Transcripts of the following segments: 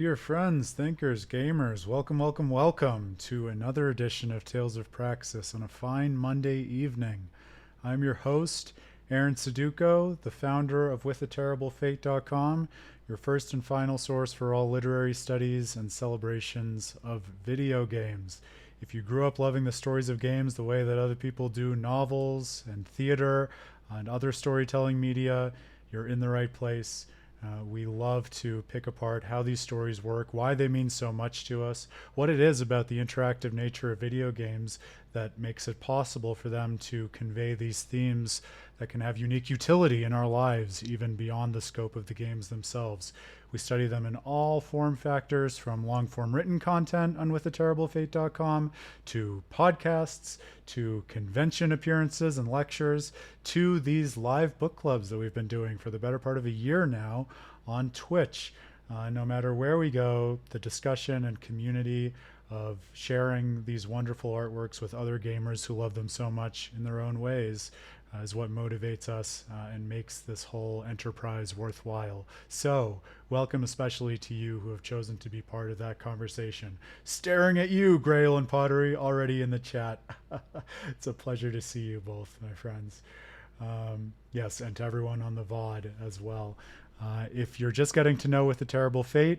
Dear friends, thinkers, gamers, welcome to another edition of Tales of Praxis on a fine Monday evening. I'm your host, Aaron Suduko, the founder of withaterriblefate.com, your first and final source for all literary studies and celebrations of video games. If you grew up loving the stories of games the way that other people do novels and theater and other storytelling media, you're in the right place. We love to pick apart how these stories work, why they mean so much to us, what it is about the interactive nature of video games that makes it possible for them to convey these themes that can have unique utility in our lives, even beyond the scope of the games themselves. We study them in all form factors, from long form written content on withaterriblefate.com to podcasts to convention appearances and lectures to these live book clubs that we've been doing for the better part of a year now on Twitch. No matter where we go, the discussion and community of sharing these wonderful artworks with other gamers who love them so much in their own ways is what motivates us and makes this whole enterprise worthwhile. So, welcome especially to you who have chosen to be part of that conversation. Staring at you, Grail and Pottery, already in the chat. It's a pleasure to see you both, my friends. Yes, and to everyone on the VOD as well. If you're just getting to know With a Terrible Fate,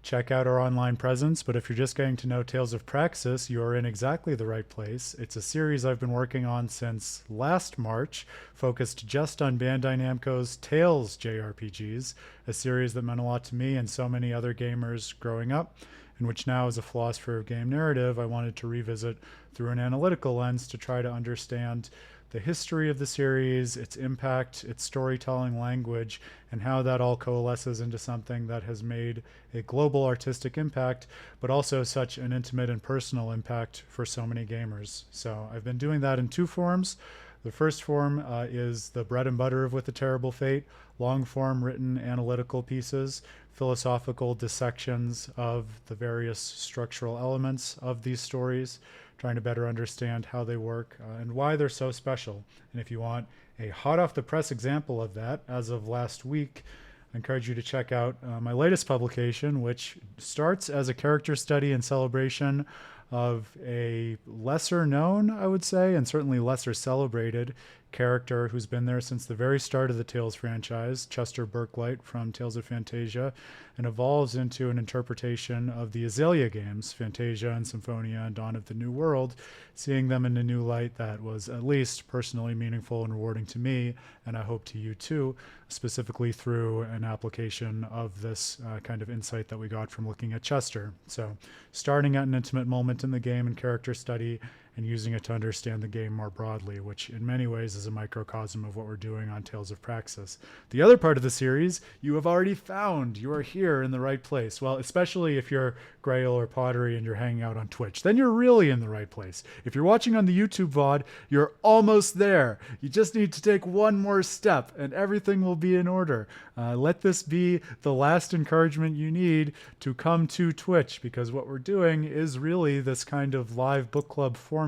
check out our online presence. But if you're just getting to know Tales of Praxis, you are in exactly the right place. It's a series I've been working on since last March, focused just on Bandai Namco's Tales JRPGs, a series that meant a lot to me and so many other gamers growing up, and which now, as a philosopher of game narrative, I wanted to revisit through an analytical lens to try to understand the history of the series, its impact, its storytelling language, and how that all coalesces into something that has made a global artistic impact, but also such an intimate and personal impact for so many gamers. So I've been doing that in two forms. The first form is the bread and butter of With a Terrible Fate, long form written analytical pieces, philosophical dissections of the various structural elements of these stories, trying to better understand how they work and why they're so special. And if you want a hot off the press example of that, as of last week, I encourage you to check out my latest publication, which starts as a character study and celebration of a lesser known, I would say, and certainly lesser celebrated character who's been there since the very start of the Tales franchise, Chester Berklight from Tales of Fantasia, and evolves into an interpretation of the Xillia games, Fantasia and Symphonia and Dawn of the New World, seeing them in a new light that was at least personally meaningful and rewarding to me, and I hope to you too, specifically through an application of this kind of insight that we got from looking at Chester. So starting at an intimate moment in the game and character study, and using it to understand the game more broadly, which in many ways is a microcosm of what we're doing on Tales of Praxis. The other part of the series you have already found. You are here in the right place. Well, especially if you're Grail or Pottery and you're hanging out on Twitch, then you're really in the right place. If you're watching on the YouTube VOD, you're almost there. You just need to take one more step and everything will be in order. Let this be the last encouragement you need to come to Twitch, because what we're doing is really this kind of live book club format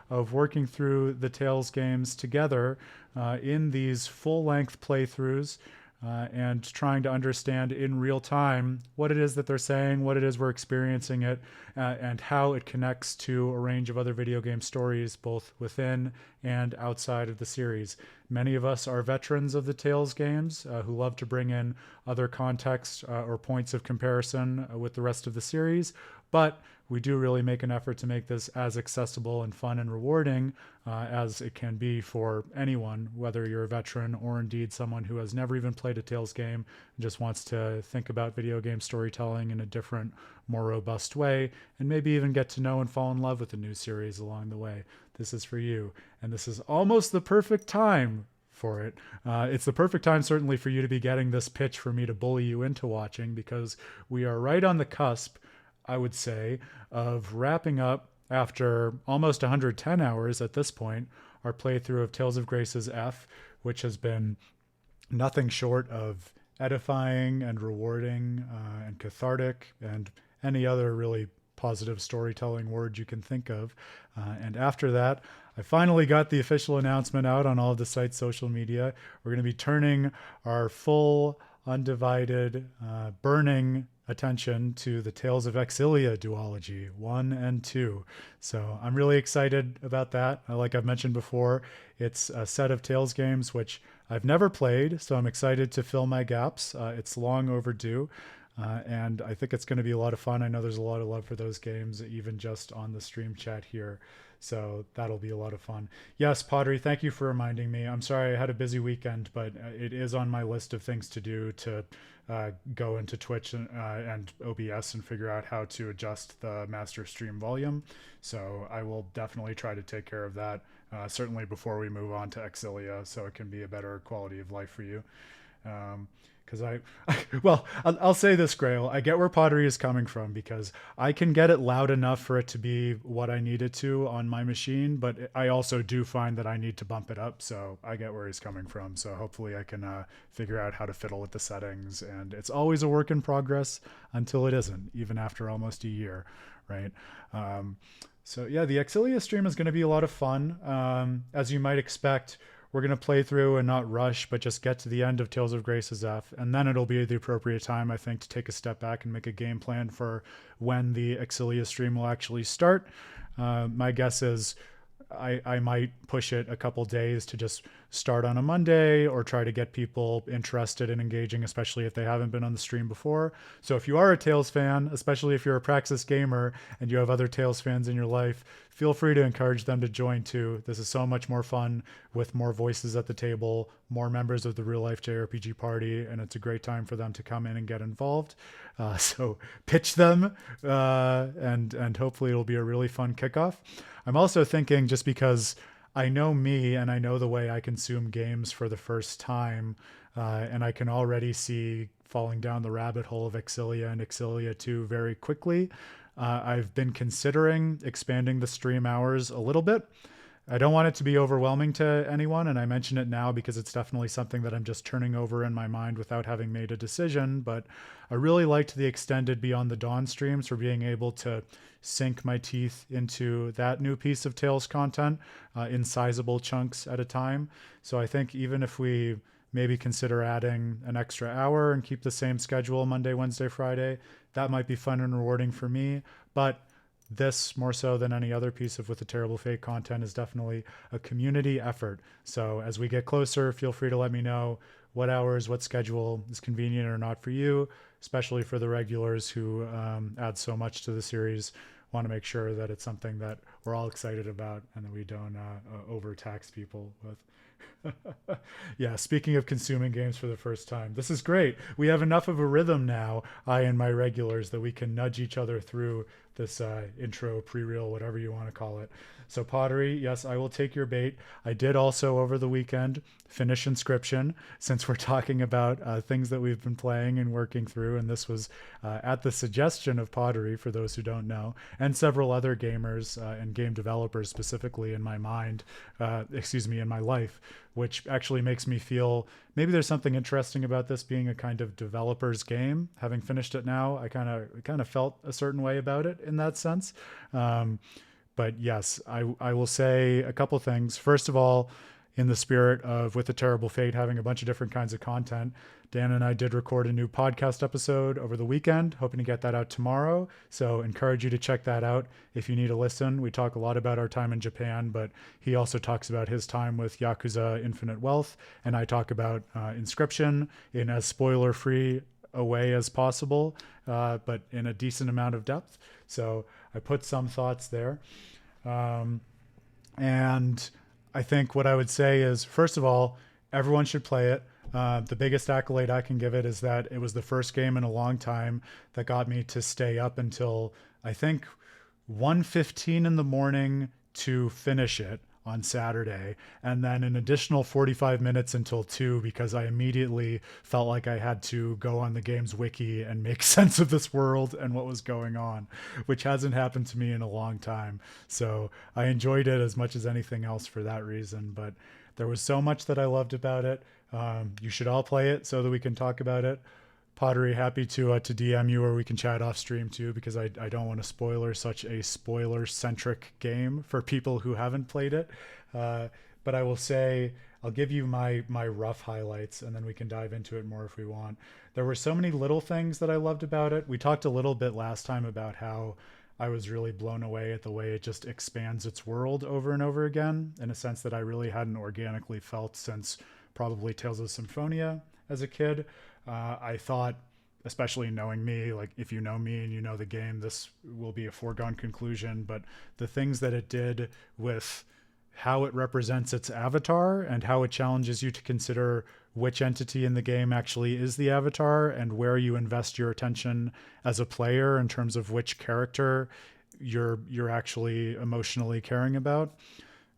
of working through the Tales games together in these full-length playthroughs and trying to understand in real time what it is that they're saying, what it is we're experiencing it, and how it connects to a range of other video game stories, both within and outside of the series. Many of us are veterans of the Tales games who love to bring in other context or points of comparison with the rest of the series, but we do really make an effort to make this as accessible and fun and rewarding as it can be for anyone, whether you're a veteran or indeed someone who has never even played a Tales game and just wants to think about video game storytelling in a different, more robust way, and maybe even get to know and fall in love with the new series along the way. This is for you, and this is almost the perfect time for it. It's the perfect time certainly for you to be getting this pitch for me to bully you into watching, because we are right on the cusp, I would say, of wrapping up, after almost 110 hours at this point, our playthrough of Tales of Grace's F, which has been nothing short of edifying and rewarding and cathartic and any other really positive storytelling word you can think of. And after that, I finally got the official announcement out on all of the site's social media. We're going to be turning our full, undivided, burning attention to the Tales of Xillia duology 1 and 2. So I'm really excited about that. Like I've mentioned before, it's a set of Tales games which I've never played, so I'm excited to fill my gaps. It's long overdue. And I think it's going to be a lot of fun. I know there's a lot of love for those games, even just on the stream chat here. So that'll be a lot of fun. Yes, Pottery, thank you for reminding me. I'm sorry I had a busy weekend, but it is on my list of things to do to go into Twitch and OBS and figure out how to adjust the master stream volume. So I will definitely try to take care of that, certainly before we move on to Xillia, so it can be a better quality of life for you. Because well, I'll say this, Grail. I get where Pottery is coming from because I can get it loud enough for it to be what I need it to on my machine, but I also do find that I need to bump it up. So I get where he's coming from. So hopefully I can figure out how to fiddle with the settings. And it's always a work in progress until it isn't, even after almost a year, right? So yeah, the Xillia stream is going to be a lot of fun. As you might expect, we're going to play through and not rush, but just get to the end of Tales of Grace's F. And then it'll be the appropriate time, I think, to take a step back and make a game plan for when the Xillia stream will actually start. My guess is I might push it a couple days to just start on a Monday or try to get people interested in engaging, especially if they haven't been on the stream before. So if you are a Tales fan, especially if you're a Praxis gamer and you have other Tales fans in your life, feel free to encourage them to join too. This is so much more fun with more voices at the table, more members of the real life JRPG party, and it's a great time for them to come in and get involved. So pitch them, and hopefully it'll be a really fun kickoff. I'm also thinking, just because I know me and I know the way I consume games for the first time, and I can already see falling down the rabbit hole of Xillia and Xillia 2 very quickly. I've been considering expanding the stream hours a little bit. I don't want it to be overwhelming to anyone, and I mention it now because it's definitely something that I'm just turning over in my mind without having made a decision, but I really liked the extended Beyond the Dawn streams for being able to sink my teeth into that new piece of Tales content in sizable chunks at a time. So I think even if we maybe consider adding an extra hour and keep the same schedule Monday, Wednesday, Friday, that might be fun and rewarding for me. But this, more so than any other piece of With the Terrible Fate content, is definitely a community effort. So as we get closer, feel free to let me know what hours, what schedule is convenient or not for you, especially for the regulars who add so much to the series. Want to make sure that it's something that we're all excited about and that we don't overtax people with. Yeah, speaking of consuming games for the first time, this is great. We have enough of a rhythm now, I and my regulars, that we can nudge each other through this intro, pre-reel, whatever you want to call it. So Pottery, yes, I will take your bait. I did also over the weekend finish Inscription, since we're talking about things that we've been playing and working through, and this was at the suggestion of Pottery, for those who don't know, and several other gamers and game developers specifically in my mind, in my life, which actually makes me feel maybe there's something interesting about this being a kind of developer's game. Having finished it now, I kind of felt a certain way about it in that sense. But yes, I will say a couple things. First of all, in the spirit of With a Terrible Fate having a bunch of different kinds of content, Dan and I did record a new podcast episode over the weekend, hoping to get that out tomorrow. So encourage you to check that out if you need a listen. We talk a lot about our time in Japan, but he also talks about his time with Yakuza Infinite Wealth, and I talk about Inscription in as spoiler-free a way as possible, but in a decent amount of depth. So I put some thoughts there. And I think what I would say is, first of all, everyone should play it. The biggest accolade I can give it is that it was the first game in a long time that got me to stay up until, I think, 1:15 in the morning to finish it on Saturday, and then an additional 45 minutes until 2 because I immediately felt like I had to go on the game's wiki and make sense of this world and what was going on, which hasn't happened to me in a long time. So I enjoyed it as much as anything else for that reason, but there was so much that I loved about it. You should all play it so that we can talk about it. Pottery, happy to DM you, or we can chat off stream too, because I don't want to spoiler such a spoiler-centric game for people who haven't played it. But I will say, I'll give you my rough highlights, and then we can dive into it more if we want. There were so many little things that I loved about it. We talked a little bit last time about how I was really blown away at the way it just expands its world over and over again in a sense that I really hadn't organically felt since probably Tales of Symphonia as a kid. I thought, especially knowing me, like if you know me and you know the game, this will be a foregone conclusion. But the things that it did with how it represents its avatar and how it challenges you to consider which entity in the game actually is the avatar and where you invest your attention as a player in terms of which character you're actually emotionally caring about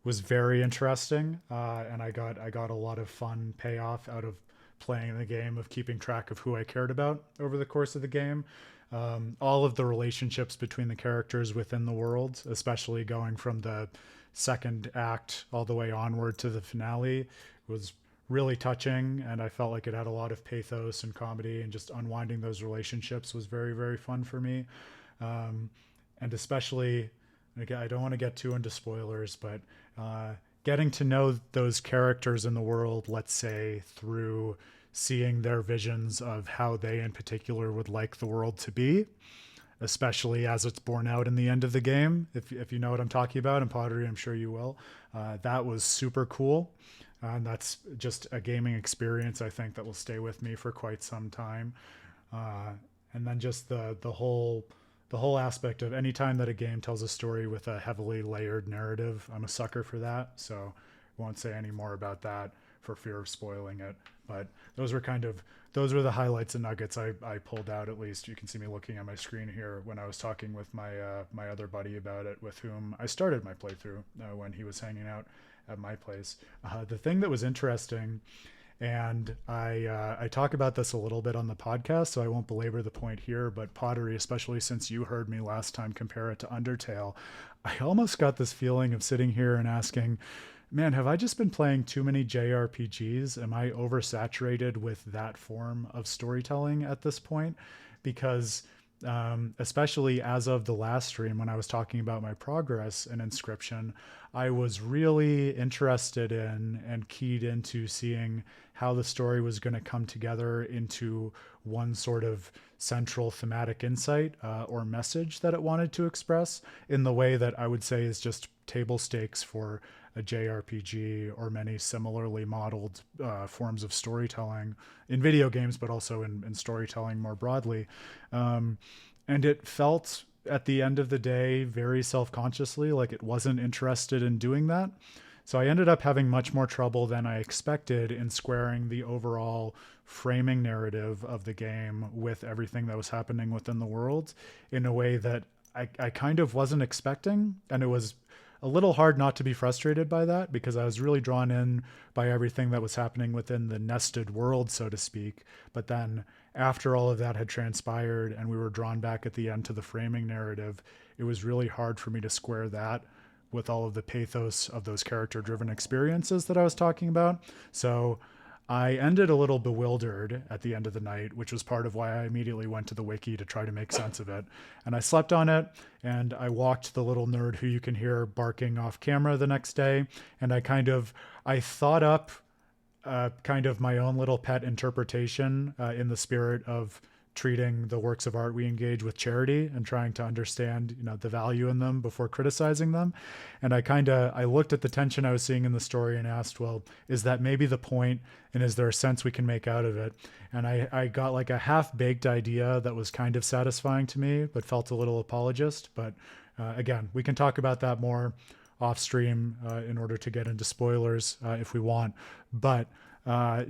was very interesting, and I got a lot of fun payoff out of playing the game of keeping track of who I cared about over the course of the game. All of the relationships between the characters within the world, especially going from the second act all the way onward to the finale, was really touching, and I felt like it had a lot of pathos and comedy, and just unwinding those relationships was very, very fun for me. And especially, again, I don't want to get too into spoilers, but getting to know those characters in the world, let's say through seeing their visions of how they in particular would like the world to be, especially as it's borne out in the end of the game. If you know what I'm talking about, and Pottery, I'm sure you will. That was super cool. And that's just a gaming experience, I think, that will stay with me for quite some time. And then just the whole aspect of any time that a game tells a story with a heavily layered narrative, I'm a sucker for that. So I won't say any more about that for fear of spoiling it. But those were the highlights and nuggets I pulled out. At least you can see me looking at my screen here when I was talking with my other buddy about it, with whom I started my playthrough when he was hanging out at my place. The thing that was interesting, and I talk about this a little bit on the podcast, so I won't belabor the point here, but Pottery, especially since you heard me last time compare it to Undertale, I almost got this feeling of sitting here and asking, man, have I just been playing too many JRPGs? Am I oversaturated with that form of storytelling at this point? Because especially as of the last stream when I was talking about my progress in Inscription, I was really interested in and keyed into seeing how the story was going to come together into one sort of central thematic insight or message that it wanted to express in the way that I would say is just table stakes for a JRPG or many similarly modeled forms of storytelling in video games, but also in storytelling more broadly. And it felt at the end of the day very self-consciously like it wasn't interested in doing that. So I ended up having much more trouble than I expected in squaring the overall framing narrative of the game with everything that was happening within the world in a way that I kind of wasn't expecting. And it was a little hard not to be frustrated by that, because I was really drawn in by everything that was happening within the nested world, so to speak. But then after all of that had transpired and we were drawn back at the end to the framing narrative, it was really hard for me to square that with all of the pathos of those character-driven experiences that I was talking about. So I ended a little bewildered at the end of the night, which was part of why I immediately went to the wiki to try to make sense of it. And I slept on it, and I walked the little nerd who you can hear barking off camera the next day. And I thought up kind of my own little pet interpretation in the spirit of treating the works of art we engage with charity and trying to understand, the value in them before criticizing them. And I looked at the tension I was seeing in the story and asked, well, is that maybe the point? And is there a sense we can make out of it? And I got like a half-baked idea that was kind of satisfying to me, but felt a little apologist. But again, we can talk about that more off stream in order to get into spoilers if we want. But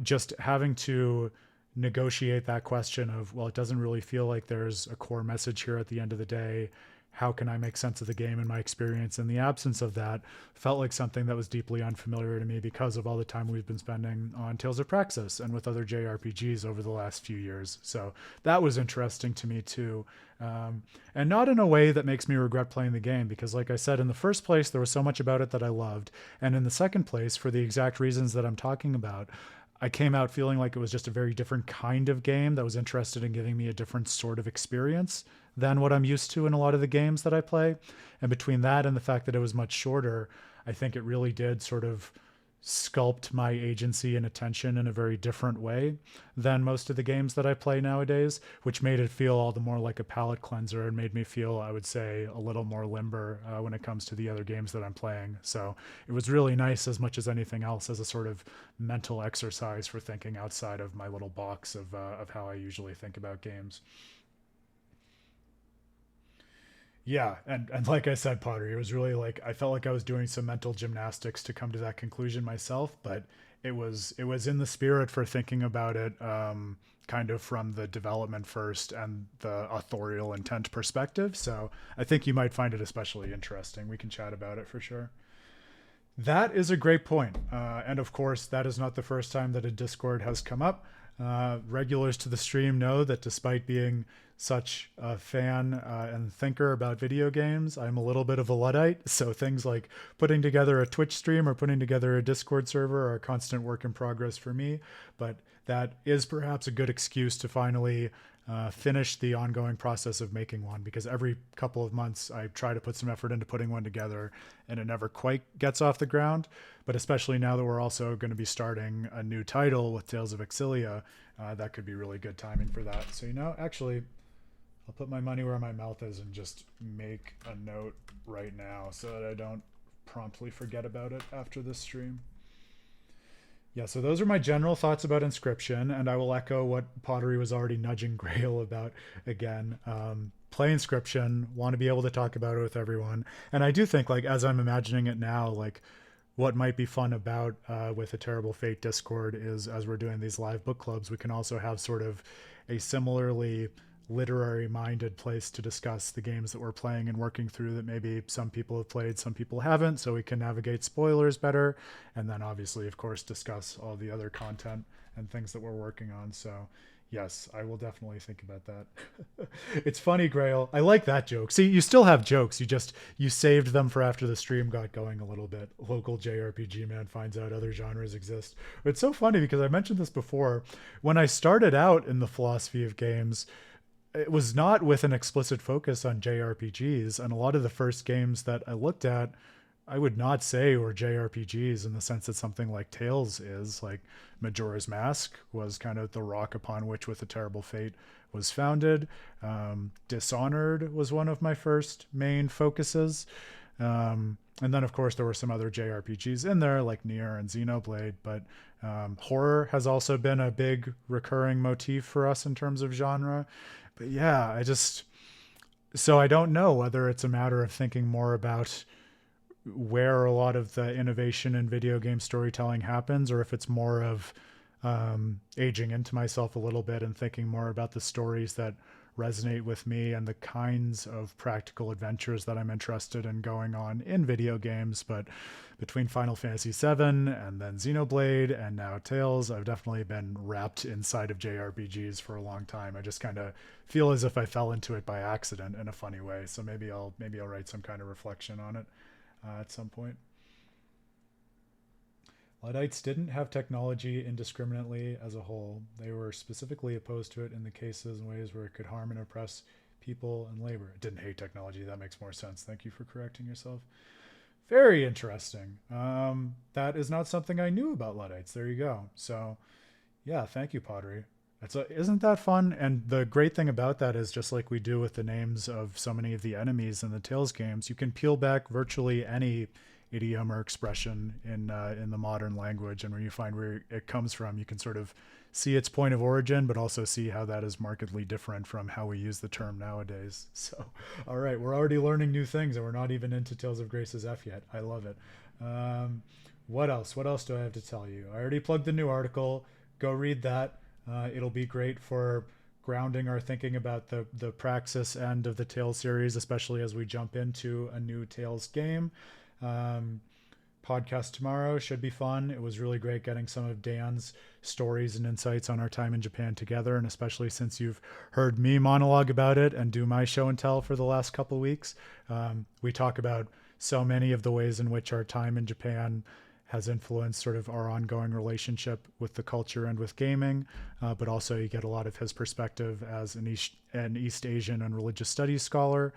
just having to negotiate that question of, well, it doesn't really feel like there's a core message here at the end of the day. How can I make sense of the game and my experience in the absence of that? Felt like something that was deeply unfamiliar to me because of all the time we've been spending on Tales of Praxis and with other JRPGs over the last few years. So that was interesting to me too. And not in a way that makes me regret playing the game, because like I said, in the first place, there was so much about it that I loved. And in the second place, for the exact reasons that I'm talking about, I came out feeling like it was just a very different kind of game that was interested in giving me a different sort of experience than what I'm used to in a lot of the games that I play. And between that and the fact that it was much shorter, I think it really did sort of sculpt my agency and attention in a very different way than most of the games that I play nowadays, which made it feel all the more like a palate cleanser and made me feel, I would say, a little more limber when it comes to the other games that I'm playing. So it was really nice, as much as anything else, as a sort of mental exercise for thinking outside of my little box of how I usually think about games. Yeah, and like I said, Pottery, it was really like I felt like I was doing some mental gymnastics to come to that conclusion myself, but it was in the spirit for thinking about it, kind of from the development first and the authorial intent perspective. So I think you might find it especially interesting. We can chat about it for sure. That is a great point. And of course, that is not the first time that a Discord has come up. Regulars to the stream know that despite being such a fan and thinker about video games, I'm a little bit of a Luddite. So things like putting together a Twitch stream or putting together a Discord server are a constant work in progress for me. But that is perhaps a good excuse to finally finish the ongoing process of making one, because every couple of months I try to put some effort into putting one together and it never quite gets off the ground. But especially now that we're also going to be starting a new title with Tales of Xillia, that could be really good timing for that. So, actually, I'll put my money where my mouth is and just make a note right now so that I don't promptly forget about it after this stream. Yeah, so those are my general thoughts about Inscription, and I will echo what Pottery was already nudging Grail about again. Play Inscription, want to be able to talk about it with everyone. And I do think, like, as I'm imagining it now, like, what might be fun about with a Terrible Fate Discord is, as we're doing these live book clubs, we can also have sort of a similarly literary minded place to discuss the games that we're playing and working through that maybe some people have played, some people haven't, so we can navigate spoilers better, and then obviously, of course, discuss all the other content and things that we're working on. So yes, I will definitely think about that. It's funny, Grail, I like that joke. See, you still have jokes, you saved them for after the stream got going a little bit. Local JRPG man finds out other genres exist. It's so funny because I mentioned this before. When I started out in the philosophy of games, it was not with an explicit focus on JRPGs, and a lot of the first games that I looked at, I would not say were JRPGs in the sense that something like Tales is. Like Majora's Mask was kind of the rock upon which With a Terrible Fate was founded. Dishonored was one of my first main focuses. And then, of course, there were some other JRPGs in there, like Nier and Xenoblade, but horror has also been a big recurring motif for us in terms of genre. But yeah, so I don't know whether it's a matter of thinking more about where a lot of the innovation in video game storytelling happens, or if it's more of aging into myself a little bit and thinking more about the stories that resonate with me and the kinds of practical adventures that I'm interested in going on in video games. But between Final Fantasy VII and then Xenoblade and now Tales, I've definitely been wrapped inside of JRPGs for a long time. I just kind of feel as if I fell into it by accident in a funny way. So maybe I'll write some kind of reflection on it at some point. Luddites didn't have technology indiscriminately as a whole. They were specifically opposed to it in the cases and ways where it could harm and oppress people and labor. It didn't hate technology. That makes more sense. Thank you for correcting yourself. Very interesting. That is not something I knew about Luddites. There you go. So, yeah, thank you, Pottery. Isn't that fun? And the great thing about that is, just like we do with the names of so many of the enemies in the Tales games, you can peel back virtually any idiom or expression in the modern language, and when you find where it comes from, you can sort of see its point of origin, but also see how that is markedly different from how we use the term nowadays. So, all right, we're already learning new things, and we're not even into Tales of Grace's F yet. I love it. What else? What else do I have to tell you? I already plugged the new article. Go read that. It'll be great for grounding our thinking about the Praxis end of the Tales series, especially as we jump into a new Tales game. Podcast tomorrow should be fun. It was really great getting some of Dan's stories and insights on our time in Japan together, and especially since you've heard me monologue about it and do my show and tell for the last couple of weeks. We talk about so many of the ways in which our time in Japan has influenced sort of our ongoing relationship with the culture and with gaming, but also you get a lot of his perspective as an East Asian and religious studies scholar.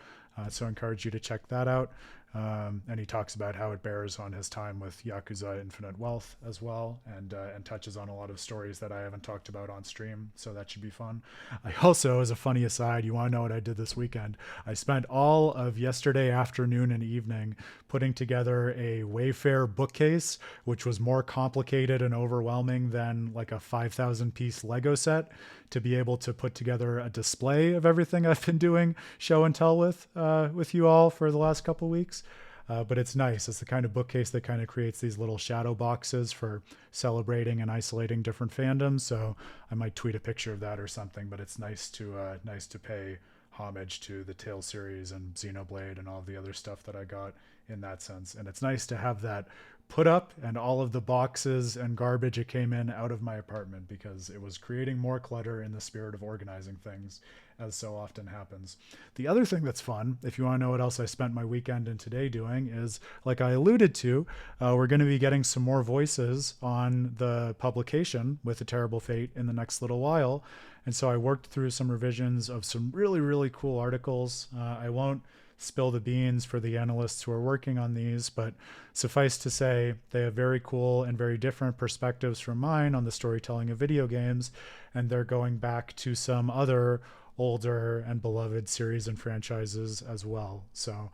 So I encourage you to check that out. And he talks about how it bears on his time with Yakuza Infinite Wealth as well, and touches on a lot of stories that I haven't talked about on stream, so that should be fun. I also, as a funny aside, you want to know what I did this weekend? I spent all of yesterday afternoon and evening putting together a Wayfair bookcase, which was more complicated and overwhelming than like a 5,000 piece Lego set, to be able to put together a display of everything I've been doing show and tell with you all for the last couple weeks. But it's nice. It's the kind of bookcase that kind of creates these little shadow boxes for celebrating and isolating different fandoms. So I might tweet a picture of that or something. But it's nice to pay homage to the Tales series and Xenoblade and all the other stuff that I got in that sense. And it's nice to have that put up and all of the boxes and garbage it came in out of my apartment, because it was creating more clutter in the spirit of organizing things, as so often happens. The other thing that's fun, if you want to know what else I spent my weekend and today doing, is, like I alluded to, we're going to be getting some more voices on the publication with A Terrible Fate in the next little while. And so I worked through some revisions of some really, really cool articles. I won't spill the beans for the analysts who are working on these, but suffice to say, they have very cool and very different perspectives from mine on the storytelling of video games, and they're going back to some other older and beloved series and franchises as well. So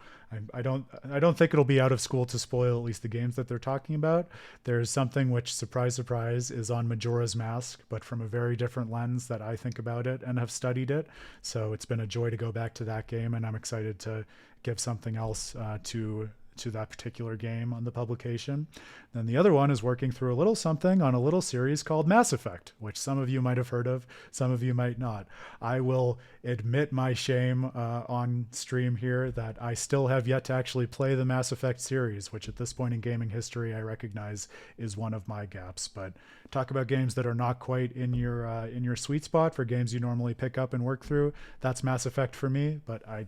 I don't think it'll be out of school to spoil at least the games that they're talking about. There's something which, surprise, surprise, is on Majora's Mask, but from a very different lens that I think about it and have studied it. So it's been a joy to go back to that game, and I'm excited to give something else to that particular game on the publication. Then the other one is working through a little something on a little series called Mass Effect, which some of you might have heard of, some of you might not. I will admit my shame on stream here that I still have yet to actually play the Mass Effect series, which at this point in gaming history I recognize is one of my gaps. But talk about games that are not quite in your sweet spot for games you normally pick up and work through. That's Mass Effect for me, but I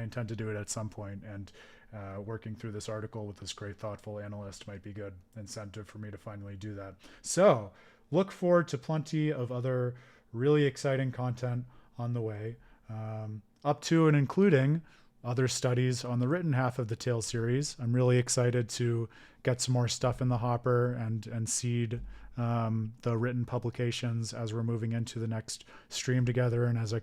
intend to do it at some point, and working through this article with this great thoughtful analyst might be good incentive for me to finally do that. So look forward to plenty of other really exciting content on the way, up to and including other studies on the written half of the Tales series. I'm really excited to get some more stuff in the hopper and seed the written publications as we're moving into the next stream together, and as I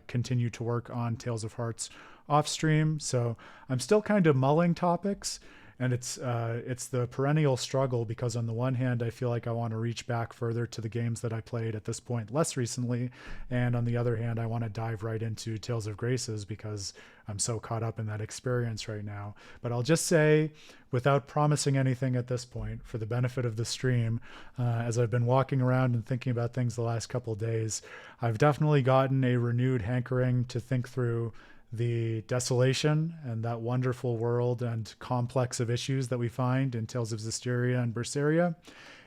continue to work on Tales of Hearts off stream. So I'm still kind of mulling topics, and it's the perennial struggle, because on the one hand I feel like I want to reach back further to the games that I played at this point less recently, and on the other hand I want to dive right into Tales of Graces because I'm so caught up in that experience right now. But I'll just say, without promising anything at this point, for the benefit of the stream, as I've been walking around and thinking about things the last couple of days, I've definitely gotten a renewed hankering to think through the desolation and that wonderful world and complex of issues that we find in Tales of Xillia and Berseria.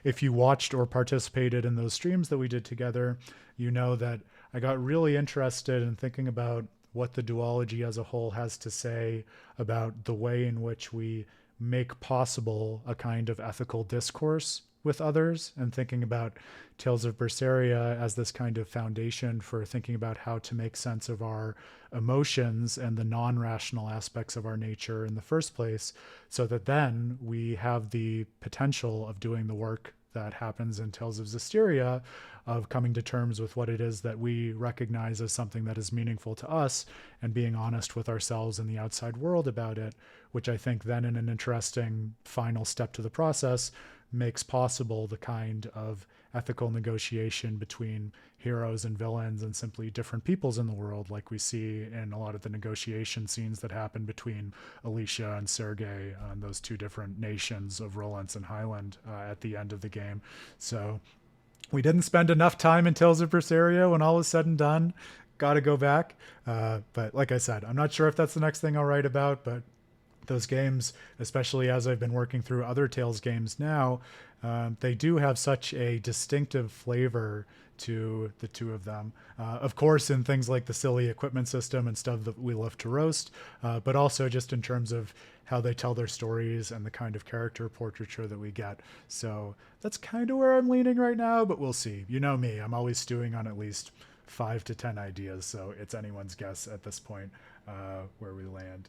If you watched or participated in those streams that we did together, you know that I got really interested in thinking about what the duology as a whole has to say about the way in which we make possible a kind of ethical discourse with others, and thinking about Tales of Berseria as this kind of foundation for thinking about how to make sense of our emotions and the non-rational aspects of our nature in the first place, so that then we have the potential of doing the work that happens in Tales of Xillia, of coming to terms with what it is that we recognize as something that is meaningful to us, and being honest with ourselves and the outside world about it, which I think then, in an interesting final step to the process, makes possible the kind of ethical negotiation between heroes and villains and simply different peoples in the world, like we see in a lot of the negotiation scenes that happen between Alicia and Sergei, those two different nations of Rowlands and Highland, at the end of the game. So we didn't spend enough time in Tales of Berseria when all was said and done. Got to go back. But like I said, I'm not sure if that's the next thing I'll write about, but those games, especially as I've been working through other Tales games now, they do have such a distinctive flavor to the two of them. Of course, in things like the silly equipment system and stuff that we love to roast, but also just in terms of how they tell their stories and the kind of character portraiture that we get. So that's kind of where I'm leaning right now, but we'll see. You know me, I'm always stewing on at least 5 to 10 ideas, so it's anyone's guess at this point. where we land.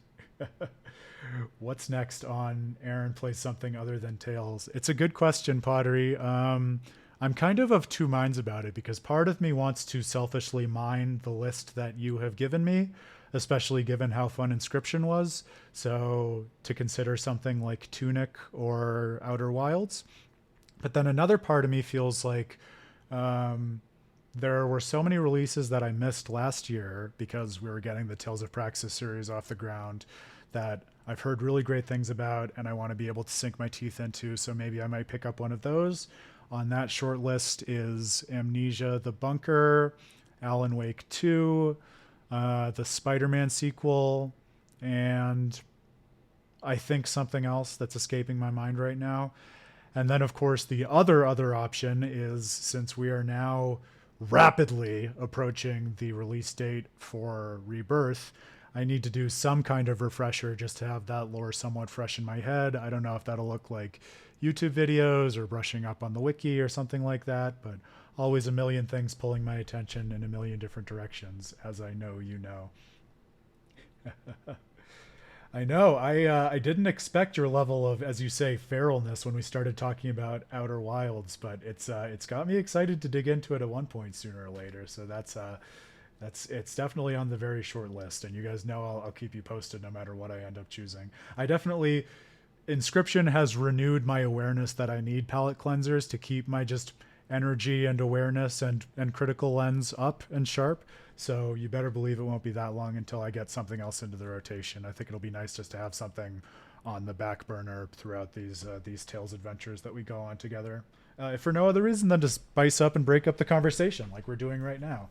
What's next on Aaron Plays Something Other Than Tales? It's a good question, Pottery. I'm kind of two minds about it because part of me wants to selfishly mine the list that you have given me, especially given how fun Inscription was. So to consider something like Tunic or Outer Wilds. But then another part of me feels like there were so many releases that I missed last year because we were getting the Tales of Praxis series off the ground that I've heard really great things about and I want to be able to sink my teeth into. So maybe I might pick up one of those. On that short list is Amnesia: The Bunker, Alan Wake 2, the Spider-Man sequel, and I think something else that's escaping my mind right now. And then, of course, the other option is, since we are now rapidly approaching the release date for Rebirth, I need to do some kind of refresher just to have that lore somewhat fresh in my head. I don't know if that'll look like YouTube videos or brushing up on the wiki or something like that, but always a million things pulling my attention in a million different directions, as I know you know. I know. I didn't expect your level of, as you say, feralness when we started talking about Outer Wilds, but it's got me excited to dig into it at one point sooner or later. So it's definitely on the very short list, and you guys know I'll keep you posted no matter what I end up choosing. I definitely Inscription has renewed my awareness that I need palette cleansers to keep my just energy and awareness and critical lens up and sharp. So you better believe it won't be that long until I get something else into the rotation. I think it'll be nice just to have something on the back burner throughout these Tales adventures that we go on together. If for no other reason than to spice up and break up the conversation like we're doing right now.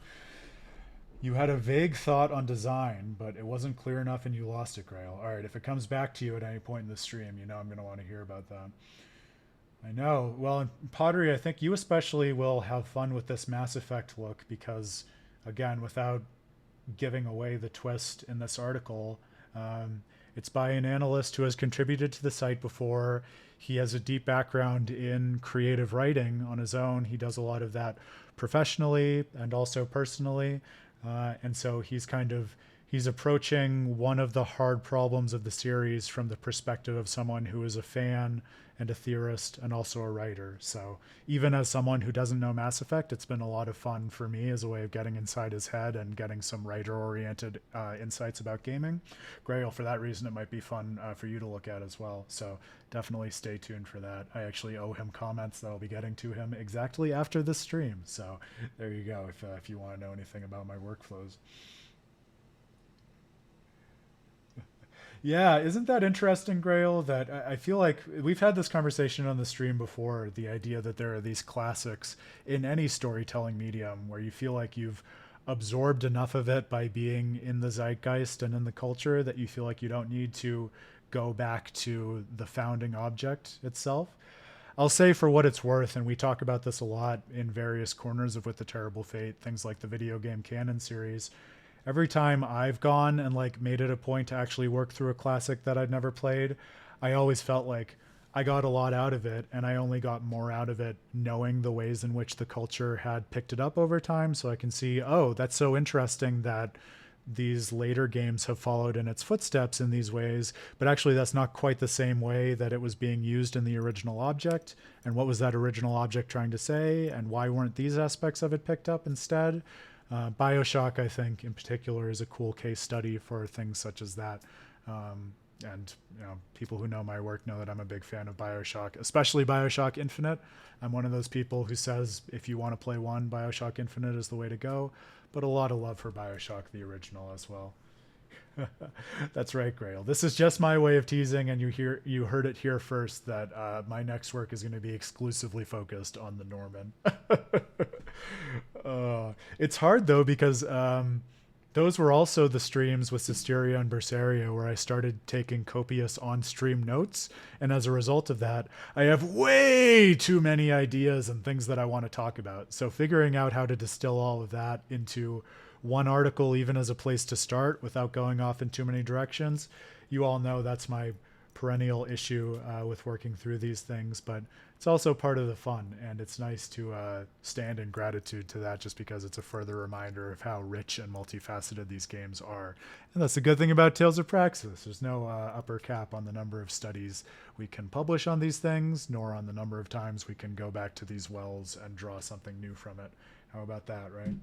You had a vague thought on design, but it wasn't clear enough and you lost it, Grail. All right, if it comes back to you at any point in the stream, you know I'm going to want to hear about that. I know. Well, in Pottery, I think you especially will have fun with this Mass Effect look because, again, without giving away the twist in this article, it's by an analyst who has contributed to the site before. He has a deep background in creative writing on his own. He does a lot of that professionally and also personally. And so he's approaching one of the hard problems of the series from the perspective of someone who is a fan and a theorist and also a writer. So even as someone who doesn't know Mass Effect, it's been a lot of fun for me as a way of getting inside his head and getting some writer-oriented insights about gaming. Grail, for that reason, it might be fun for you to look at as well. So definitely stay tuned for that. I actually owe him comments that I'll be getting to him exactly after the stream. So there you go, if you want to know anything about my workflows. Yeah, isn't that interesting, Grail? That I feel like we've had this conversation on the stream before, the idea that there are these classics in any storytelling medium where you feel like you've absorbed enough of it by being in the zeitgeist and in the culture that you feel like you don't need to go back to the founding object itself. I'll say for what it's worth, and we talk about this a lot in various corners of With the Terrible Fate, things like the video game canon series. Every time I've gone and like made it a point to actually work through a classic that I'd never played, I always felt like I got a lot out of it, and I only got more out of it knowing the ways in which the culture had picked it up over time. So I can see, oh, that's so interesting that these later games have followed in its footsteps in these ways, but actually that's not quite the same way that it was being used in the original object. And what was that original object trying to say, and why weren't these aspects of it picked up instead? BioShock, I think, in particular, is a cool case study for things such as that. And people who know my work know that I'm a big fan of BioShock, especially BioShock Infinite. I'm one of those people who says if you want to play one, BioShock Infinite is the way to go, but a lot of love for BioShock, the original, as well. That's right, Grail. This is just my way of teasing, and you heard it here first that my next work is going to be exclusively focused on the Norman. It's hard though because those were also the streams with Systeria and Berseria where I started taking copious on-stream notes, and as a result of that, I have way too many ideas and things that I want to talk about. So figuring out how to distill all of that into one article, even as a place to start without going off in too many directions, you all know that's my perennial issue with working through these things, but it's also part of the fun, and it's nice to stand in gratitude to that, just because it's a further reminder of how rich and multifaceted these games are. And that's the good thing about Tales of Praxis. There's no upper cap on the number of studies we can publish on these things, nor on the number of times we can go back to these wells and draw something new from it. How about that, right?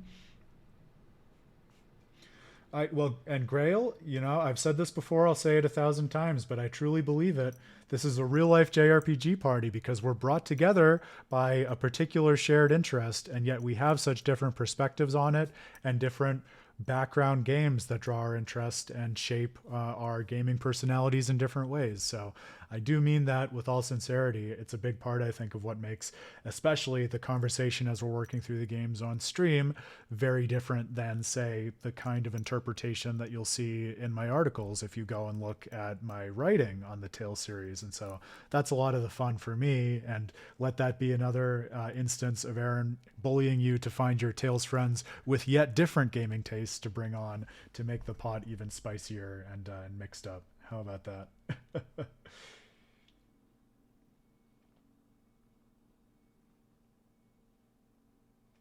And Grail, I've said this before, I'll say it 1,000 times, but I truly believe it. This is a real life JRPG party because we're brought together by a particular shared interest, and yet we have such different perspectives on it and different background games that draw our interest and shape our gaming personalities in different ways. So I do mean that with all sincerity. It's a big part, I think, of what makes especially the conversation as we're working through the games on stream very different than, say, the kind of interpretation that you'll see in my articles if you go and look at my writing on the Tales series. And so that's a lot of the fun for me, and let that be another instance of Aaron bullying you to find your Tales friends with yet different gaming tastes to bring on to make the pot even spicier and mixed up. How about that?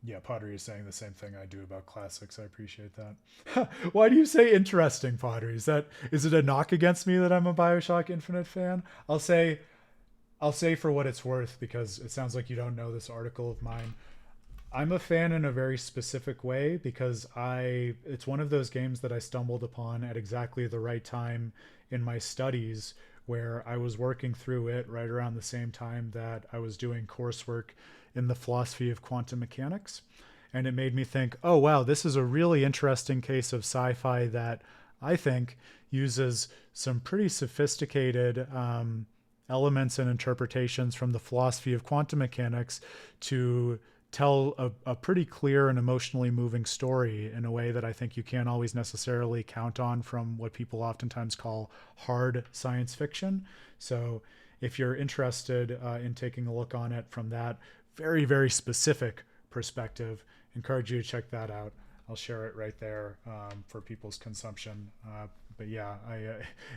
Yeah, Pottery is saying the same thing I do about classics. I appreciate that. Why do you say interesting, Pottery? Is it a knock against me that I'm a BioShock Infinite fan? I'll say for what it's worth, because it sounds like you don't know this article of mine. I'm a fan in a very specific way because it's one of those games that I stumbled upon at exactly the right time in my studies, where I was working through it right around the same time that I was doing coursework in the philosophy of quantum mechanics. And it made me think, oh, wow, this is a really interesting case of sci-fi that I think uses some pretty sophisticated elements and interpretations from the philosophy of quantum mechanics to tell a pretty clear and emotionally moving story in a way that I think you can't always necessarily count on from what people oftentimes call hard science fiction. So if you're interested in taking a look on it from that very, very specific perspective, encourage you to check that out. I'll share it right there for people's consumption. But yeah,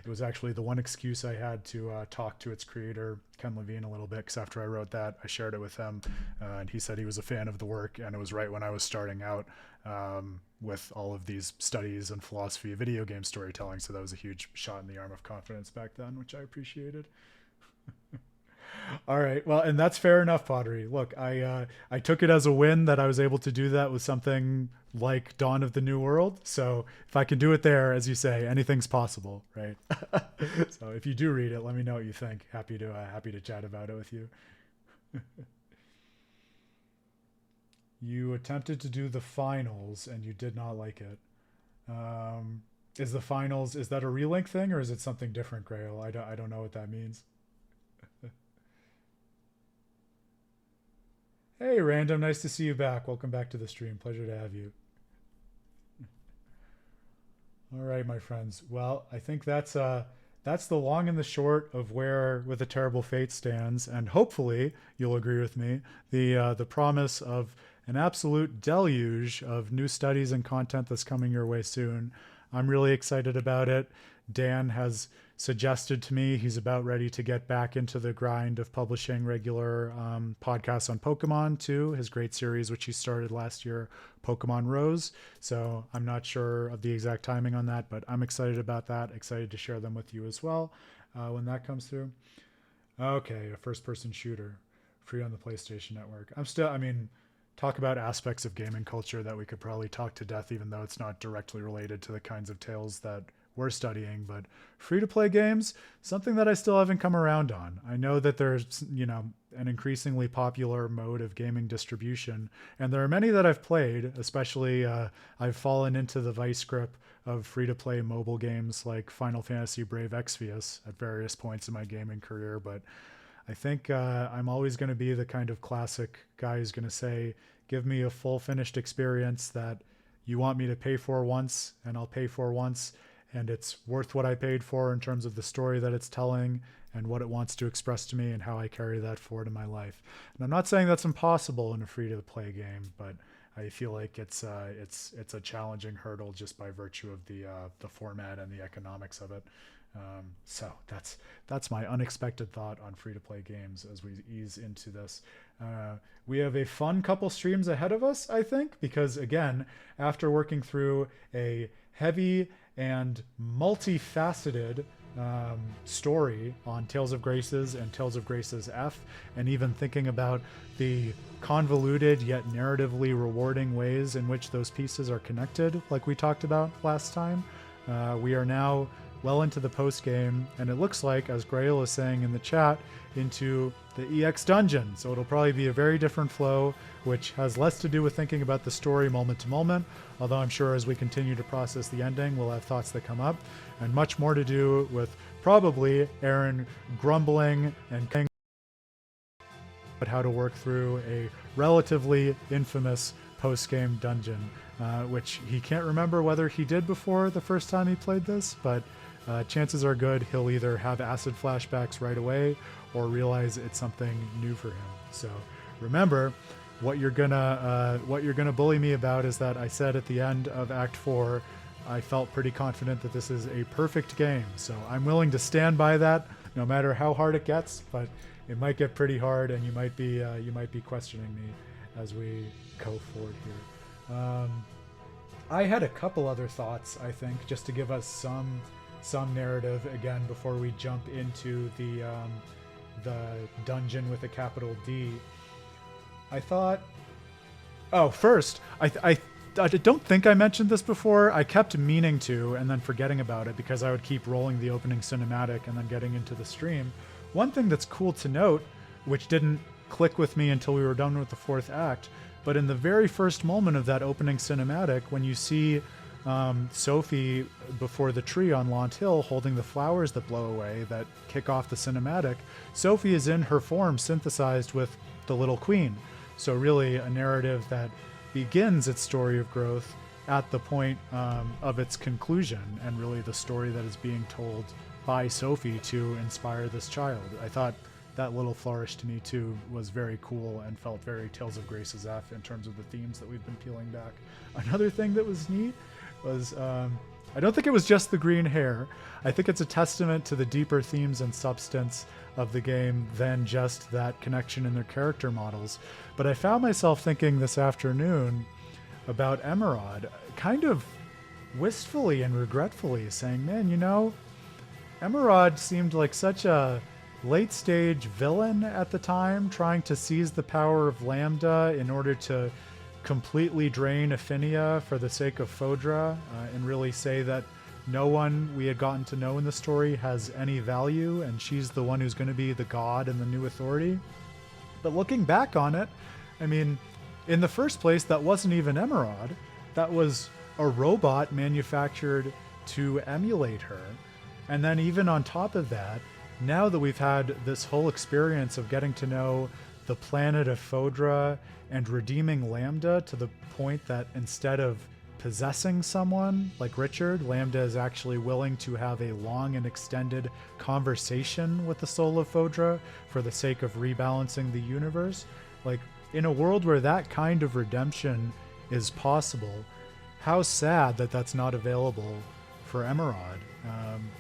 it was actually the one excuse I had to talk to its creator, Ken Levine, a little bit, because after I wrote that, I shared it with him, and he said he was a fan of the work, and it was right when I was starting out with all of these studies and philosophy of video game storytelling, so that was a huge shot in the arm of confidence back then, which I appreciated. All right. Well, and that's fair enough, Pottery. Look, I took it as a win that I was able to do that with something like Dawn of the New World. So if I can do it there, as you say, anything's possible, right? So if you do read it, let me know what you think. Happy to chat about it with you. You attempted to do the finals and you did not like it. Is the finals, is that a relink thing or is it something different, Grail? I don't know what that means. Hey, Random, nice to see you back. Welcome back to the stream. Pleasure to have you. All right, my friends. Well, I think that's the long and the short of where With a Terrible Fate stands, and hopefully you'll agree with me. The promise of an absolute deluge of new studies and content that's coming your way soon. I'm really excited about it. Dan has suggested to me he's about ready to get back into the grind of publishing regular podcasts on Pokemon too, his great series, which he started last year, Pokemon Rose. So I'm not sure of the exact timing on that, but I'm excited about that. Excited to share them with you as well when that comes through. Okay, a first-person shooter, free on the PlayStation Network. Talk about aspects of gaming culture that we could probably talk to death, even though it's not directly related to the kinds of tales that we're studying. But free-to-play games, something that I still haven't come around on. I know that there's, an increasingly popular mode of gaming distribution, and there are many that I've played, especially I've fallen into the vice grip of free-to-play mobile games like Final Fantasy Brave Exvius at various points in my gaming career, but I think I'm always going to be the kind of classic guy who's going to say, give me a full finished experience that you want me to pay for once, and I'll pay for once, and it's worth what I paid for in terms of the story that it's telling and what it wants to express to me and how I carry that forward in my life. And I'm not saying that's impossible in a free-to-play game, but I feel like it's a challenging hurdle just by virtue of the format and the economics of it. So that's my unexpected thought on free-to-play games as we ease into this. We have a fun couple streams ahead of us, I think, because again, after working through a heavy and multifaceted story on Tales of Graces and Tales of Graces F, and even thinking about the convoluted yet narratively rewarding ways in which those pieces are connected, like we talked about last time. We are now well into the post game, and it looks like, as Grail is saying in the chat, into the EX dungeon. So it'll probably be a very different flow, which has less to do with thinking about the story moment to moment, although I'm sure as we continue to process the ending, we'll have thoughts that come up, and much more to do with probably Aaron grumbling and how to work through a relatively infamous post-game dungeon, which he can't remember whether he did before the first time he played this, but chances are good he'll either have acid flashbacks right away or realize it's something new for him. So remember, what you're gonna bully me about is that I said at the end of Act 4 I felt pretty confident that this is a perfect game. So I'm willing to stand by that no matter how hard it gets, but it might get pretty hard, and you might be questioning me as we go forward here. I had a couple other thoughts, I think, just to give us some narrative again before we jump into the dungeon with a capital D. I thought, first, I don't think I mentioned this before. I kept meaning to and then forgetting about it because I would keep rolling the opening cinematic and then getting into the stream. One thing that's cool to note, which didn't click with me until we were done with the fourth act, but in the very first moment of that opening cinematic, when you see Sophie before the tree on Lant Hill holding the flowers that blow away that kick off the cinematic, Sophie is in her form synthesized with the Little Queen. So really a narrative that begins its story of growth at the point of its conclusion, and really the story that is being told by Sophie to inspire this child. I thought that little flourish to me too was very cool and felt very Tales of Graces F in terms of the themes that we've been peeling back. Another thing that was neat was, I don't think it was just the green hair. I think it's a testament to the deeper themes and substance of the game than just that connection in their character models. But I found myself thinking this afternoon about Emerald, kind of wistfully and regretfully, saying, man, you know, Emerald seemed like such a late-stage villain at the time, trying to seize the power of Lambda in order to completely drain Affinia for the sake of Phodra, and really say that no one we had gotten to know in the story has any value, and she's the one who's going to be the god and the new authority. But looking back on it, I mean, in the first place, that wasn't even Emerald. That was a robot manufactured to emulate her. And then even on top of that, now that we've had this whole experience of getting to know the planet of Phodra and redeeming Lambda to the point that instead of possessing someone like Richard, Lambda is actually willing to have a long and extended conversation with the soul of Phodra for the sake of rebalancing the universe. Like, in a world where that kind of redemption is possible, how sad that that's not available for Emerald,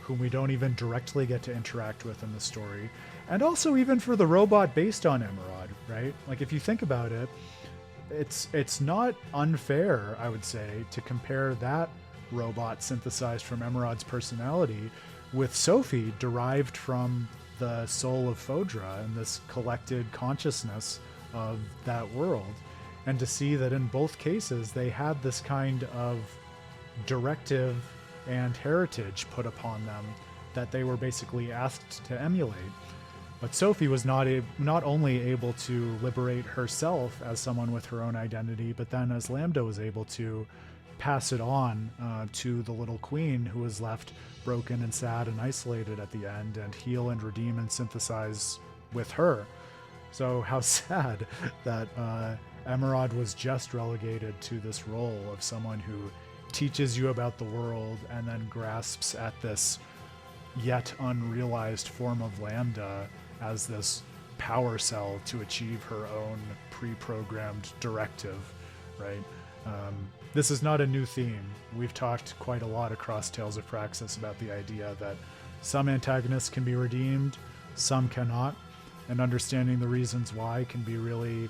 whom we don't even directly get to interact with in the story. And also even for the robot based on Emerald, right? Like, if you think about it, it's not unfair, I would say, to compare that robot synthesized from Emerald's personality with Sophie derived from the soul of Phodra and this collected consciousness of that world. And to see that in both cases they had this kind of directive and heritage put upon them that they were basically asked to emulate. But Sophie was not only able to liberate herself as someone with her own identity, but then as Lambda was able to pass it on to the Little Queen, who was left broken and sad and isolated at the end, and heal and redeem and synthesize with her. So how sad that Emerald was just relegated to this role of someone who teaches you about the world and then grasps at this yet unrealized form of Lambda as this power cell to achieve her own pre-programmed directive. right? This is not a new theme. We've talked quite a lot across Tales of Praxis about the idea that some antagonists can be redeemed, some cannot, and understanding the reasons why can be really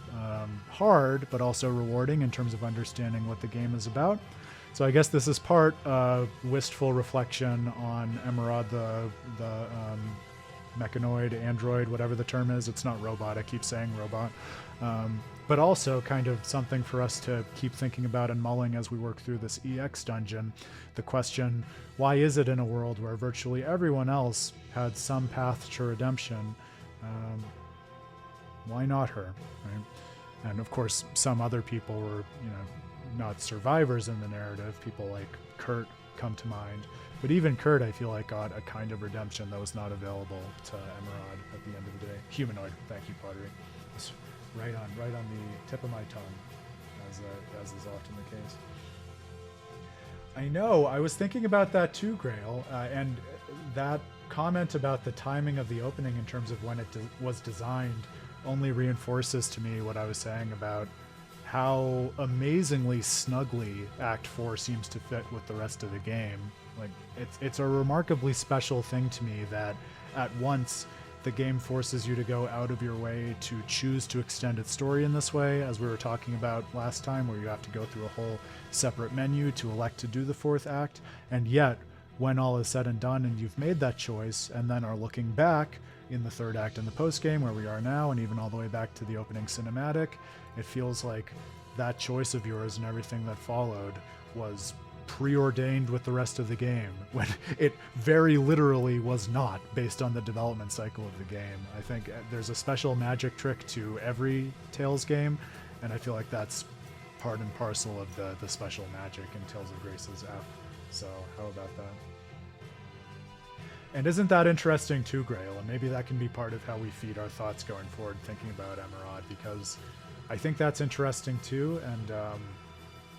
hard, but also rewarding in terms of understanding what the game is about. So I guess this is part wistful reflection on Emerald, the mechanoid, android, whatever the term is. It's not robot. I keep saying robot. But also kind of something for us to keep thinking about and mulling as we work through this EX dungeon. The question, why is it in a world where virtually everyone else had some path to redemption? Why not her, right? And of course, some other people were, not survivors in the narrative. People like Kurt come to mind. But even Kurt, I feel like, got a kind of redemption that was not available to Emerald at the end of the day. Humanoid, thank you, Pottery. It's right on the tip of my tongue, as is often the case. I know, I was thinking about that too, Grail, and that comment about the timing of the opening in terms of when it was designed only reinforces to me what I was saying about how amazingly snugly Act 4 seems to fit with the rest of the game. Like, it's a remarkably special thing to me that at once the game forces you to go out of your way to choose to extend its story in this way, as we were talking about last time, where you have to go through a whole separate menu to elect to do the fourth act, and yet when all is said and done and you've made that choice and then are looking back in the third act in the post game where we are now, and even all the way back to the opening cinematic, it feels like that choice of yours and everything that followed was preordained with the rest of the game, when it very literally was not, based on the development cycle of the game. I think there's a special magic trick to every Tales game, and I feel like that's part and parcel of the special magic in Tales of Grace's F. So how about that? And isn't that interesting too, Grail? And maybe that can be part of how we feed our thoughts going forward, thinking about Emerald, because I think that's interesting too. And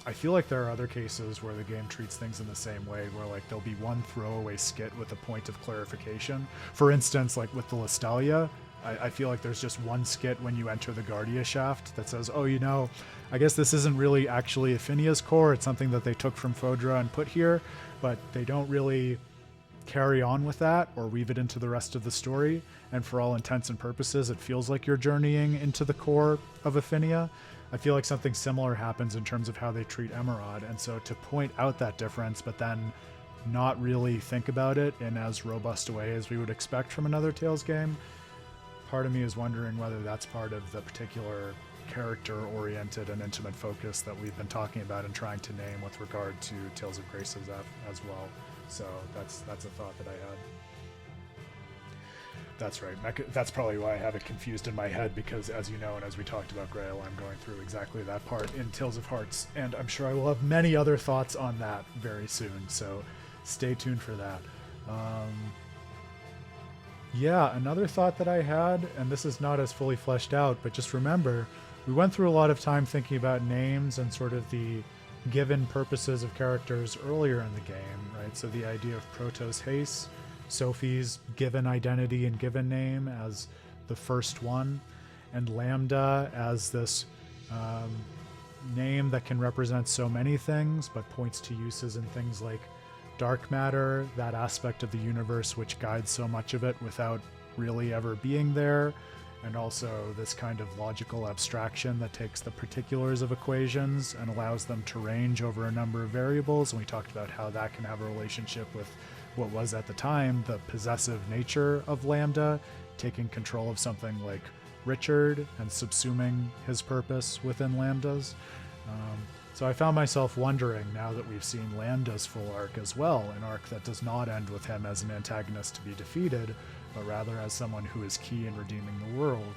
I feel like there are other cases where the game treats things in the same way, where like there'll be one throwaway skit with a point of clarification. For instance, like with the Lestalia, I feel like there's just one skit when you enter the Guardia shaft that says, oh, I guess this isn't really actually Aphinia's core. It's something that they took from Fodra and put here, but they don't really carry on with that or weave it into the rest of the story. And for all intents and purposes, it feels like you're journeying into the core of Aphinia. I feel like something similar happens in terms of how they treat Emerald. And so to point out that difference, but then not really think about it in as robust a way as we would expect from another Tales game, part of me is wondering whether that's part of the particular character-oriented and intimate focus that we've been talking about and trying to name with regard to Tales of Grace's F as well. So that's a thought that I had. That's right. That's probably why I have it confused in my head, because as you know, and as we talked about Grail, I'm going through exactly that part in Tales of Hearts, and I'm sure I will have many other thoughts on that very soon, so stay tuned for that. Yeah, another thought that I had, and this is not as fully fleshed out, but just remember, we went through a lot of time thinking about names and sort of the given purposes of characters earlier in the game, right? So the idea of Protos Haste, Sophie's given identity and given name as the first one, and Lambda as this name that can represent so many things, but points to uses in things like dark matter, that aspect of the universe which guides so much of it without really ever being there, and also this kind of logical abstraction that takes the particulars of equations and allows them to range over a number of variables. And we talked about how that can have a relationship with what was at the time the possessive nature of Lambda, taking control of something like Richard and subsuming his purpose within Lambdas. So I found myself wondering, now that we've seen Lambda's full arc as well, an arc that does not end with him as an antagonist to be defeated, but rather as someone who is key in redeeming the world,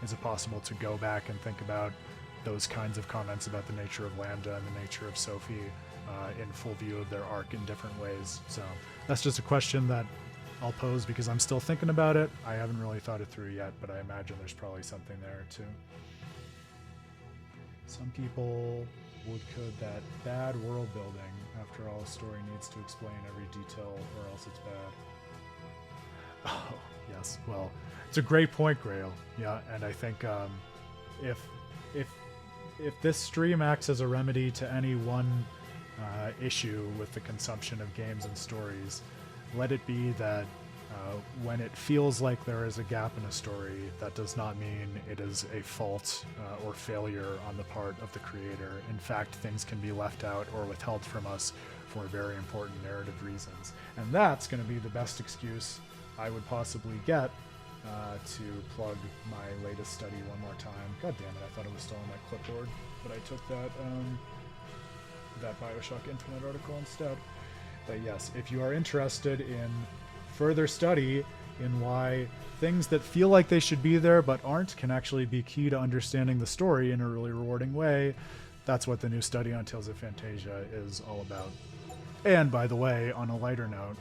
is it possible to go back and think about those kinds of comments about the nature of Lambda and the nature of Sophie in full view of their arc in different ways? So that's just a question that I'll pose because I'm still thinking about it. I haven't really thought it through yet, but I imagine there's probably something there too. Some people would code that bad world building. After all, a story needs to explain every detail or else it's bad. Oh, yes. Well, it's a great point, Grail. Yeah, and I think if if this stream acts as a remedy to any one issue with the consumption of games and stories, let it be that when it feels like there is a gap in a story, that does not mean it is a fault or failure on the part of the creator. In fact, things can be left out or withheld from us for very important narrative reasons. And that's going to be the best excuse I would possibly get to plug my latest study one more time. God damn it, I thought it was still on my clipboard, but I took that Bioshock Infinite article instead. But yes, if you are interested in further study in why things that feel like they should be there but aren't can actually be key to understanding the story in a really rewarding way, that's what the new study on Tales of Fantasia is all about. And by the way, on a lighter note,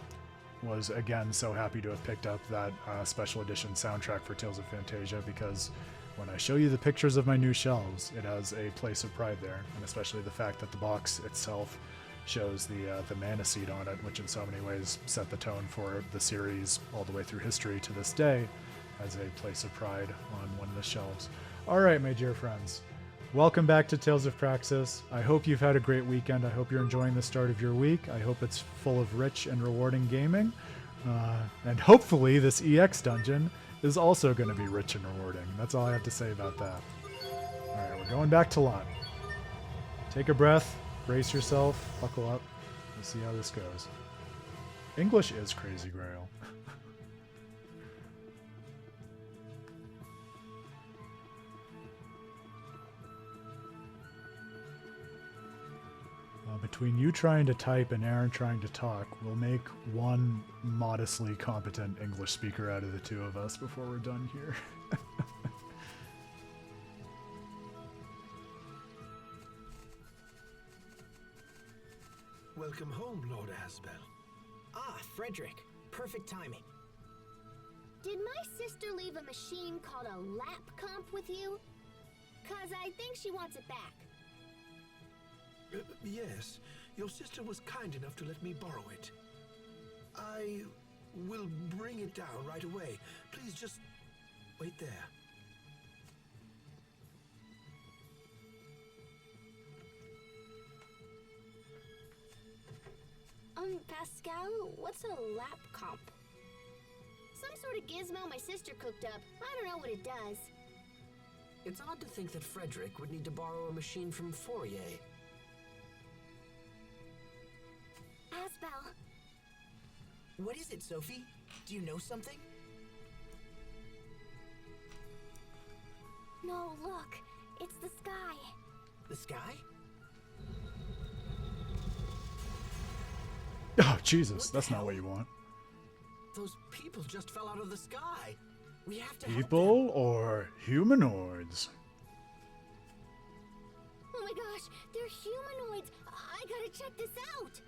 was again so happy to have picked up that special edition soundtrack for Tales of Fantasia, because when I show you the pictures of my new shelves, it has a place of pride there, and especially the fact that the box itself shows the mana seed on it, which in so many ways set the tone for the series all the way through history to this day, as a place of pride on one of the shelves. All right, my dear friends, welcome back to Tales of Praxis. I hope you've had a great weekend. I hope you're enjoying the start of your week. I hope it's full of rich and rewarding gaming. And hopefully this EX dungeon is also going to be rich and rewarding. That's all I have to say about that. All right, we're going back to Lon. Take a breath. Brace yourself, buckle up, we'll see how this goes. English is crazy, Grail. Between you trying to type and Aaron trying to talk, we'll make one modestly competent English speaker out of the two of us before we're done here. Welcome home, Lord Asbel. Ah, Frederick. Perfect timing. Did my sister leave a machine called a lap comp with you? 'Cause I think she wants it back. Yes, your sister was kind enough to let me borrow it. I will bring it down right away. Please just wait there. Pascal, what's a lap comp? Some sort of gizmo my sister cooked up. I don't know what it does. It's odd to think that Frederick would need to borrow a machine from Fourier. Asbel. What is it, Sophie? Do you know something? No, look. It's the sky. The sky? Oh, Jesus, that's not what you want. Those people just fell out of the sky. We have to help them. People or humanoids? Oh my gosh, they're humanoids. I gotta check this out.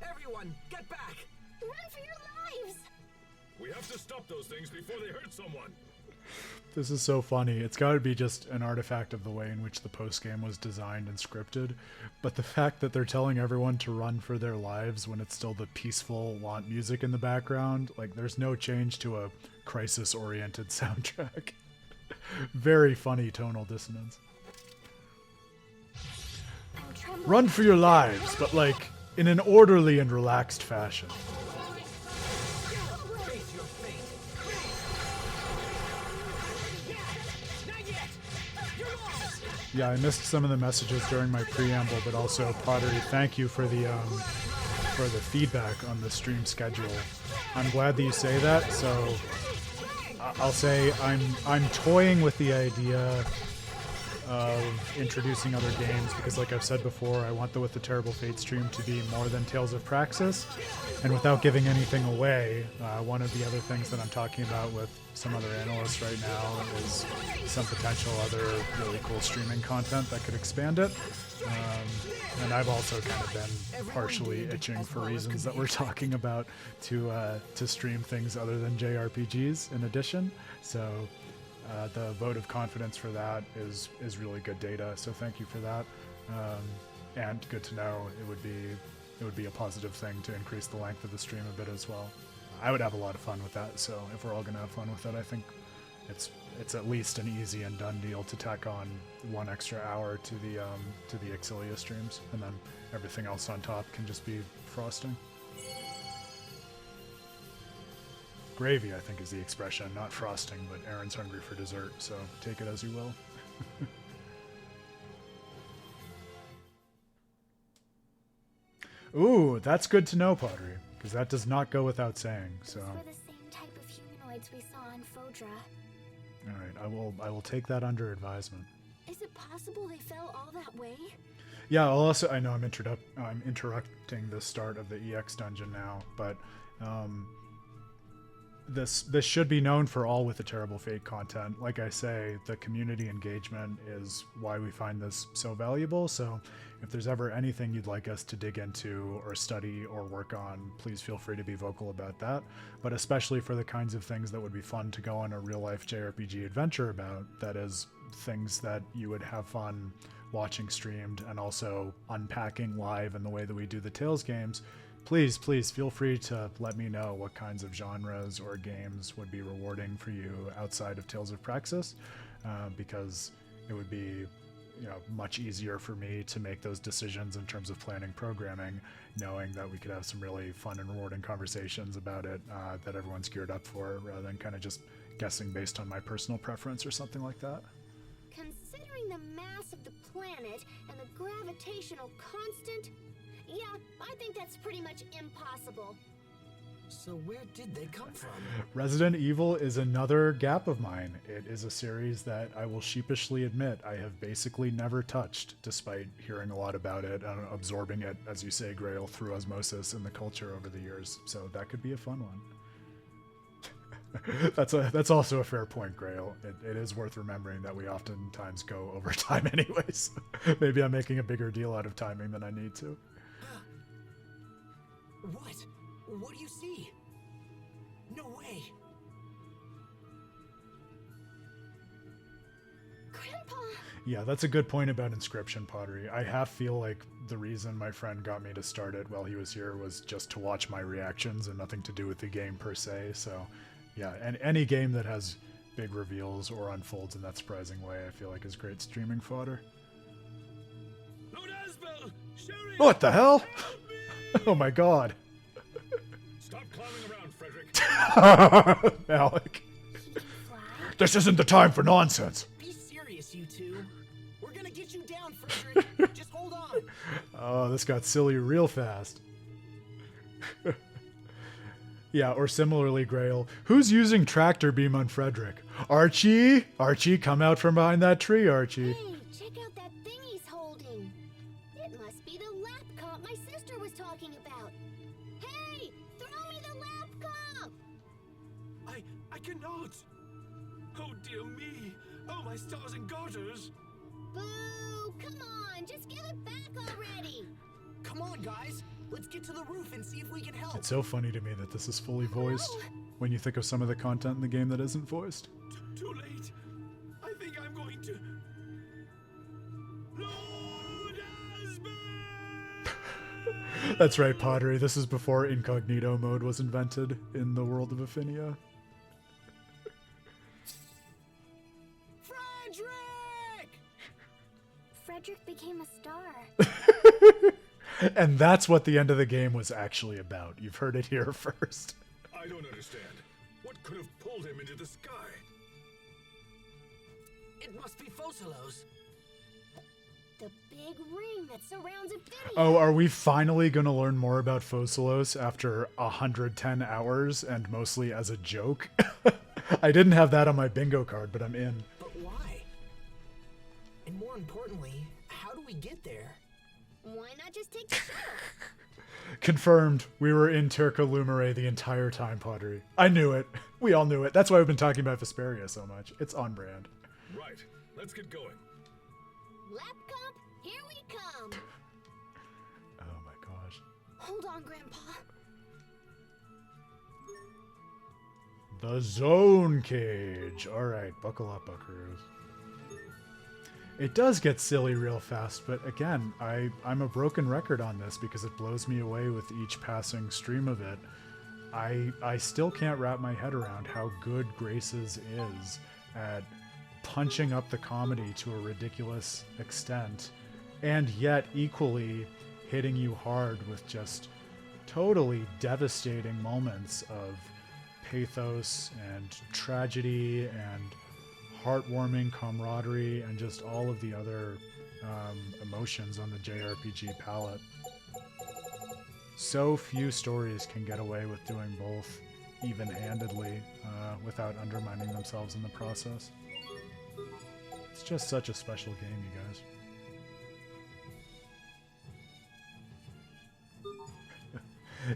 Everyone, get back! Run for your lives! We have to stop those things before they hurt someone. This is so funny. It's got to be just an artifact of the way in which the postgame was designed and scripted. But the fact that they're telling everyone to run for their lives when it's still the peaceful want music in the background, like there's no change to a crisis-oriented soundtrack. Very funny tonal dissonance. I'm trembling. Run for your lives, but like in an orderly and relaxed fashion. Face your fate. Not yet! You're lost! Yeah, I missed some of the messages during my preamble, but also Pottery, thank you for the feedback on the stream schedule. I'm glad that you say that. So I'll say I'm toying with the idea of introducing other games because, like I've said before, I want the With the Terrible Fate stream to be more than Tales of Praxis. And without giving anything away, one of the other things that I'm talking about with some other analysts right now is some potential other really cool streaming content that could expand it. And I've also kind of been partially itching for reasons that we're talking about to stream things other than JRPGs in addition. So the vote of confidence for that is really good data. So thank you for that. And good to know it would be it would be a positive thing to increase the length of the stream a bit as well. I would have a lot of fun with that, so if we're all going to have fun with it, I think it's at least an easy and done deal to tack on 1 extra hour to the Xillia streams, and then everything else on top can just be frosting. Gravy, I think, is the expression, not frosting, but Aaron's hungry for dessert, so take it as you will. Ooh, that's good to know, Pottery, because that does not go without saying. So, Those were the same type of humanoids we saw on Fodra. all right, I will take that under advisement. Is it possible they fell all that way? Yeah, I'll also, I know I'm interrupting the start of the EX dungeon now, but this should be known for all With a Terrible Fate content. Like I say, the community engagement is why we find this so valuable. So if there's ever anything you'd like us to dig into or study or work on, please feel free to be vocal about that. But especially for the kinds of things that would be fun to go on a real-life JRPG adventure about, that is, things that you would have fun watching streamed and also unpacking live in the way that we do the Tales games, please feel free to let me know what kinds of genres or games would be rewarding for you outside of Tales of Praxis, because it would be, you know, much easier for me to make those decisions in terms of planning programming, knowing that we could have some really fun and rewarding conversations about it that everyone's geared up for, rather than kind of just guessing based on my personal preference or something like that. Considering the mass of the planet and the gravitational constant, yeah, I think that's pretty much impossible. So where did they come from? Resident Evil is another gap of mine. It is a series that I will sheepishly admit I have basically never touched, despite hearing a lot about it and absorbing it, as you say, Grail, through osmosis in the culture over the years. So that could be a fun one. That's also a fair point, Grail. It is worth remembering that we oftentimes go over time anyways. Maybe I'm making a bigger deal out of timing than I need to. What? What do you see? No way. Grandpa! Yeah, that's a good point about inscription pottery. I half feel like the reason my friend got me to start it while he was here was just to watch my reactions and nothing to do with the game per se. So, yeah, and any game that has big reveals or unfolds in that surprising way, I feel like is great streaming fodder. Lord Asbel! Sherry! What the hell? Help me! Oh my god. Stop clowning around, Frederick. Alec. He can fly? This isn't the time for nonsense. Be serious, you two. We're gonna get you down, Frederick. Just hold on. Oh, this got silly real fast. Yeah, or similarly, Grail. Who's using tractor beam on Frederick? Archie? Archie, come out from behind that tree, Archie. Hey, check out that thing he's holding. It must be the lap comp my sister was talking about. Hey, throw me the lap comp! I cannot. Oh dear me. Oh my stars and garters. Boo! Come on, just give it back already. Come on, guys. Let's get to the roof and see if we can help. It's so funny to me that this is fully voiced when you think of some of the content in the game that isn't voiced. Too late. I think I'm going to. Lord Asbel! That's right, Pottery. This is before incognito mode was invented in the world of Affinia. Frederick! Frederick became a star. And that's what the end of the game was actually about. You've heard it here first. I don't understand. What could have pulled him into the sky? It must be Fossilos. The big ring that surrounds Affinia. Oh, are we finally going to learn more about Fossilos after 110 hours and mostly as a joke? I didn't have that on my bingo card, but I'm in. But why? And more importantly, how do we get there? Why not just take the shuttle? Confirmed. We were in Turca Lumere the entire time, Pottery. I knew it. We all knew it. That's why we've been talking about Vesperia so much. It's on brand. Right. Let's get going. Lap comp, here we come. Oh my gosh. Hold on, Grandpa. The Zhonecage. All right, buckle up, buckaroos. It does get silly real fast, but again, I'm a broken record on this because it blows me away with each passing stream of it. I still can't wrap my head around how good Graces is at punching up the comedy to a ridiculous extent, and yet equally hitting you hard with just totally devastating moments of pathos and tragedy and heartwarming camaraderie and just all of the other emotions on the JRPG palette. So few stories can get away with doing both even-handedly without undermining themselves in the process. It's just such a special game, you guys.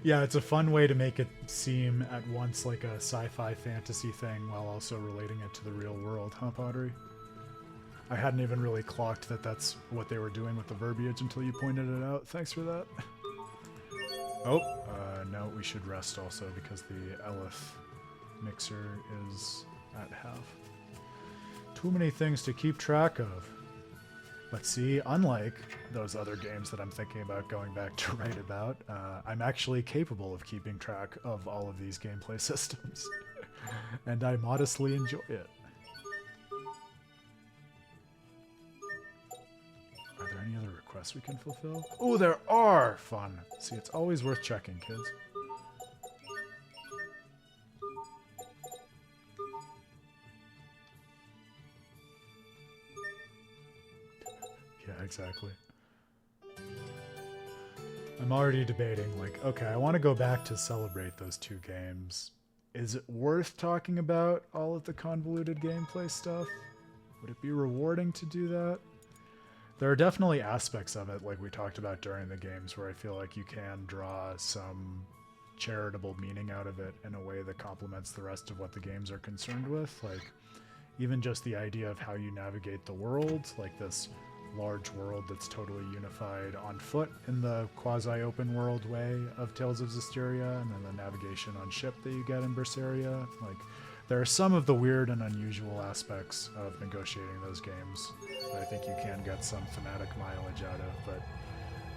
Yeah, it's a fun way to make it seem at once like a sci-fi fantasy thing while also relating it to the real world, huh, Pottery? I hadn't even really clocked that that's what they were doing with the verbiage until you pointed it out. Thanks for that. Oh, no, we should rest also because the Elith mixer is at half. Too many things to keep track of. But see, unlike those other games that I'm thinking about going back to write about, I'm actually capable of keeping track of all of these gameplay systems. And I modestly enjoy it. Are there any other requests we can fulfill? Oh, there are! Fun. See, it's always worth checking, kids. Yeah, exactly. I'm already debating, like, okay, I want to go back to celebrate those two games. Is it worth talking about all of the convoluted gameplay stuff? Would it be rewarding to do that? There are definitely aspects of it, like we talked about during the games, where I feel like you can draw some charitable meaning out of it in a way that complements the rest of what the games are concerned with. Like, even just the idea of how you navigate the world, like this large world that's totally unified on foot in the quasi-open world way of Tales of Xillia, and then the navigation on ship that you get in Berseria. Like, there are some of the weird and unusual aspects of negotiating those games that I think you can get some thematic mileage out of, but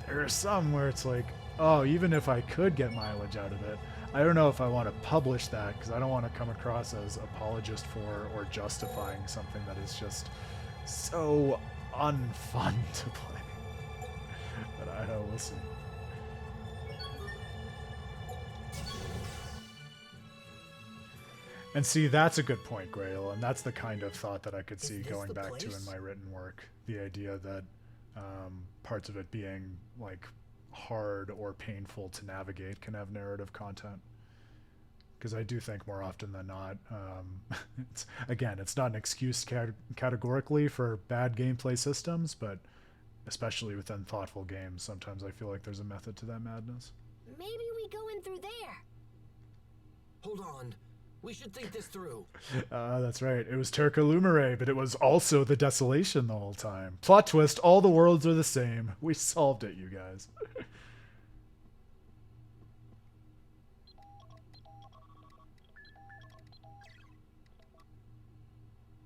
there are some where it's like, oh, even if I could get mileage out of it, I don't know if I want to publish that because I don't want to come across as apologist for or justifying something that is just so unfun to play. But I know, we'll see. And see, that's a good point, Grail, and that's the kind of thought that I could see going back to in my written work. The idea that parts of it being like hard or painful to navigate can have narrative content. Because I do think more often than not, it's not an excuse categorically for bad gameplay systems, but especially within thoughtful games, sometimes I feel like there's a method to that madness. Maybe we go in through there. Hold on. We should think this through. That's right. It was Turca Lumere, but it was also the Desolation the whole time. Plot twist, all the worlds are the same. We solved it, you guys.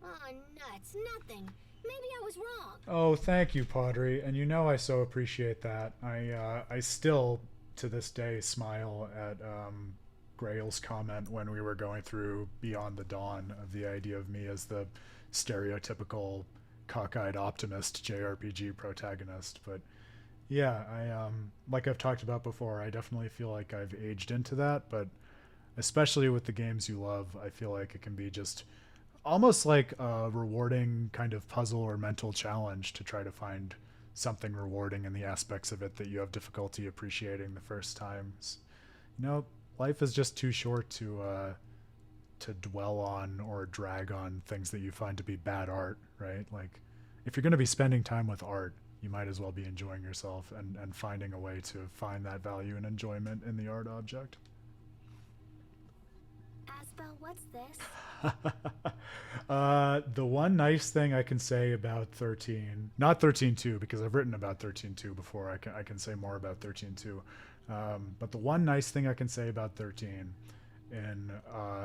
Oh, nuts. Nothing. Maybe I was wrong. Oh, thank you, Pottery. And you know I so appreciate that. I still, to this day, smile at Grail's comment when we were going through Beyond the Dawn of the idea of me as the stereotypical cockeyed optimist JRPG protagonist. But yeah, like I've talked about before, I definitely feel like I've aged into that, but especially with the games you love, I feel like it can be just almost like a rewarding kind of puzzle or mental challenge to try to find something rewarding in the aspects of it that you have difficulty appreciating the first times. You know, life is just too short to dwell on or drag on things that you find to be bad art, right? Like, if you're going to be spending time with art, you might as well be enjoying yourself and finding a way to find that value and enjoyment in the art object. Asbel, what's this? The one nice thing I can say about 13, not 13.2, because I've written about 13.2 before. I can say more about 13.2. But the one nice thing I can say about 13 in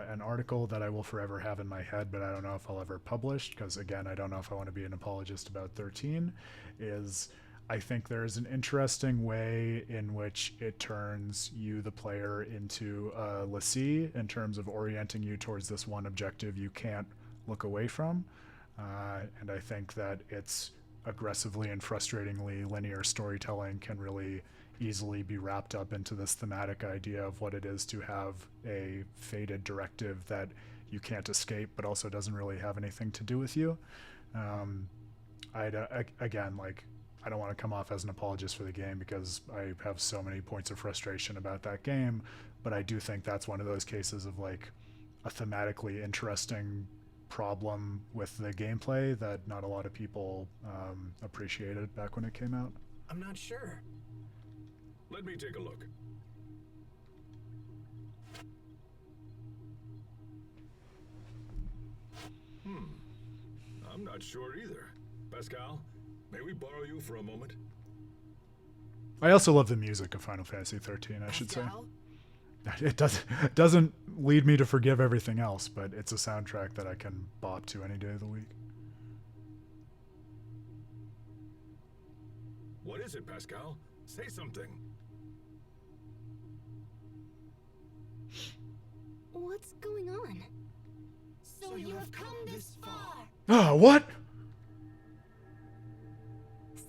an article that I will forever have in my head, but I don't know if I'll ever publish, because again, I don't know if I want to be an apologist about 13, is I think there's an interesting way in which it turns you, the player, into a lessee in terms of orienting you towards this one objective you can't look away from. And I think that it's aggressively and frustratingly linear storytelling can really easily be wrapped up into this thematic idea of what it is to have a fated directive that you can't escape, but also doesn't really have anything to do with you. Again, like, I don't want to come off as an apologist for the game because I have so many points of frustration about that game, but I do think that's one of those cases of like a thematically interesting problem with the gameplay that not a lot of people appreciated back when it came out. I'm not sure. Let me take a look. I'm not sure either. Pascal, may we borrow you for a moment? I also love the music of Final Fantasy 13, I should say. Pascal? It doesn't lead me to forgive everything else, but it's a soundtrack that I can bop to any day of the week. What is it, Pascal? Say something. What's going on? So you have come this far. Ah, what?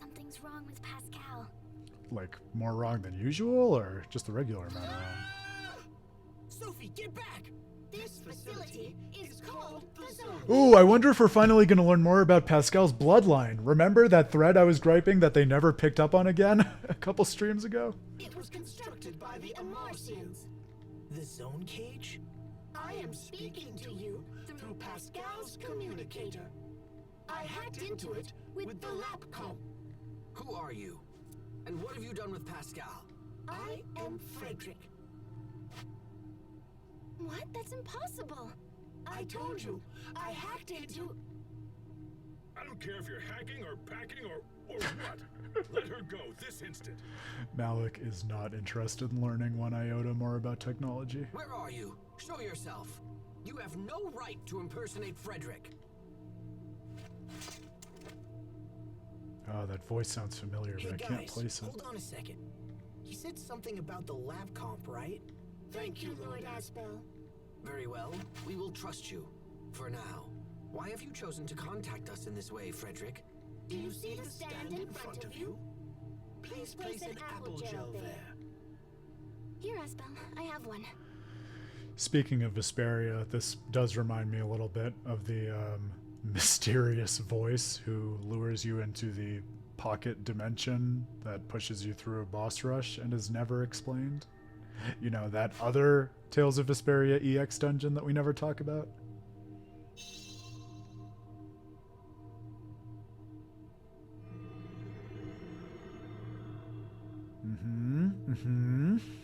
Something's wrong with Pascal. Like, more wrong than usual, or just the regular amount of wrong? Sophie, get back! This facility is called the Zone. Ooh, I wonder if we're finally going to learn more about Pascal's bloodline. Remember that thread I was griping that they never picked up on again a couple streams ago? It was constructed by the Amarcians. The Zhonecage? I am speaking to you through Pascal's communicator. I hacked into it with the lap comp. Who are you? And what have you done with Pascal? I am Frederick. What? That's impossible. I told you, I hacked into... I don't care if you're hacking or packing or what. Let her go this instant. Malik is not interested in learning one iota more about technology. Where are you? Show yourself. You have no right to impersonate Frederick. Oh, that voice sounds familiar, Hey but I guys, can't place it. hold on a second. He said something about the lab comp, right? Thank you, Lord Asbel. Very well. We will trust you. For now. Why have you chosen to contact us in this way, Frederick? Do you see the stand in front of you? Please place an apple gel there. Here, Asbel, I have one. Speaking of Vesperia, this does remind me a little bit of the mysterious voice who lures you into the pocket dimension that pushes you through a boss rush and is never explained. You know, that other Tales of Vesperia EX dungeon that we never talk about?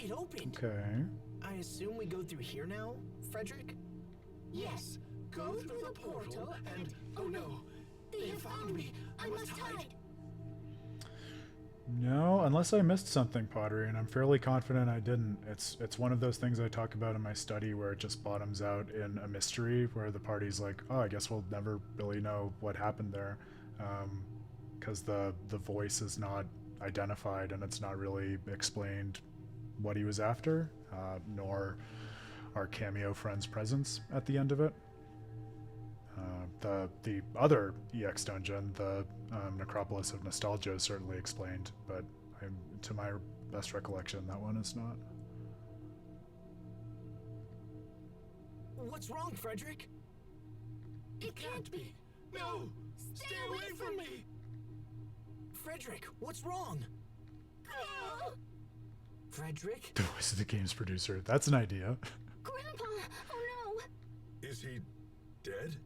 It opened. Okay. I assume we go through here now, Frederick? Yes, go through the portal and... Oh no, they have found me. I must hide. No, unless I missed something, Pottery, and I'm fairly confident I didn't. It's one of those things I talk about in my study where it just bottoms out in a mystery where the party's like, oh, I guess we'll never really know what happened there, because the voice is not identified and it's not really explained what he was after, nor our cameo friend's presence at the end of it. The other EX dungeon, the Necropolis of Nostalgia, is certainly explained, but to my best recollection, that one is not. What's wrong, Frederick? It can't be. No, stay away from me. Frederick, what's wrong? Oh, Frederick? The voice of the game's producer. That's an idea. Grandpa, oh no. Is he dead?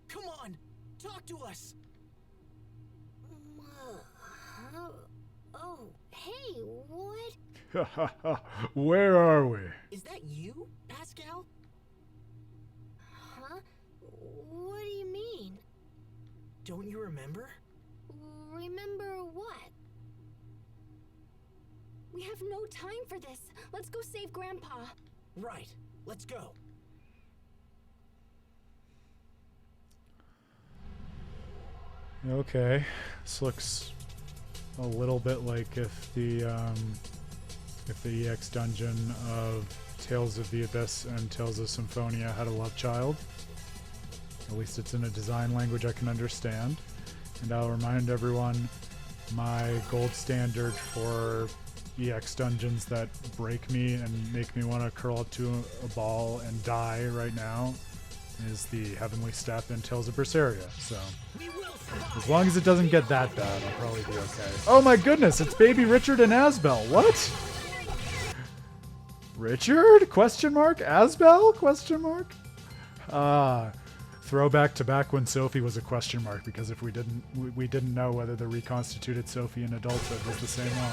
Come on, talk to us. Oh, hey, what? Where are we? Is that you, Pascal? Huh? What do you mean? Don't you remember? Remember what? We have no time for this. Let's go save Grandpa. Right. Let's go. Okay, this looks a little bit like if the EX dungeon of Tales of the Abyss and Tales of Symphonia had a love child. At least it's in a design language I can understand. And I'll remind everyone, my gold standard for EX dungeons that break me and make me want to curl up to a ball and die right now is the Heavenly Step in Tales of Berseria. So as long as it doesn't get that bad, I'll probably be okay. Oh my goodness, it's baby Richard and Asbel. What? Richard? Question mark? Asbel? Question mark? Throwback to back when Sophie was a question mark, because if we didn't know whether the reconstituted Sophie in adulthood was the same one.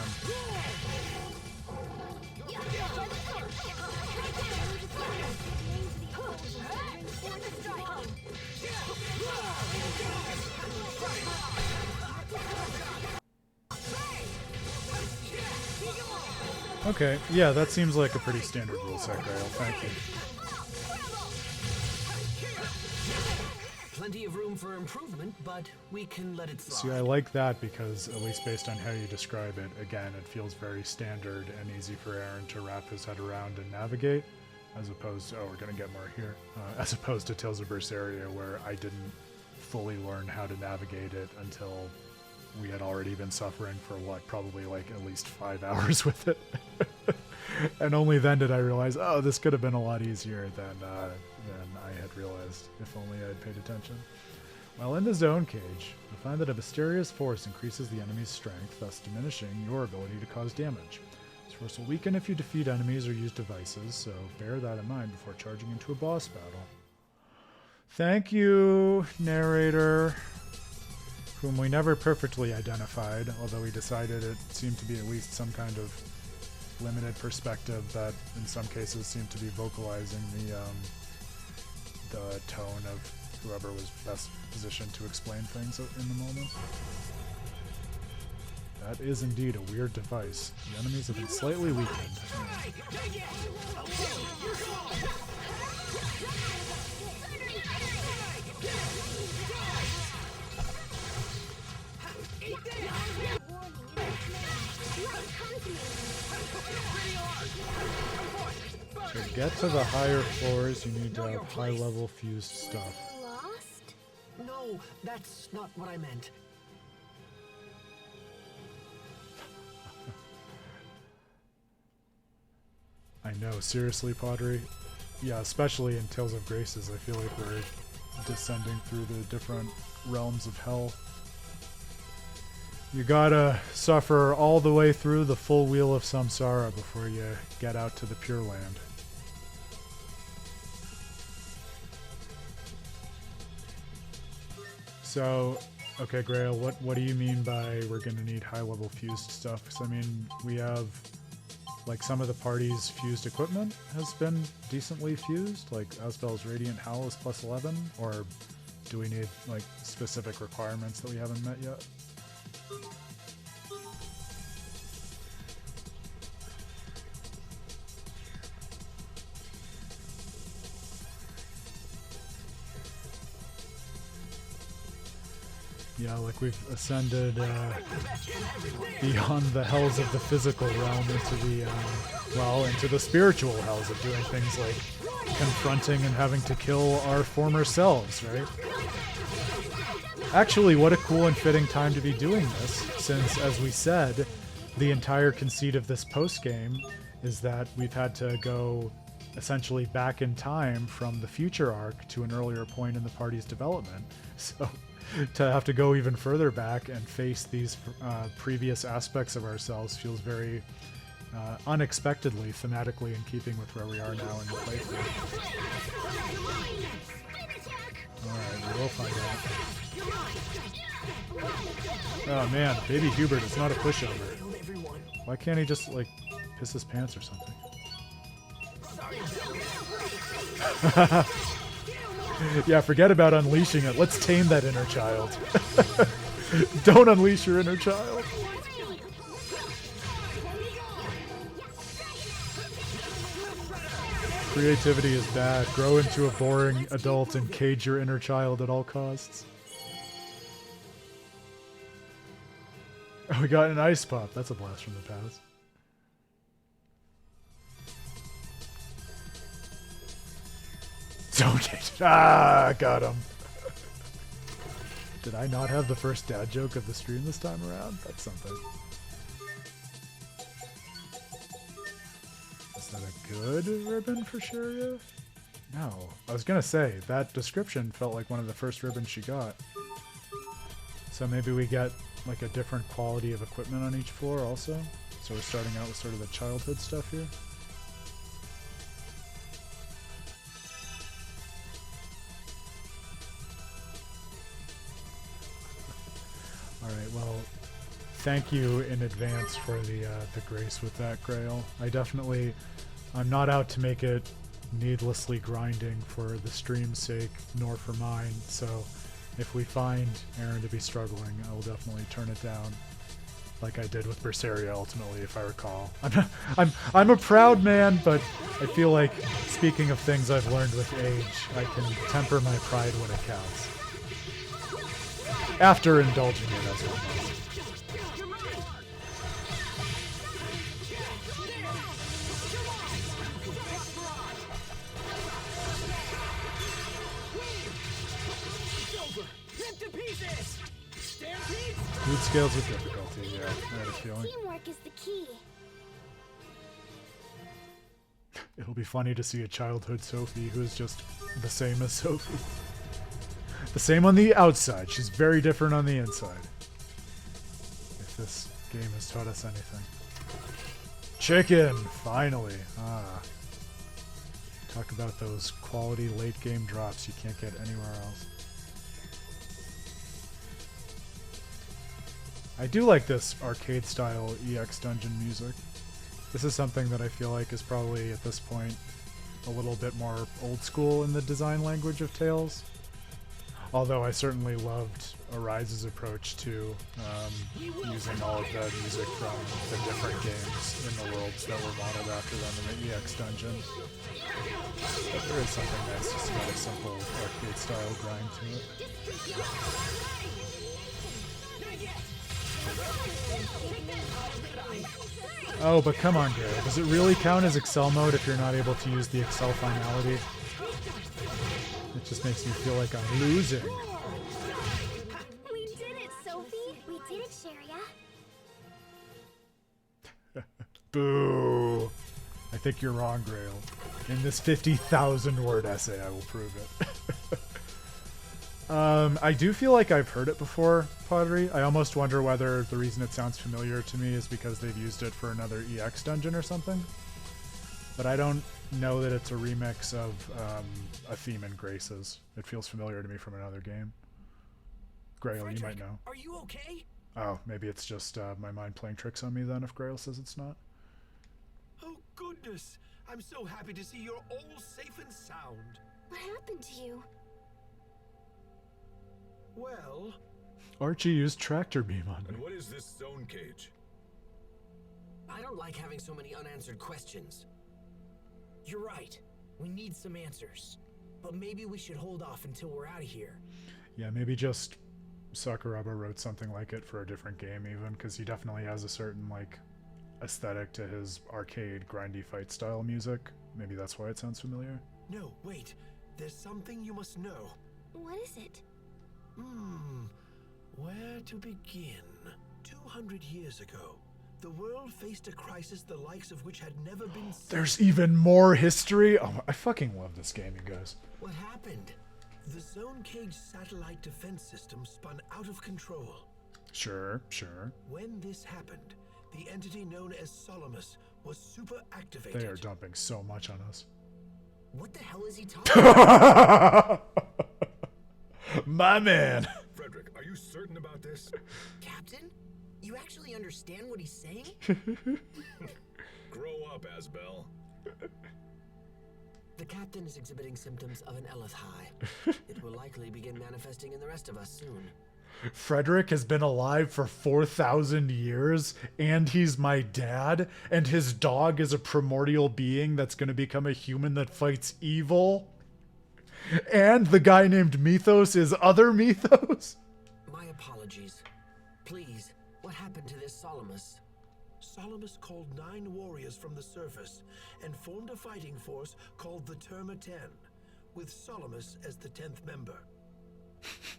Okay, yeah, that seems like a pretty standard rule set, Grail. Thank you. Plenty of room for improvement, but we can let it slide. See, I like that because, at least based on how you describe it, again, it feels very standard and easy for Aaron to wrap his head around and navigate, as opposed to, oh, we're going to get more here, as opposed to Tales of Berseria, where I didn't fully learn how to navigate it until we had already been suffering for, what, probably like at least 5 hours with it. And only then did I realize, oh, this could have been a lot easier than I had realized, if only I had paid attention. While in the Zhonecage, you'll find that a mysterious force increases the enemy's strength, thus diminishing your ability to cause damage. This force will weaken if you defeat enemies or use devices, so bear that in mind before charging into a boss battle. Thank you, narrator, whom we never perfectly identified, although we decided it seemed to be at least some kind of limited perspective that in some cases seemed to be vocalizing the tone of whoever was best positioned to explain things in the moment. That is indeed a weird device. The enemies have been slightly weakened. To get to the higher floors, you need to have high-level fused stuff. Lost? No, that's not what I meant. I know, seriously, Pottery? Yeah, especially in Tales of Graces, I feel like we're descending through the different realms of hell. You gotta suffer all the way through the full wheel of samsara before you get out to the Pure Land. So, okay, Grail, what do you mean by we're gonna need high-level fused stuff? 'Cause, I mean, we have, like, some of the party's fused equipment has been decently fused, like Asbel's Radiant Howl is plus 11, or do we need, like, specific requirements that we haven't met yet? Yeah, like we've ascended beyond the hells of the physical realm into the, into the spiritual hells of doing things like confronting and having to kill our former selves, right? Actually, what a cool and fitting time to be doing this, since, as we said, the entire conceit of this post-game is that we've had to go essentially back in time from the future arc to an earlier point in the party's development. So to have to go even further back and face these previous aspects of ourselves feels very unexpectedly thematically in keeping with where we are now in the playthrough. Alright, we will find out. Oh man, baby Hubert is not a pushover. Why can't he just, like, piss his pants or something? Yeah, forget about unleashing it. Let's tame that inner child. Don't unleash your inner child. Creativity is bad. Grow into a boring adult and cage your inner child at all costs. Oh, we got an ice pop. That's a blast from the past. Zhonecage. Ah, got him. Did I not have the first dad joke of the stream this time around? That's something. Is that a good ribbon for Sharia? No. I was gonna say, that description felt like one of the first ribbons she got. So maybe we get like a different quality of equipment on each floor also? So we're starting out with sort of the childhood stuff here? Alright, well, thank you in advance for the grace with that, Grail. I'm not out to make it needlessly grinding for the stream's sake, nor for mine, so if we find Aaron to be struggling, I will definitely turn it down, like I did with Berseria ultimately, if I recall. I'm a proud man, but I feel like, speaking of things I've learned with age, I can temper my pride when it counts. After indulging it as one must. Mood scales with difficulty, yeah, I had a feeling. Teamwork is the key. It'll be funny to see a childhood Sophie who is just the same as Sophie. The same on the outside, she's very different on the inside. If this game has taught us anything. Chicken, finally. Ah. Talk about those quality late game drops you can't get anywhere else. I do like this arcade style EX dungeon music. This is something that I feel like is probably at this point a little bit more old school in the design language of Tales. Although I certainly loved Arise's approach to using all of the music from the different games in the worlds that were modeled after them in the EX dungeon. But there is something nice just about a simple arcade style grind to it. Oh, but come on, Gary. Does it really count as Excel mode if you're not able to use the Excel finality? It just makes me feel like I'm losing. We did it, Sophie. We did it, Sharia. Boo. I think you're wrong, Grail. In this 50,000 word essay, I will prove it. I do feel like I've heard it before, Pottery. I almost wonder whether the reason it sounds familiar to me is because they've used it for another EX dungeon or something. But I don't know that it's a remix of a theme in Graces. It feels familiar to me from another game. Grail, you might know. Are you okay? Oh, maybe it's just my mind playing tricks on me then if Grail says it's not. Oh, goodness. I'm so happy to see you're all safe and sound. What happened to you? Well... Archie used tractor beam on And me. what is this Zhonecage? I don't like having so many unanswered questions. You're right. We need some answers. But maybe we should hold off until we're out of here. Yeah, maybe just Sakuraba wrote something like it for a different game even, because he definitely has a certain, like, aesthetic to his arcade grindy fight style music. Maybe that's why it sounds familiar. No, wait. There's something you must know. What is it? Where to begin? 200 years ago, the world faced a crisis the likes of which had never been seen. There's even more history? Oh, I fucking love this game, you guys. What happened? The Zhonecage satellite defense system spun out of control. Sure. When this happened, the entity known as Solomus was super activated. They are dumping so much on us. What the hell is he talking about? My man! Frederick, are you certain about this? Captain? You actually understand what he's saying? Grow up, Asbel. The captain is exhibiting symptoms of an Eleth high. It will likely begin manifesting in the rest of us soon. Frederick has been alive for 4,000 years, and he's my dad, and his dog is a primordial being that's going to become a human that fights evil. And the guy named Mythos is other Mythos. My apologies. Please, what happened to this Solomus? Solomus called 9 warriors from the surface and formed a fighting force called the Terma 10, with Solomus as the 10th member.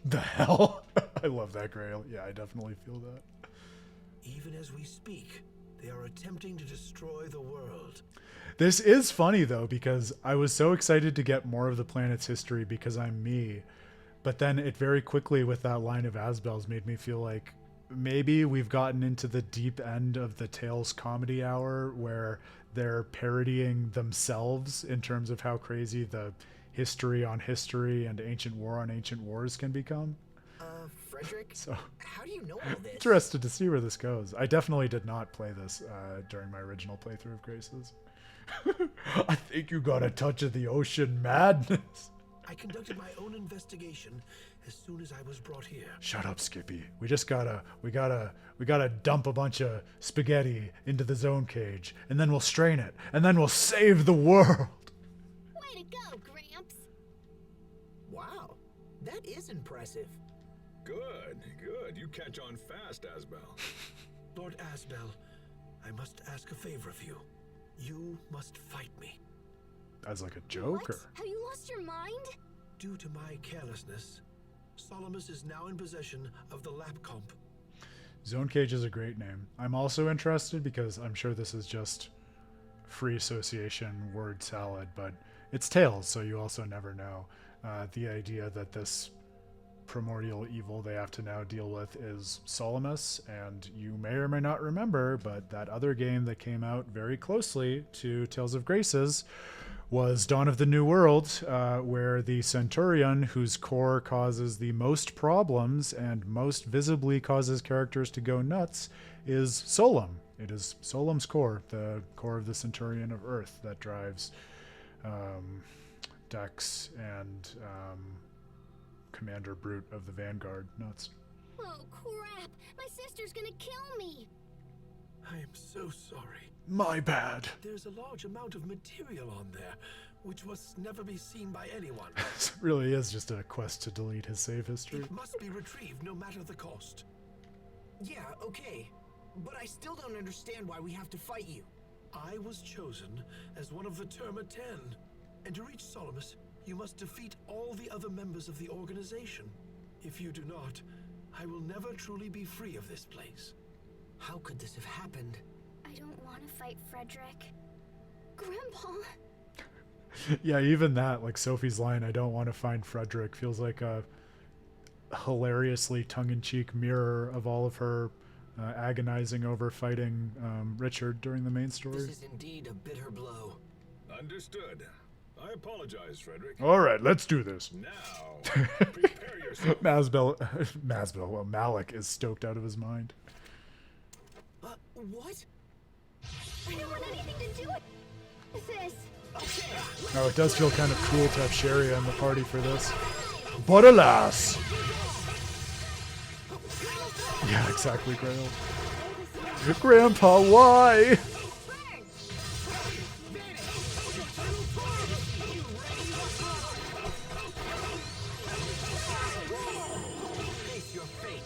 The hell? I love that, Grail. Yeah, I definitely feel that. Even as we speak, they are attempting to destroy the world. This is funny, though, because I was so excited to get more of the planet's history because I'm me. But then it very quickly, with that line of Asbel's, made me feel like maybe we've gotten into the deep end of the Tales comedy hour where they're parodying themselves in terms of how crazy the history on history and ancient war on ancient wars can become. Frederick? So How do you know all this? interested to see where this goes. I definitely did not play this during my original playthrough of Graces. I think you got a touch of the ocean madness. I conducted my own investigation as soon as I was brought here. Shut up, Skippy. We gotta dump a bunch of spaghetti into the Zhonecage, and then we'll strain it, and then we'll save the world. Way to go, Gramps. Wow, that is impressive. Good, good. You catch on fast, Asbel. Lord Asbel, I must ask a favor of you. You must fight me. As like a joke, What? or Have you lost your mind? Due to my carelessness, Solomus is now in possession of the lab comp. Zhonecage is a great name. I'm also interested because I'm sure this is just free association word salad, but it's Tales, so you also never know. The idea that this primordial evil they have to now deal with is Solomus, and you may or may not remember, but that other game that came out very closely to Tales of Graces was Dawn of the New World, where the Centurion, whose core causes the most problems and most visibly causes characters to go nuts, is Solum. It is Solum's core, the core of the Centurion of Earth, that drives Dex and Commander Brute of the Vanguard nuts. Oh, crap. My sister's gonna kill me. I am so sorry. My bad. There's a large amount of material on there, which must never be seen by anyone. This really is just a quest to delete his save history. It must be retrieved no matter the cost. Yeah, okay. But I still don't understand why we have to fight you. I was chosen as one of the Terma 10, and to reach Solomus, you must defeat all the other members of the organization. If you do not, I will never truly be free of this place. How could this have happened? I don't want to fight Frederick. Grandpa! Yeah, even that, like Sophie's line, I don't want to find Frederick, feels like a hilariously tongue-in-cheek mirror of all of her agonizing over fighting Richard during the main story. This is indeed a bitter blow. Understood. I apologize, Frederick. All right, let's do this. Now, prepare yourself. Well, Malik is stoked out of his mind. What? I don't want anything to do with this. Oh, it does feel kind of cool to have Sherry on the party for this. But alas! Yeah, exactly, Grail. Grandpa, why? Face your fate.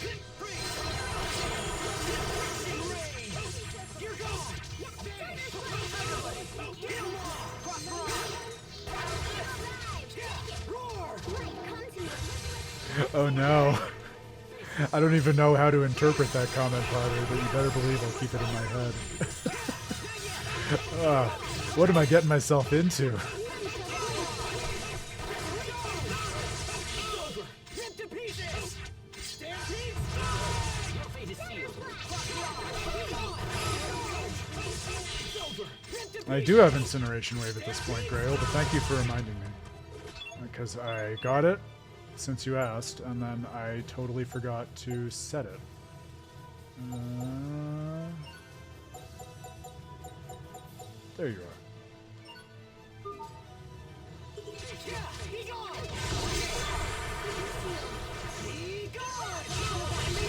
Oh no. I don't even know how to interpret that comment, Potter, but you better believe I'll keep it in my head. What am I getting myself into? Your fate is sealed. I do have Incineration Wave at this point, Grail, but thank you for reminding me. Because I got it since you asked, and then I totally forgot to set it. There you are.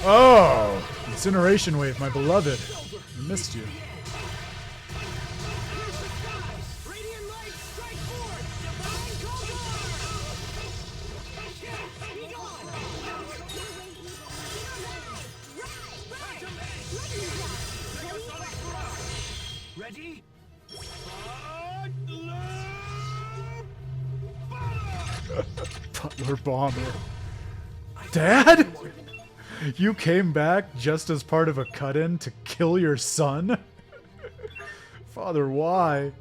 Oh! Incineration Wave, my beloved. I missed you. Radiant light, strike forward! Divine Ready? Butler Bomber. Dad? You came back just as part of a cut-in to kill your son? Father, why?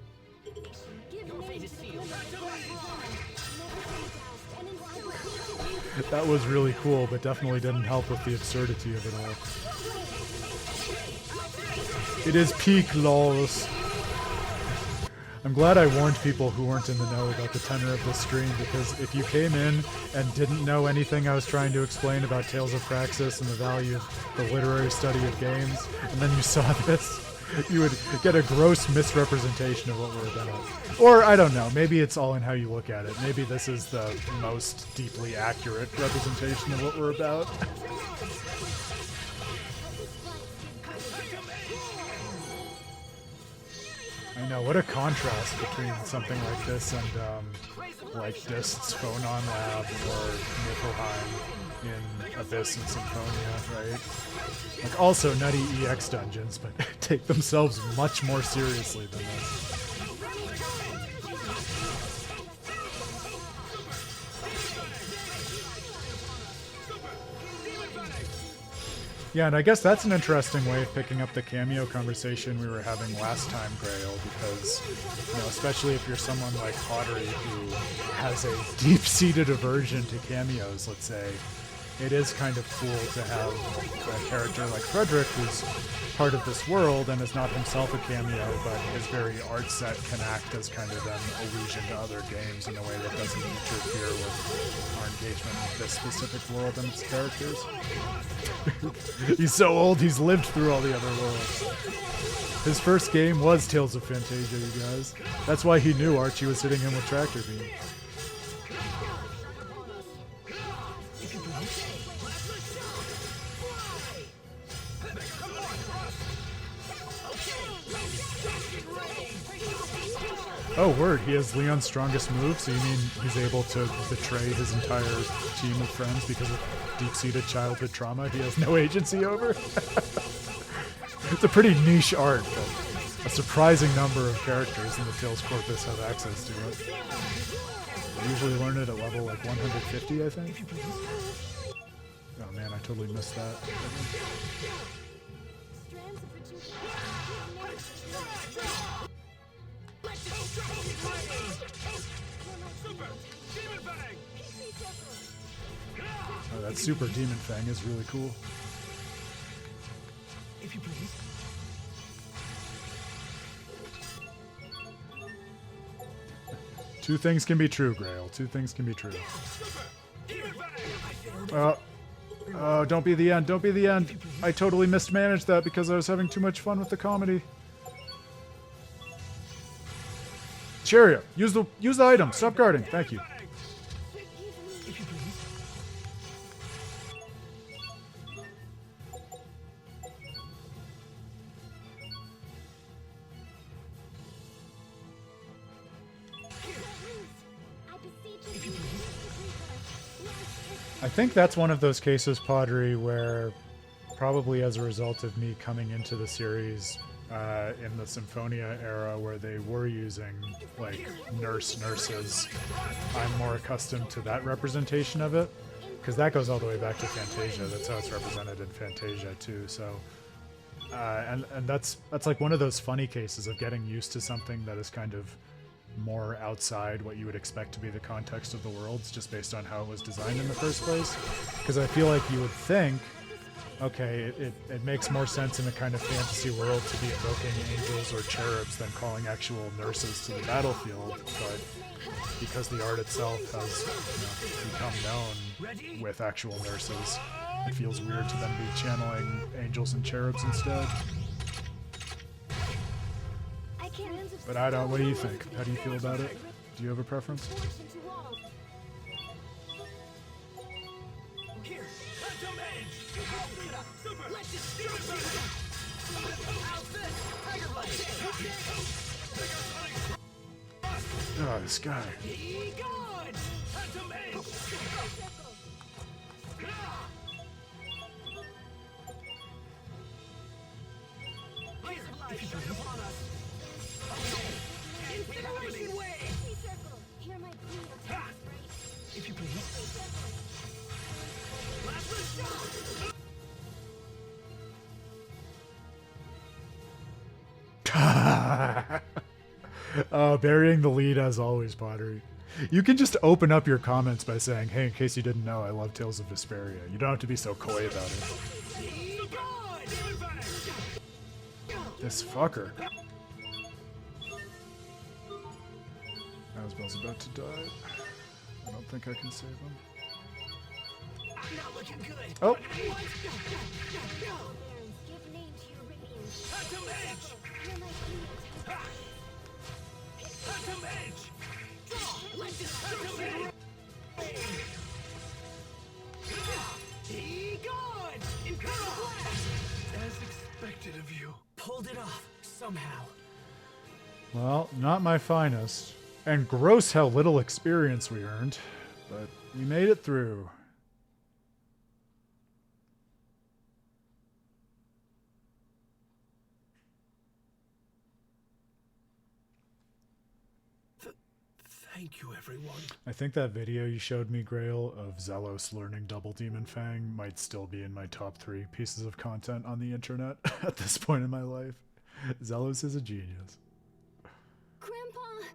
That was really cool, but definitely didn't help with the absurdity of it all. It is peak lols. I'm glad I warned people who weren't in the know about the tenor of this stream, because if you came in and didn't know anything I was trying to explain about Tales of Praxis and the value of the literary study of games, and then you saw this, you would get a gross misrepresentation of what we're about. Or, I don't know, maybe it's all in how you look at it. Maybe this is the most deeply accurate representation of what we're about. I know, what a contrast between something like this and, like Dist's Phonon Lab or Niflheim in Abyss and Symphonia, right? Like, also nutty EX dungeons, but take themselves much more seriously than this. Yeah, and I guess that's an interesting way of picking up the cameo conversation we were having last time, Grail, because, you know, especially if you're someone like Pottery who has a deep-seated aversion to cameos, let's say, it is kind of cool to have a character like Frederick who's part of this world and is not himself a cameo, but his very art set can act as kind of an allusion to other games in a way that doesn't interfere with our engagement with this specific world and its characters. He's so old, he's lived through all the other worlds. His first game was Tales of Fantasia, you guys. That's why he knew Archie was hitting him with Tractor Beam. Oh, word, he has Leon's strongest move, so you mean he's able to betray his entire team of friends because of deep-seated childhood trauma he has no agency over? It's a pretty niche art, but a surprising number of characters in the Tales corpus have access to it. I usually learn it at level like 150, I think. Oh man, I totally missed that. Oh, that Super Demon Fang is really cool. If you please. Two things can be true, Grail. Two things can be true. Oh, don't be the end. Don't be the end. I totally mismanaged that because I was having too much fun with the comedy. Cheerio. Use the item. Stop guarding. Thank you. I think that's one of those cases, Pottery, where probably as a result of me coming into the series in the Symphonia era where they were using like nurses, I'm more accustomed to that representation of it, because that goes all the way back to Fantasia. That's how it's represented in Fantasia too. So and that's like one of those funny cases of getting used to something that is kind of more outside what you would expect to be the context of the worlds, just based on how it was designed in the first place. Because I feel like you would think, okay, it makes more sense in a kind of fantasy world to be invoking angels or cherubs than calling actual nurses to the battlefield, but because the art itself has become known with actual nurses, it feels weird to then be channeling angels and cherubs instead. But I don't. What do you think? How do you feel about it? Do you have a preference? Oh, this guy. Be gone! Phantom Edge! Upon us! Incineration wave! Circle. Hear my blue attacks, right? If you please. Circle. Plasma shot! Burying the lead as always, Pottery. You can just open up your comments by saying, hey, in case you didn't know, I love Tales of Vesperia. You don't have to be so coy about it. Be gone! This fucker. Asbel's about to die. I don't think I can save him. I'm not looking good. Oh! Barons, give name to your minions. Phantom Edge! Hear my blue attacks. Phantom Edge! Let this Phantom Edge! Be gone! Imperial Blast! As expected of you. Pulled it off, somehow. Well, not my finest. And gross how little experience we earned. But we made it through. Thank you, everyone. I think that video you showed me, Grail, of Zelos learning Double Demon Fang might still be in my top 3 pieces of content on the internet at this point in my life. Zelos is a genius. Grandpa!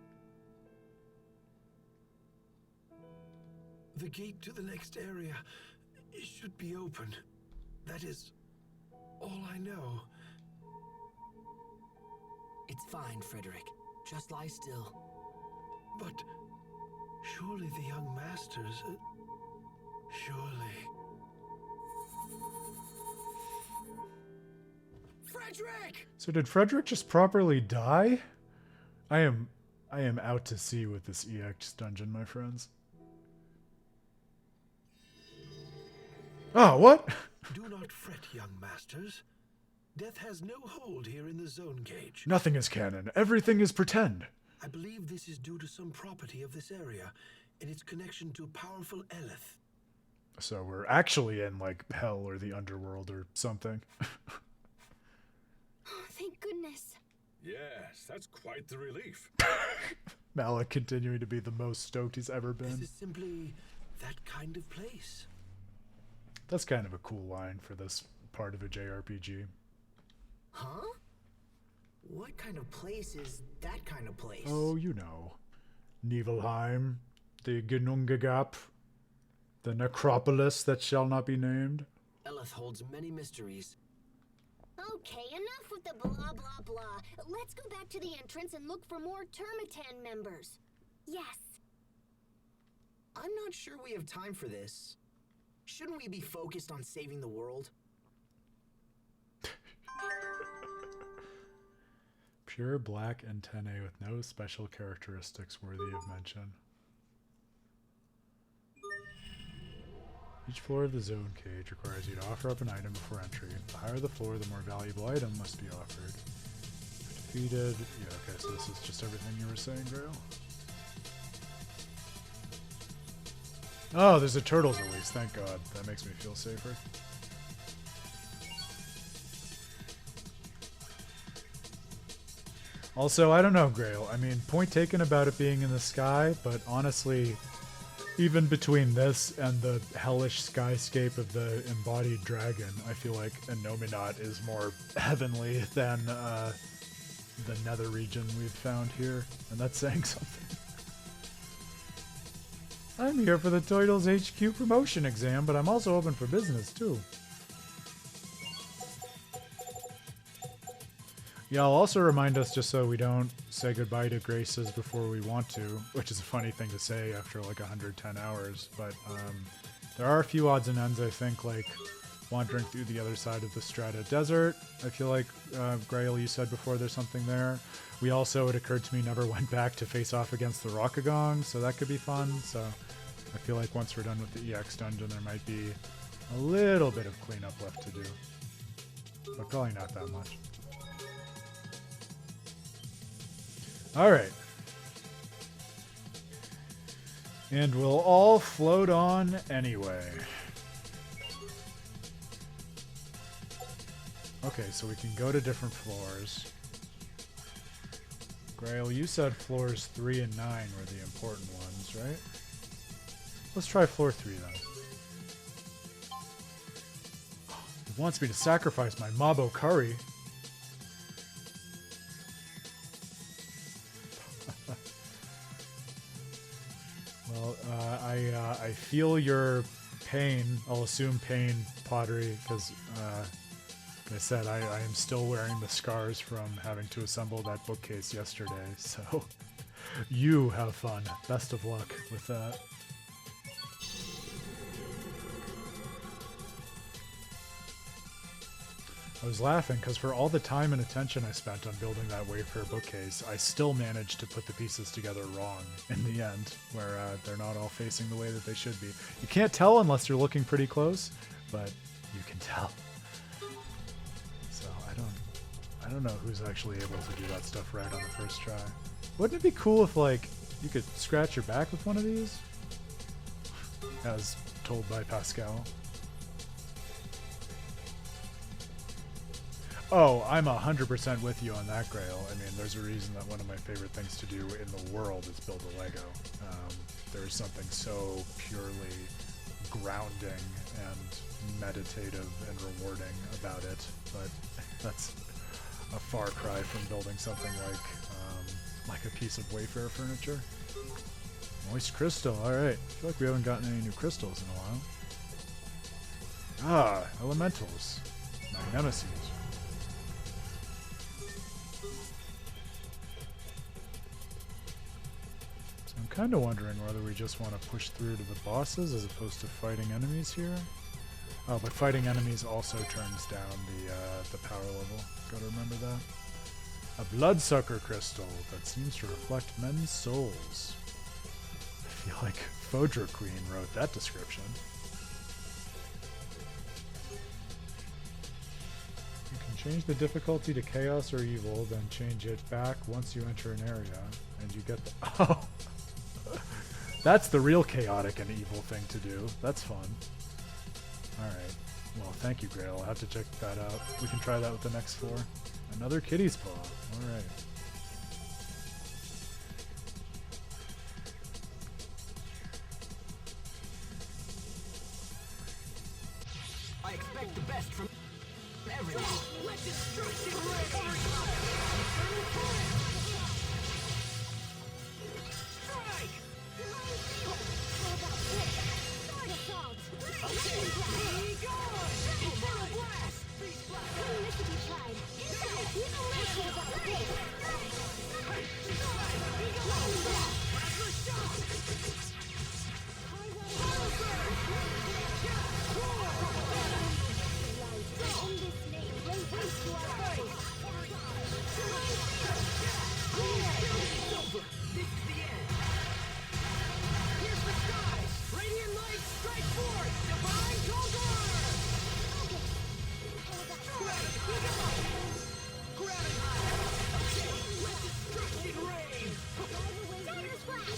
The gate to the next area should be open. That is all I know. It's fine, Frederick. Just lie still. But surely the young masters... surely... Frederick! So did Frederick just properly die? I am out to sea with this EX dungeon, my friends. Oh, what? Do not fret, young masters. Death has no hold here in the Zhonecage. Nothing is canon. Everything is pretend. I believe this is due to some property of this area and its connection to powerful Eleth. So we're actually in, like, hell or the underworld or something. Oh, thank goodness. Yes, that's quite the relief. Malik continuing to be the most stoked he's ever This been. is simply that kind of place. That's kind of a cool line for this part of a JRPG. Huh? What kind of place is that kind of place? Oh, you know. Nibelheim, the Genungagap, the necropolis that shall not be named. Eleth holds many mysteries. Okay, enough with the blah blah blah. Let's go back to the entrance and look for more Termatan members. Yes. I'm not sure we have time for this. Shouldn't we be focused on saving the world? Pure black antennae with no special characteristics worthy of mention. Each floor of the zone cage requires you to offer up an item before entry. The higher the floor, the more valuable item must be offered. If defeated... Yeah, okay, so this is just everything you were saying, Grail? Oh, there's a turtles release, thank God. That makes me feel safer. Also, I don't know, Grail. I mean, point taken about it being in the sky, but honestly, even between this and the hellish skyscape of the embodied dragon, I feel like Innominat is more heavenly than the nether region we've found here, and that's saying something. I'm here for the Turtles HQ promotion exam, but I'm also open for business, too. Yeah, I'll also remind us, just so we don't say goodbye to Graces before we want to, which is a funny thing to say after like 110 hours, but there are a few odds and ends, I think, like wandering through the other side of the Strata Desert. I feel like, Grail, you said before there's something there. We also, it occurred to me, never went back to face off against the Rockagong, so that could be fun. So I feel like once we're done with the EX dungeon, there might be A little bit of cleanup left to do, but probably not that much. Alright. And we'll all float on anyway. Okay, so we can go to different floors. Grail, you said floors 3 and 9 were the important ones, right? Let's try floor 3 then. It wants me to sacrifice my Mabo curry. Well, I feel your pain. I'll assume pain, Pottery, because like I said, I am still wearing the scars from having to assemble that bookcase yesterday. So you have fun. Best of luck with that. I was laughing because for all the time and attention I spent on building that Wayfair bookcase, I still managed to put the pieces together wrong in the end, where they're not all facing the way that they should be. You can't tell unless you're looking pretty close, but you can tell. So I don't know who's actually able to do that stuff right on the first try. Wouldn't it be cool if, like, you could scratch your back with one of these? As told by Pascal. Oh, I'm 100% with you on that, Grail. I mean, there's a reason that one of my favorite things to do in the world is build a Lego. There's something so purely grounding and meditative and rewarding about it, but that's a far cry from building something like a piece of Wayfair furniture. Moist crystal, alright. I feel like we haven't gotten any new crystals in a while. Ah, elementals. My nemesis. I'm kind of wondering whether we just want to push through to the bosses as opposed to fighting enemies here. Oh, but fighting enemies also turns down the power level. Gotta remember that. A bloodsucker crystal that seems to reflect men's souls. I feel like Fodra Queen wrote that description. You can change the difficulty to chaos or evil, then change it back once you enter an area, and you get the... Oh! That's the real chaotic and evil thing to do. That's fun. Alright. Well, thank you, Grail. I'll have to check that out. We can try that with the next floor. Another kitty's paw. Alright. I expect the best from everyone. Let destruction reign!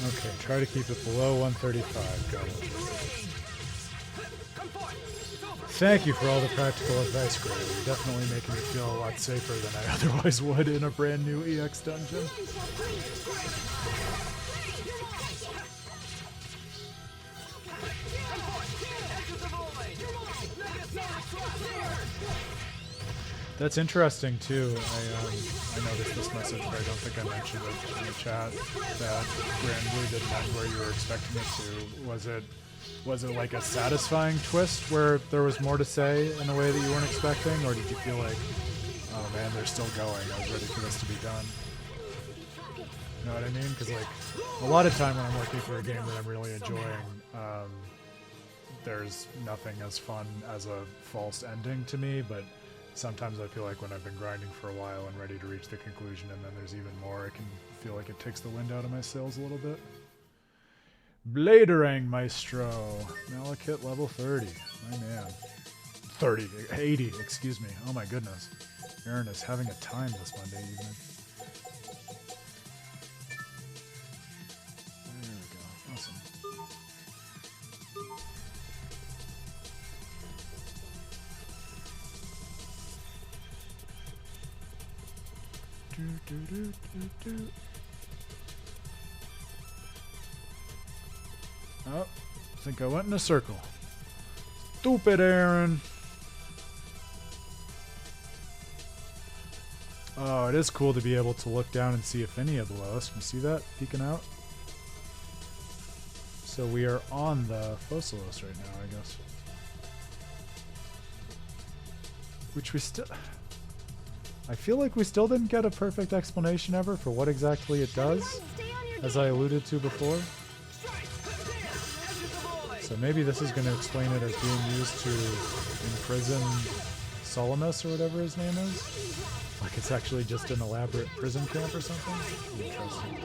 Okay, try to keep it below 135. Got it. Thank you for all the practical advice, Gray. You're definitely making me feel a lot safer than I otherwise would in a brand new EX dungeon. That's interesting too. I noticed this message, but I don't think I mentioned it in the chat. That Grand Blue didn't end where you were expecting it to. Was it like a satisfying twist where there was more to say in a way that you weren't expecting, or did you feel like, oh man, they're still going, I was ready for this to be done? You know what I mean? Because like a lot of time when I'm working for a game that I'm really enjoying, there's nothing as fun as a false ending to me, but sometimes I feel like when I've been grinding for a while and ready to reach the conclusion and then there's even more, I can feel like it takes the wind out of my sails a little bit. Bladerang Maestro. Malekith level 30. My man. 80, excuse me. Oh my goodness. Aaron is having a time this Monday evening. There we go. Awesome. Oh, I think I went in a circle. Stupid Aaron. Oh, it is cool to be able to look down and see Affinia below us. Can you see that peeking out? So we are on the Fossilos right now, I guess. Which we still... I feel like we still didn't get a perfect explanation ever for what exactly it does, as I alluded to before. So maybe this is going to explain it as being used to imprison Solomus or whatever his name is. Like it's actually just an elaborate prison camp or something? Interesting.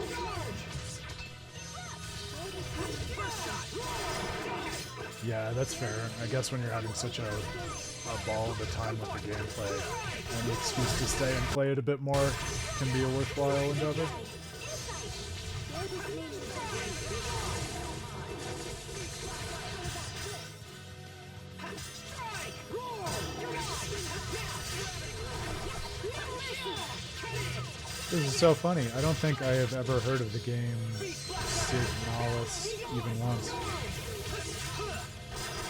Yeah, that's fair. I guess when you're having such a ball of a time with the gameplay, any excuse to stay and play it a bit more can be a worthwhile endeavor. This is so funny. I don't think I have ever heard of the game Signalis even once.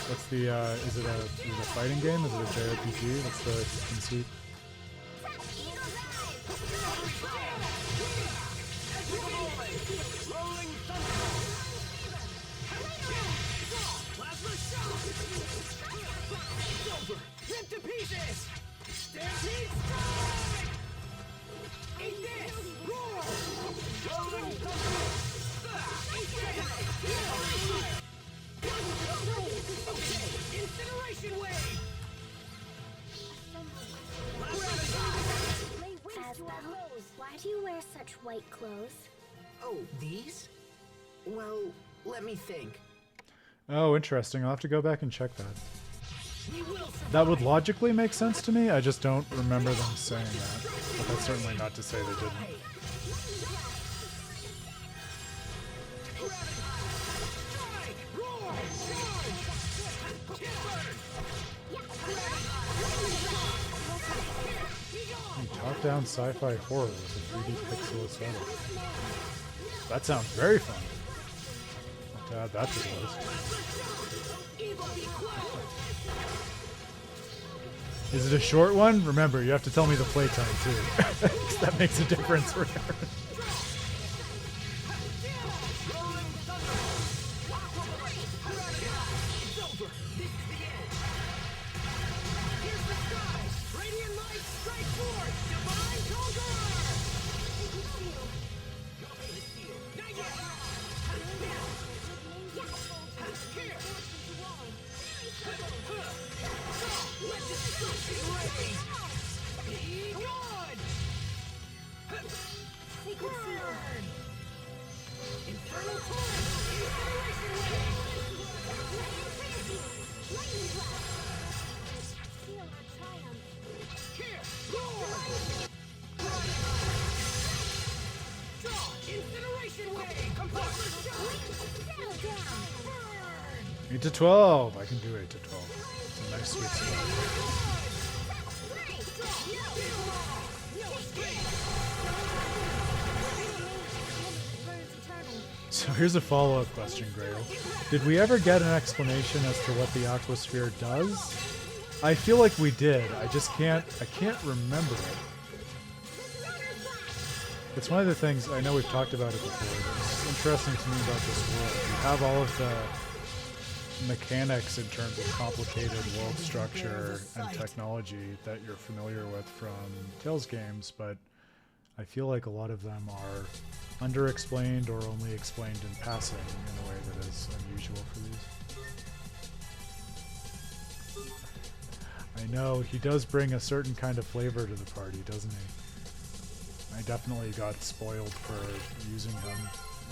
What's the, is it a fighting game? Is it a JRPG? What's the conceit? Why do you wear such white clothes? Oh, these? Well, let me think. Oh, interesting. I'll have to go back and check that. That would logically make sense to me. I just don't remember them saying that. But that's certainly not to say they didn't. Top-down sci-fi horror with a 3D pixel aesthetic. That sounds very fun. I'll have to add that to the list. Is it a short one? Remember, you have to tell me the playtime too. That makes a difference for everyone. Eight to 12. I can do 8 to 12. It's a nice sweet spot. So here's a follow-up question, Grail. Did we ever get an explanation as to what the Aquasphere does? I feel like we did. I can't remember it. It's one of the things, I know we've talked about it before, but it's interesting to me about this world. You have all of the mechanics in terms of complicated world structure and technology that you're familiar with from Tales games, but I feel like a lot of them are underexplained or only explained in passing in a way that is unusual for these. I know, he does bring a certain kind of flavor to the party, doesn't he? I definitely got spoiled for using him,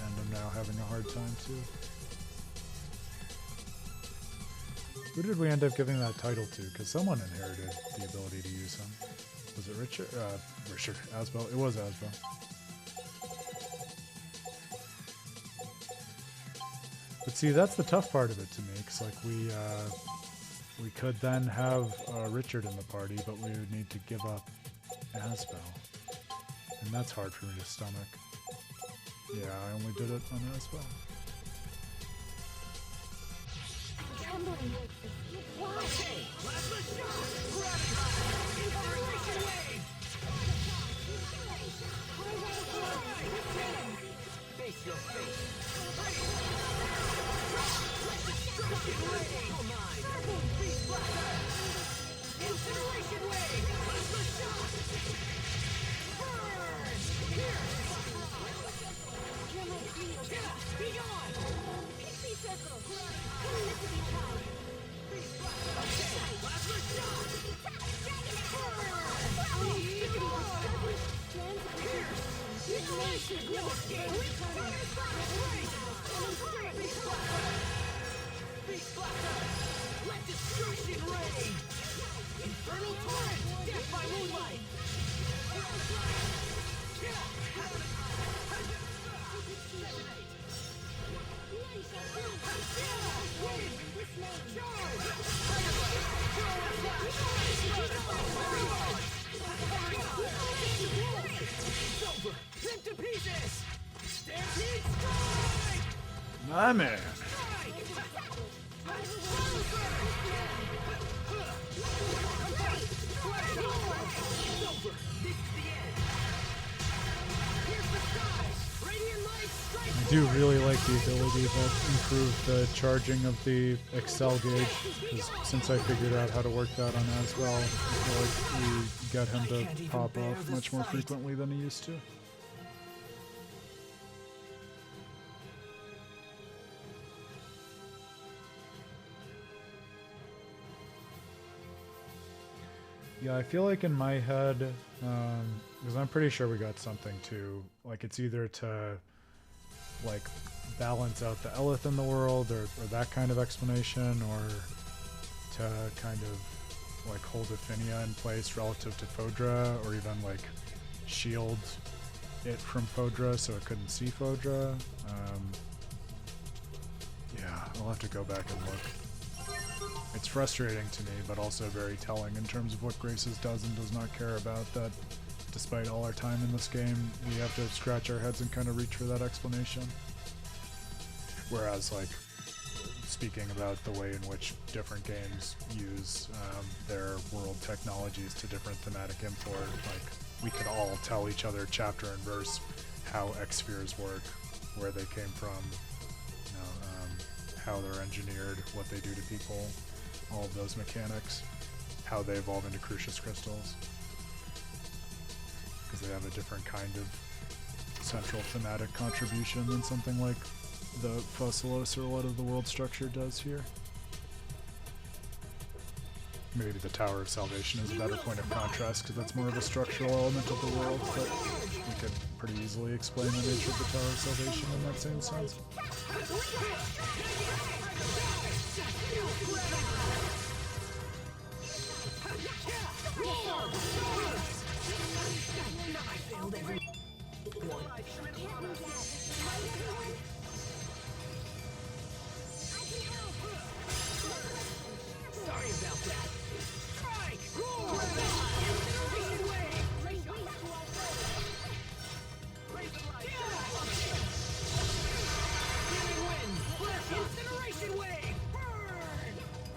and I'm now having a hard time too. Who did we end up giving that title to? Because someone inherited the ability to use him. Was it Richard? Richard. Asbel. It was Asbel. But see, that's the tough part of it to me, because like we could then have Richard in the party, but we would need to give up Asbel. And that's hard for me to stomach. Yeah, I only did it on Asbel. Okay, plasma shot! Gravity high! Inspiration wave! Face your face! Destruction ray! All mine! Beast blaster! Incineration wave! Plasma shot! Burn! Here! Yeah! Be gone! Pixie circle! Couldn't miss to be tried. Plasma shot! Beast blaster! Let destruction reign! Infernal torrent! Death by moonlight! It's over! Rip to pieces! Stampede strike! My man. I do really like the ability that improved the charging of the Excel gauge, because since I figured out how to work that on Asbel, I feel like we got him to pop off much more frequently than he used to. Yeah, I feel like in my head, because I'm pretty sure we got something too, like it's either to like balance out the Elith in the world or that kind of explanation, or to kind of like hold Affinia in place relative to Fodra, or even like shield it from Fodra so it couldn't see Fodra. Yeah, I'll have to go back and look. It's frustrating to me, but also very telling in terms of what Graces does and does not care about, that despite all our time in this game, we have to scratch our heads and kind of reach for that explanation. Whereas, like, speaking about the way in which different games use their world technologies to different thematic import, like, we could all tell each other chapter and verse how X-spheres work, where they came from, you know, how they're engineered, what they do to people, all of those mechanics, how they evolve into Crucius crystals, because they have a different kind of central thematic contribution than something like the Fossilos or a lot of the world structure does here. Maybe the Tower of Salvation is a better point of contrast, because that's more of a structural element of the world, but we could pretty easily explain the nature of the Tower of Salvation in that same sense. Sorry about that. Strike!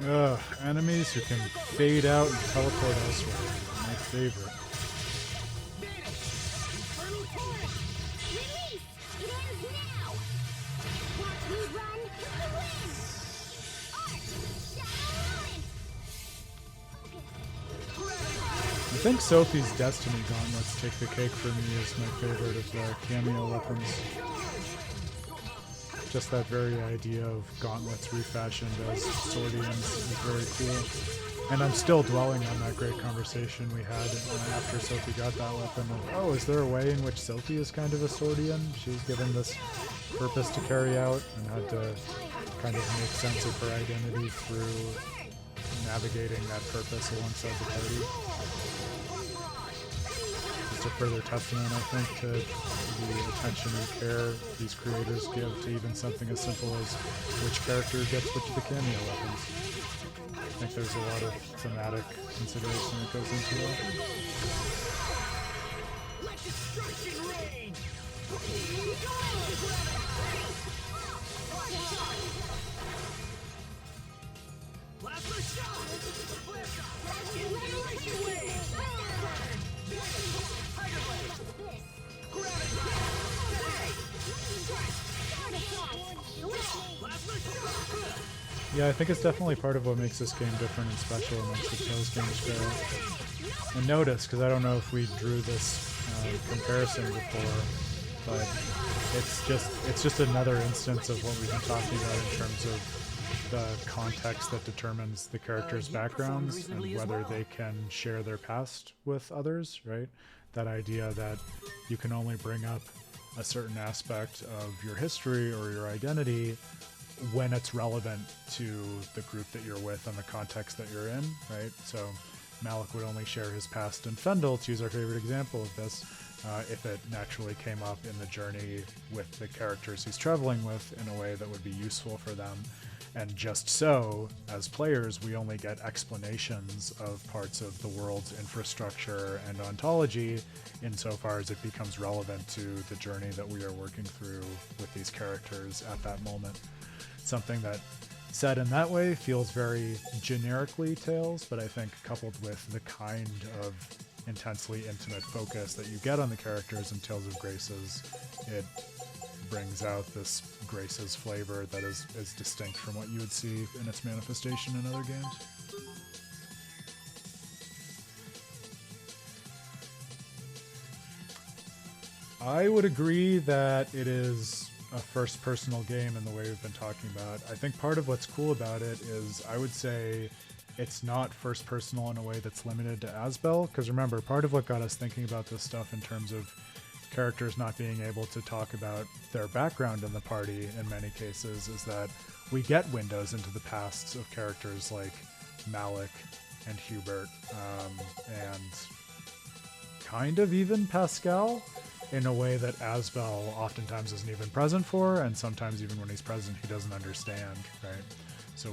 Ugh, enemies who can fade out and teleport elsewhere. My favorite. Release! It ends now! Watch me run with the wind! Art! Shadow I think Sophie's Destiny Gauntlets take the cake for me as my favorite of the cameo weapons. Just that very idea of gauntlets refashioned as swordians is very cool. And I'm still dwelling on that great conversation we had after Sophie got that weapon of, oh, is there a way in which Sophie is kind of a swordian? She was given this purpose to carry out and had to kind of make sense of her identity through navigating that purpose alongside the party. Just a further testament, I think, to the attention and care these creators give to even something as simple as which character gets which of the cameo weapons. I think there's a lot of thematic consideration that goes into it. Let destruction reign! Yeah, I think it's definitely part of what makes this game different and special amongst the Tales games. And notice, because I don't know if we drew this comparison before, but it's just another instance of what we've been talking about in terms of the context that determines the characters' backgrounds and whether they can share their past with others, right? That idea that you can only bring up a certain aspect of your history or your identity when it's relevant to the group that you're with and the context that you're in, right? So Malik would only share his past in Fendel, to use our favorite example of this, if it naturally came up in the journey with the characters he's traveling with in a way that would be useful for them. And just so, as players, we only get explanations of parts of the world's infrastructure and ontology insofar as it becomes relevant to the journey that we are working through with these characters at that moment. Something that, said in that way, feels very generically Tales, but I think coupled with the kind of intensely intimate focus that you get on the characters in Tales of Graces, it brings out this Graces flavor that is distinct from what you would see in its manifestation in other games. I would agree that it is a first personal game in the way we've been talking about. I think part of what's cool about it is I would say it's not first personal in a way that's limited to Asbel, because remember, part of what got us thinking about this stuff in terms of characters not being able to talk about their background in the party in many cases is that we get windows into the pasts of characters like Malik and Hubert, and kind of even Pascal, in a way that Asbel oftentimes isn't even present for, and sometimes even when he's present he doesn't understand, right? So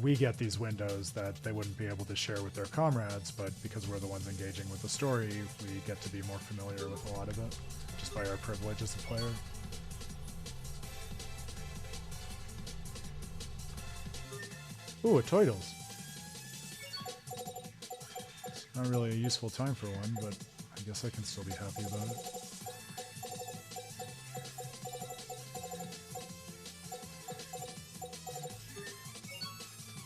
we get these windows that they wouldn't be able to share with their comrades, but because we're the ones engaging with the story, we get to be more familiar with a lot of it, just by our privilege as a player. Ooh, a Toidles. It's not really a useful time for one, but I guess I can still be happy about it.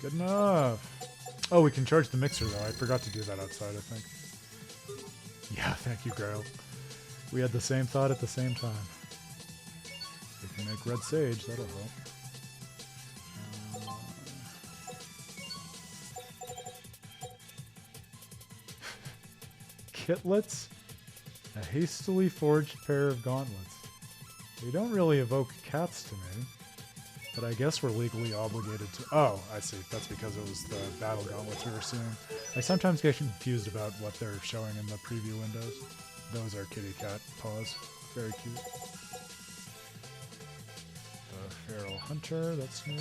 Good enough. Oh, we can charge the mixer though. I forgot to do that outside, I think. Yeah, thank you, Grail. We had the same thought at the same time. We can make red sage, that'll help. Kitlets? A hastily forged pair of gauntlets. They don't really evoke cats to me. But I guess we're legally obligated to... Oh, I see. That's because it was the battle gauntlets we were seeing. I sometimes get confused about what they're showing in the preview windows. Those are kitty cat paws. Very cute. The feral hunter, that's new.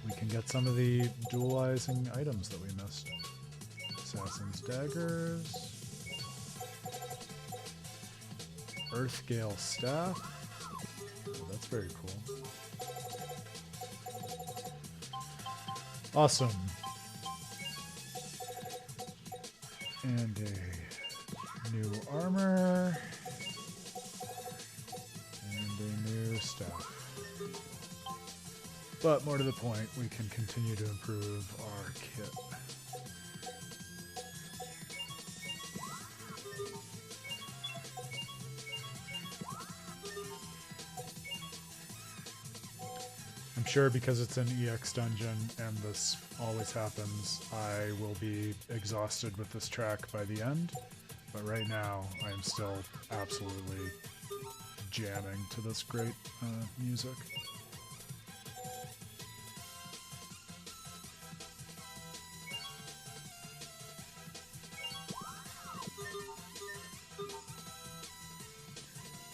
We can get some of the dualizing items that we missed. Assassin's daggers. Earthgale staff. Oh, that's very cool. Awesome. And a new armor. And a new staff. But more to the point, we can continue to improve our kit. Sure, because it's an EX dungeon and this always happens, I will be exhausted with this track by the end, but right now I am still absolutely jamming to this great music.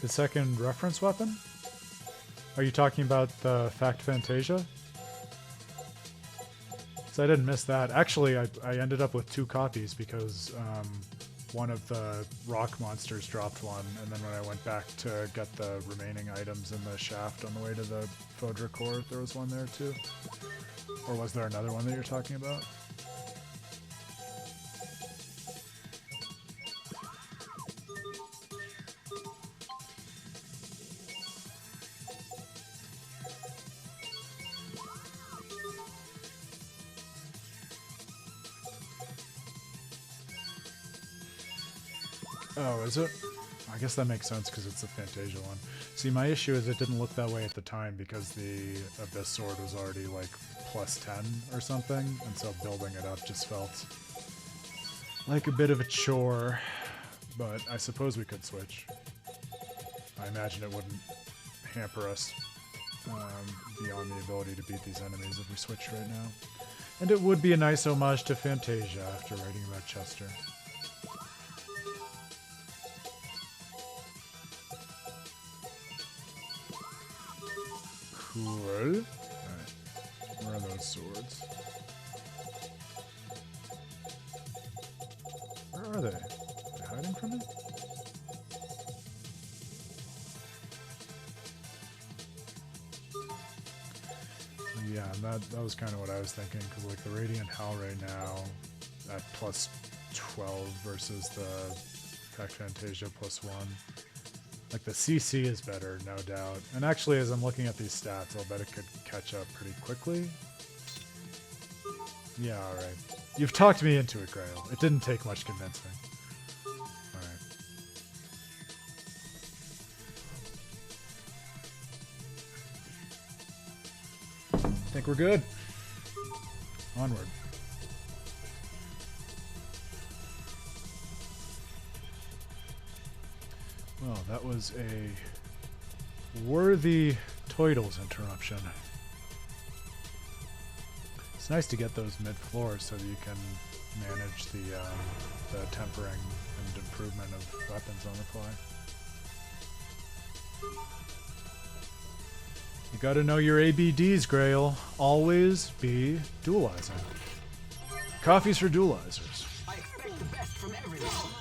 The second reference weapon? Are you talking about the Fact Fantasia? So I didn't miss that. Actually, I ended up with 2 copies because one of the rock monsters dropped one, and then when I went back to get the remaining items in the shaft on the way to the Fodra Core, there was one there too. Or was there another one that you're talking about? Oh, is it? I guess that makes sense because it's the Fantasia one. See, my issue is it didn't look that way at the time because the Abyss Sword was already like plus 10 or something, and so building it up just felt like a bit of a chore, but I suppose we could switch. I imagine it wouldn't hamper us beyond the ability to beat these enemies if we switched right now. And it would be a nice homage to Fantasia after writing about Chester. Cool. Alright. Where are those swords? Where are they? Are they hiding from me? Yeah, that was kind of what I was thinking, because like the Radiant Hell right now at plus 12 versus the Fact Fantasia plus 1. Like the CC is better, no doubt. And actually, as I'm looking at these stats, I'll bet it could catch up pretty quickly. Yeah, alright. You've talked me into it, Grail. It didn't take much convincing. Alright. I think we're good. Onward. Well, that was a worthy Toidles interruption. It's nice to get those mid-floors so that you can manage the tempering and improvement of weapons on the fly. You gotta know your ABDs, Grail. Always be dualizing. Coffee's for dualizers. I expect the best from everyone.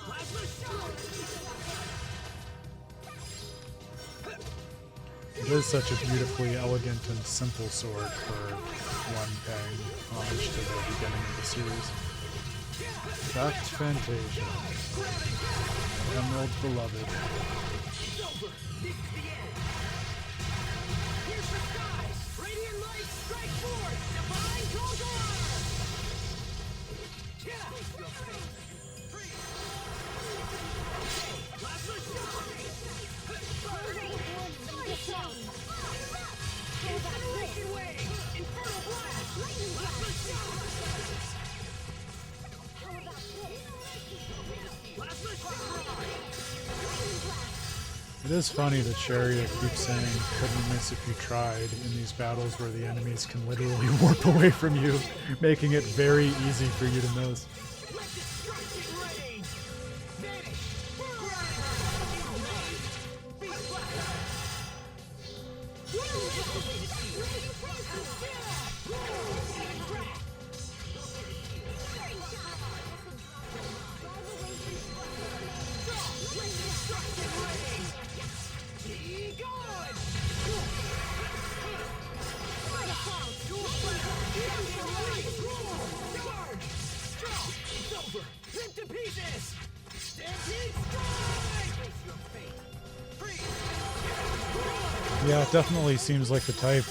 It is such a beautifully elegant and simple sword for one paying homage to the beginning of the series. Fact Fantasia. Emerald Beloved. It is funny that Chariot keeps saying couldn't miss if you tried in these battles where the enemies can literally warp away from you, making it very easy for you to miss. Yeah, it definitely seems like the type,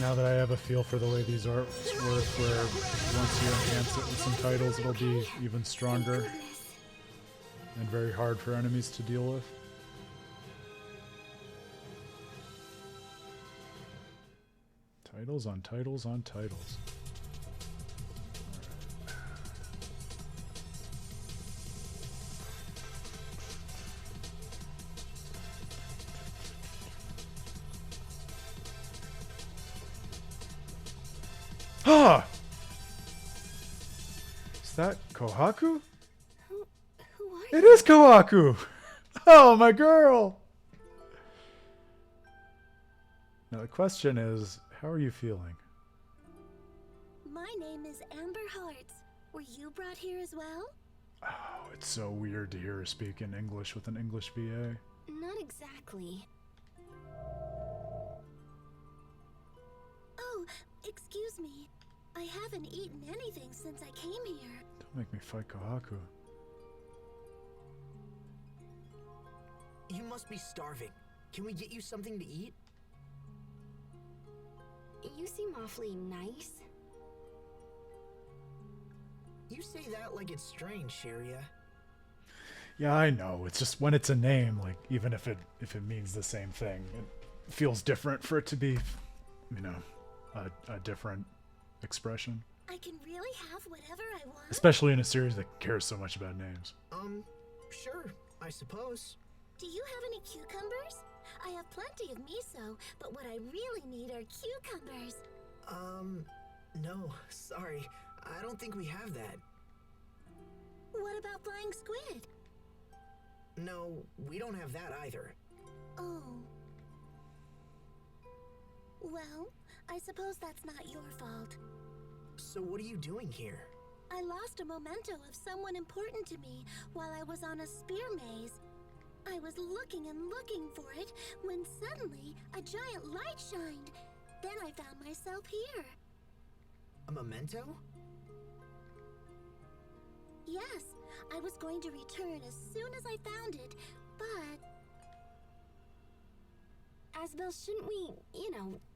now that I have a feel for the way these arts work, where once you enhance it with some titles, it'll be even stronger and very hard for enemies to deal with. Titles on titles on titles. Ah! Is that Kohaku? Who are It is Kohaku! Oh, my girl! Now the question is, how are you feeling? My name is Amber Hearts. Were you brought here as well? Oh, it's so weird to hear her speak in English with an English VA. Not exactly. Oh, excuse me. I haven't eaten anything since I came here. Don't make me fight Kohaku. You must be starving. Can we get you something to eat? You seem awfully nice. You say that like it's strange, Sharia. Yeah, I know. It's just when it's a name, like even if it means the same thing, it feels different for it to be, you know, a different expression. I can really have whatever I want. Especially in a series that cares so much about names. Sure, I suppose. Do you have any cucumbers? I have plenty of miso, but what I really need are cucumbers. No, sorry. I don't think we have that. What about flying squid? No, we don't have that either. Oh. Well, I suppose that's not your fault. So what are you doing here? I lost a memento of someone important to me while I was on a spear maze. I was looking and looking for it when suddenly a giant light shined. Then I found myself here. A memento? Yes, I was going to return as soon as I found it, but... Asbel, shouldn't we,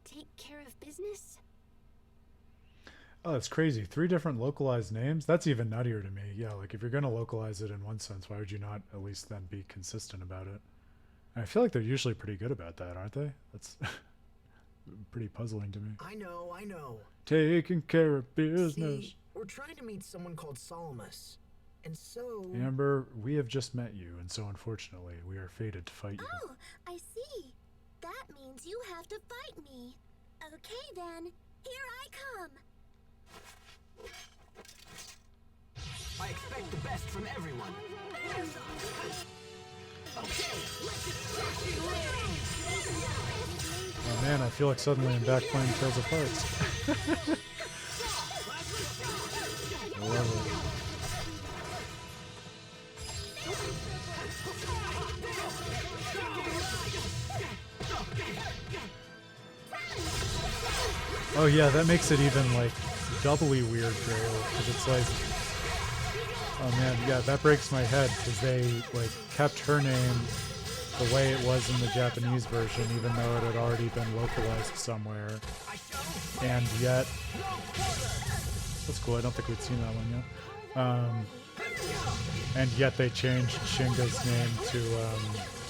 take care of business? Oh, that's crazy. 3 different localized names? That's even nuttier to me. Yeah, like if you're going to localize it in one sense, why would you not at least then be consistent about it? And I feel like they're usually pretty good about that, aren't they? That's pretty puzzling to me. I know. Taking care of business. See, we're trying to meet someone called Salamis. And so... Amber, we have just met you, and so unfortunately, we are fated to fight you. Oh, I see. That means you have to fight me. Okay then, here I come. I expect the best from everyone. Oh man, I feel like suddenly I'm back playing Tales of Hearts. I love it. Oh yeah, that makes it even like doubly weird, Grail, because it's like, oh man, yeah, that breaks my head because they like kept her name the way it was in the Japanese version, even though it had already been localized somewhere, and yet that's cool. I don't think we'd seen that one yet. And yet they changed Shinga's name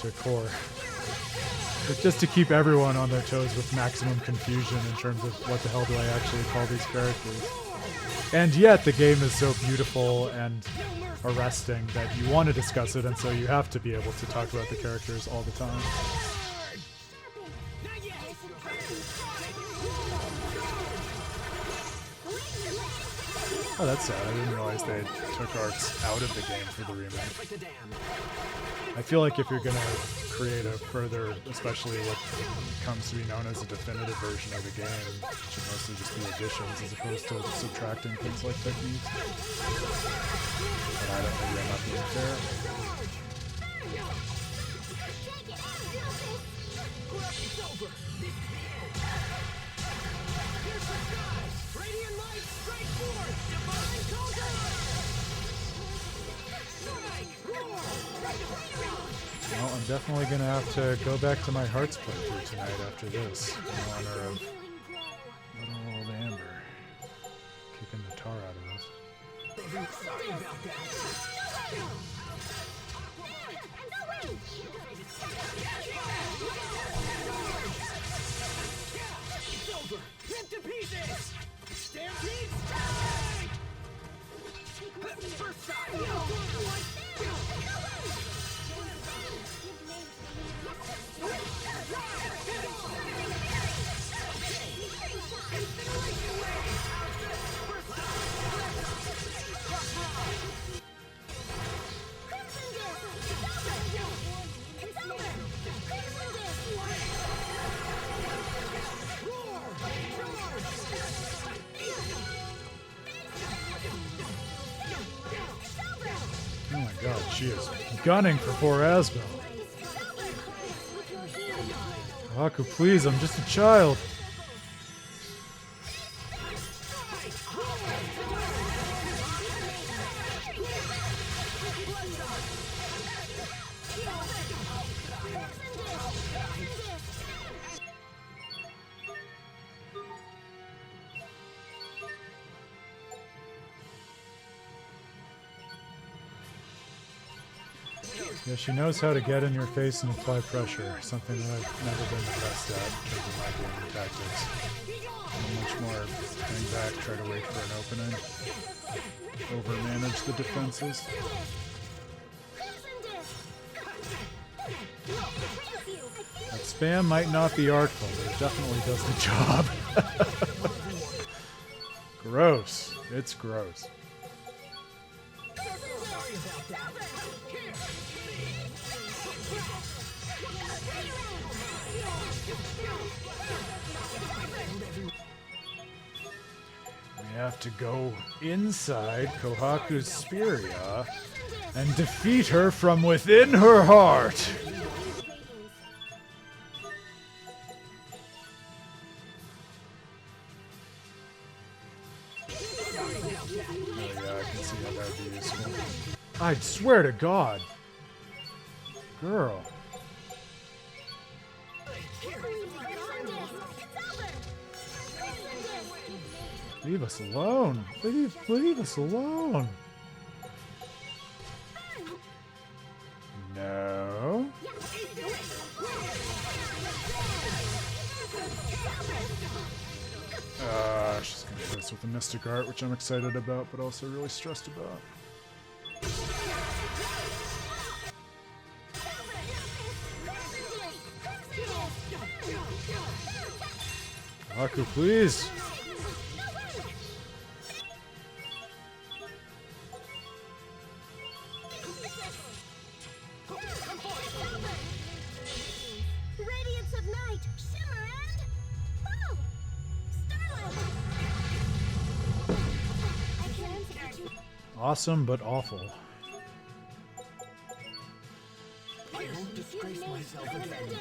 to Core. But just to keep everyone on their toes with maximum confusion in terms of what the hell do I actually call these characters. And yet the game is so beautiful and arresting that you want to discuss it, and so you have to be able to talk about the characters all the time. Oh, that's sad. I didn't realize they took arts out of the game for the remake. I feel like if you're going to create a further, especially what comes to be known as a definitive version of the game, it should mostly just be additions as opposed to subtracting things like techniques. But I don't know, I'm not being fair. Well, I'm definitely going to have to go back to my Hearts playthrough tonight after this, in honor of little old Amber kicking the tar out of us. Sorry about that. It's over. Rip to pieces. Stampede strike. First shot. She is gunning for poor Asbel. Kohaku, please, I'm just a child. Yeah, she knows how to get in your face and apply pressure, something that I've never been the best at in terms of my gaming tactics. I'm much more hang back, try to wait for an opening, overmanage the defenses. That spam might not be artful, but it definitely does the job. Gross. It's gross. We have to go inside Kohaku's Spiria and defeat her from within her heart. Oh yeah, I can see how that would be useful. I swear to God. Girl. Leave us alone. Leave us alone. No. She's gonna hit us with the Mystic Art, which I'm excited about, but also really stressed about. Aku, please. Radiance of night, shimmer and boom! Starlight! Awesome, but awful. I won't disgrace myself again.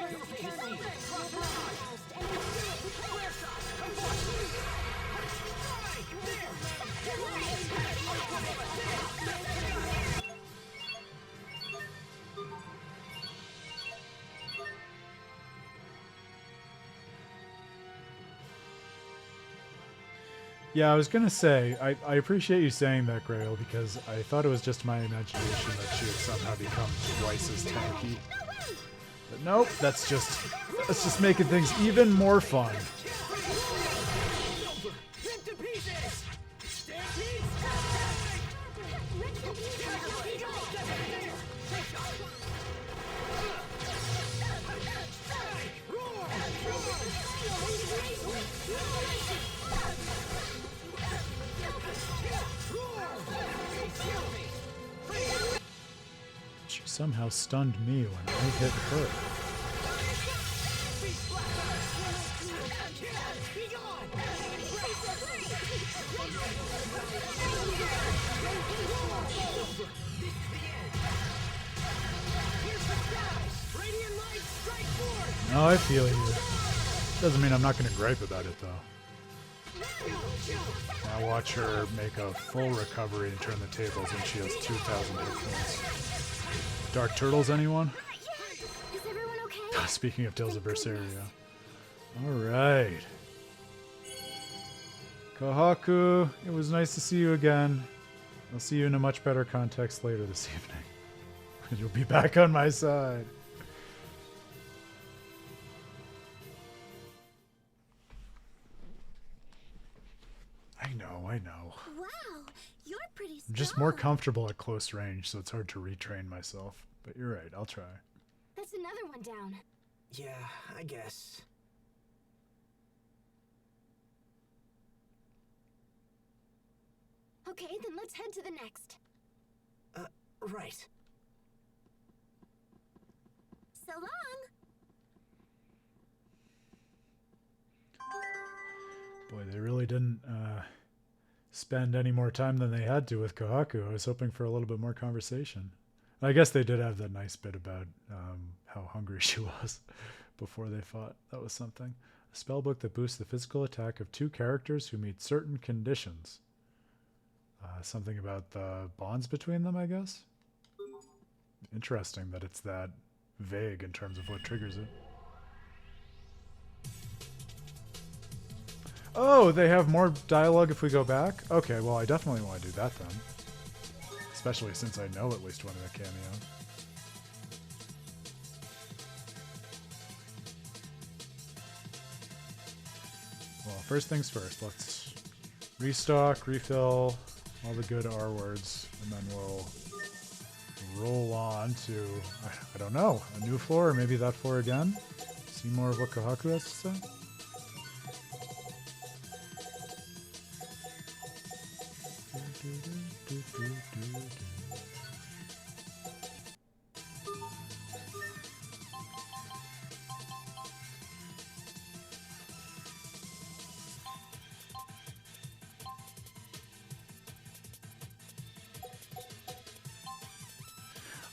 Yeah, I was gonna say, I appreciate you saying that, Grail, because I thought it was just my imagination that she had somehow become twice as tanky. But nope, that's just making things even more fun. She somehow stunned me when I hit her. No, I feel you. Doesn't mean I'm not going to gripe about it, though. Now watch her make a full recovery and turn the tables when she has 2,000 hit points. Dark Turtles, anyone? Is everyone okay? Speaking of Tales of Xillia. Alright. Kohaku, it was nice to see you again. I'll see you in a much better context later this evening. You'll be back on my side. I know. Wow, you're pretty strong. I'm just more comfortable at close range, so it's hard to retrain myself. But you're right, I'll try. That's another one down. Yeah, I guess. Okay, then let's head to the next. Right. So long. Boy, they really didn't spend any more time than they had to with Kohaku. I was hoping for a little bit more conversation. I guess they did have that nice bit about how hungry she was before they fought. That was something. A spellbook that boosts the physical attack of 2 characters who meet certain conditions. Something about the bonds between them, I guess? Interesting that it's that vague in terms of what triggers it. Oh, they have more dialogue if we go back? Okay, well, I definitely want to do that then. Especially since I know at least one of the cameos. Well, first things first, let's restock, refill all the good R words, and then we'll roll on to, I don't know, a new floor, or maybe that floor again? See more of what Kohaku has to say?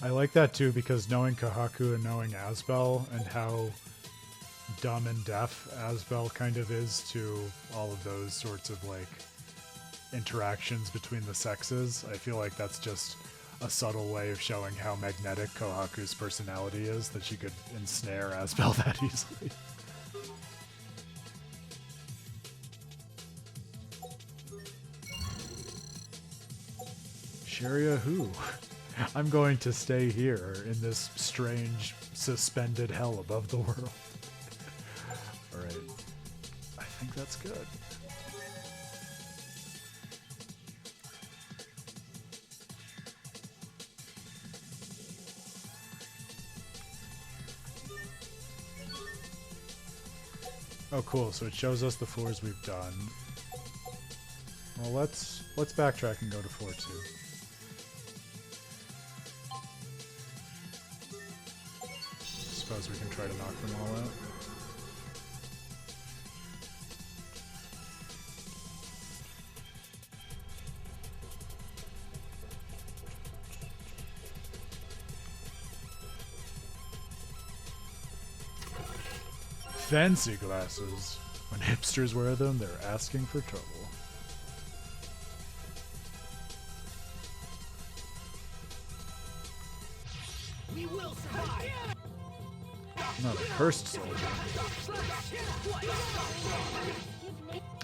I like that too, because knowing Kohaku and knowing Asbel and how dumb and deaf Asbel kind of is to all of those sorts of like interactions between the sexes, I feel like that's just a subtle way of showing how magnetic Kohaku's personality is, that she could ensnare Asbel that easily. Sharia who? I'm going to stay here in this strange, suspended hell above the world. Alright. I think that's good. Oh, cool. So it shows us the floors we've done. Well, let's backtrack and go to floor 2. Suppose we can try to knock them all out. Fancy glasses. When hipsters wear them, they're asking for trouble. We will survive. Not a cursed soldier.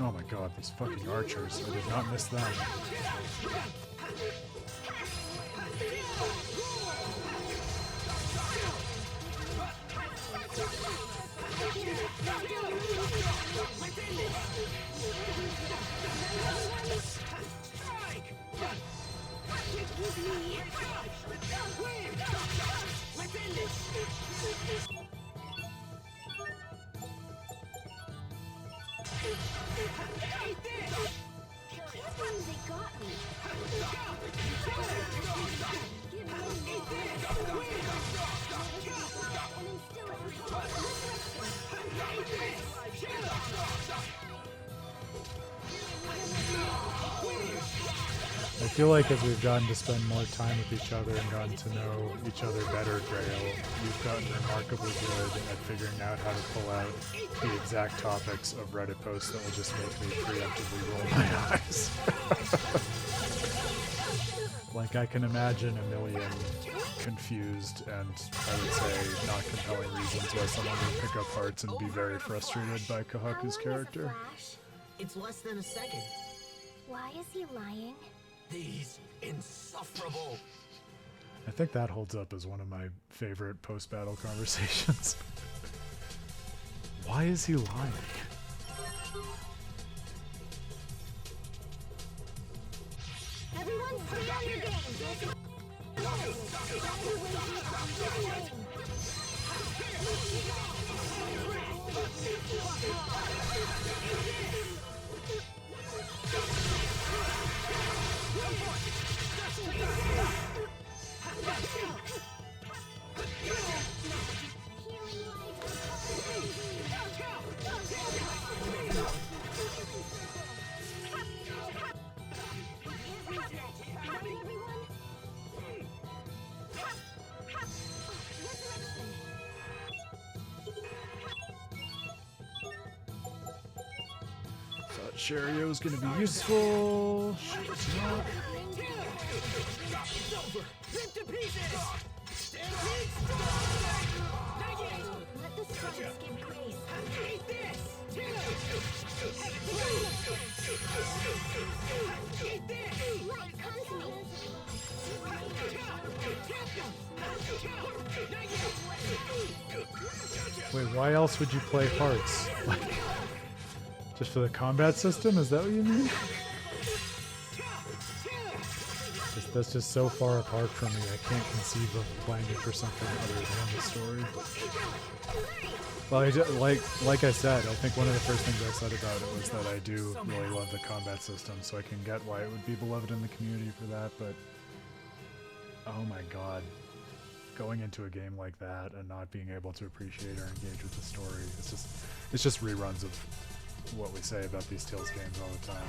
Oh my god, these fucking archers. I did not miss them. I feel like as we've gotten to spend more time with each other and gotten to know each other better, Grail, you've gotten remarkably good at figuring out how to pull out the exact topics of Reddit posts that will just make me preemptively roll my eyes. Like, I can imagine a million confused and, I would say, not compelling reasons why someone would pick up hearts and be very frustrated by Kohaku's character. It's less than a second. Why is he lying? These insufferable. I think that holds up as one of my favorite post-battle conversations. Why is he lying? Everyone stay on your game. Sherio's gonna be useful. It's not. Let the strongest give grace. Light comes to me. Wait, why else would you play Hearts? Like, just for the combat system? Is that what you mean? That's just so far apart from me. I can't conceive of playing it for something other than the story. Well, like I said, I think one of the first things I said about it was that I do really love the combat system, so I can get why it would be beloved in the community for that, but oh my god. Going into a game like that and not being able to appreciate or engage with the story, it's just reruns of what we say about these Tales games all the time.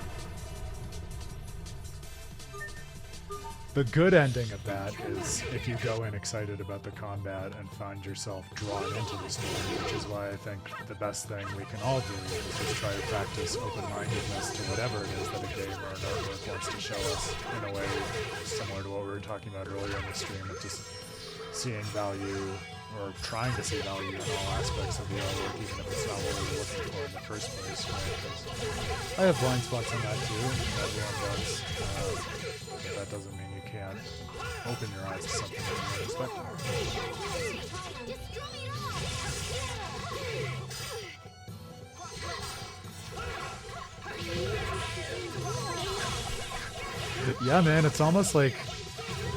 The good ending of that is if you go in excited about the combat and find yourself drawn into the story, which is why I think the best thing we can all do is just try to practice open-mindedness to whatever it is that a game or an artwork wants to show us, in a way similar to what we were talking about earlier in the stream, of just seeing value or trying to see value in all aspects of the artwork, even if it's not what we were looking for in the first place, right? 'Cause I have blind spots on that too, and everyone does. But that doesn't mean you can't open your eyes to something that you're not expecting. Yeah, man, it's almost like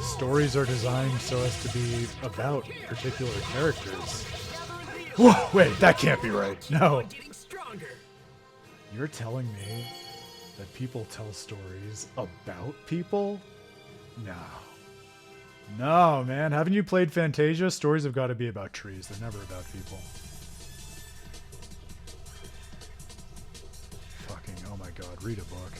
stories are designed so as to be about particular characters. Whoa, wait, that can't be right. No. You're telling me that people tell stories about people? No. No, man. Haven't you played Fantasia? Stories have got to be about trees. They're never about people. Fucking, oh my god, read a book.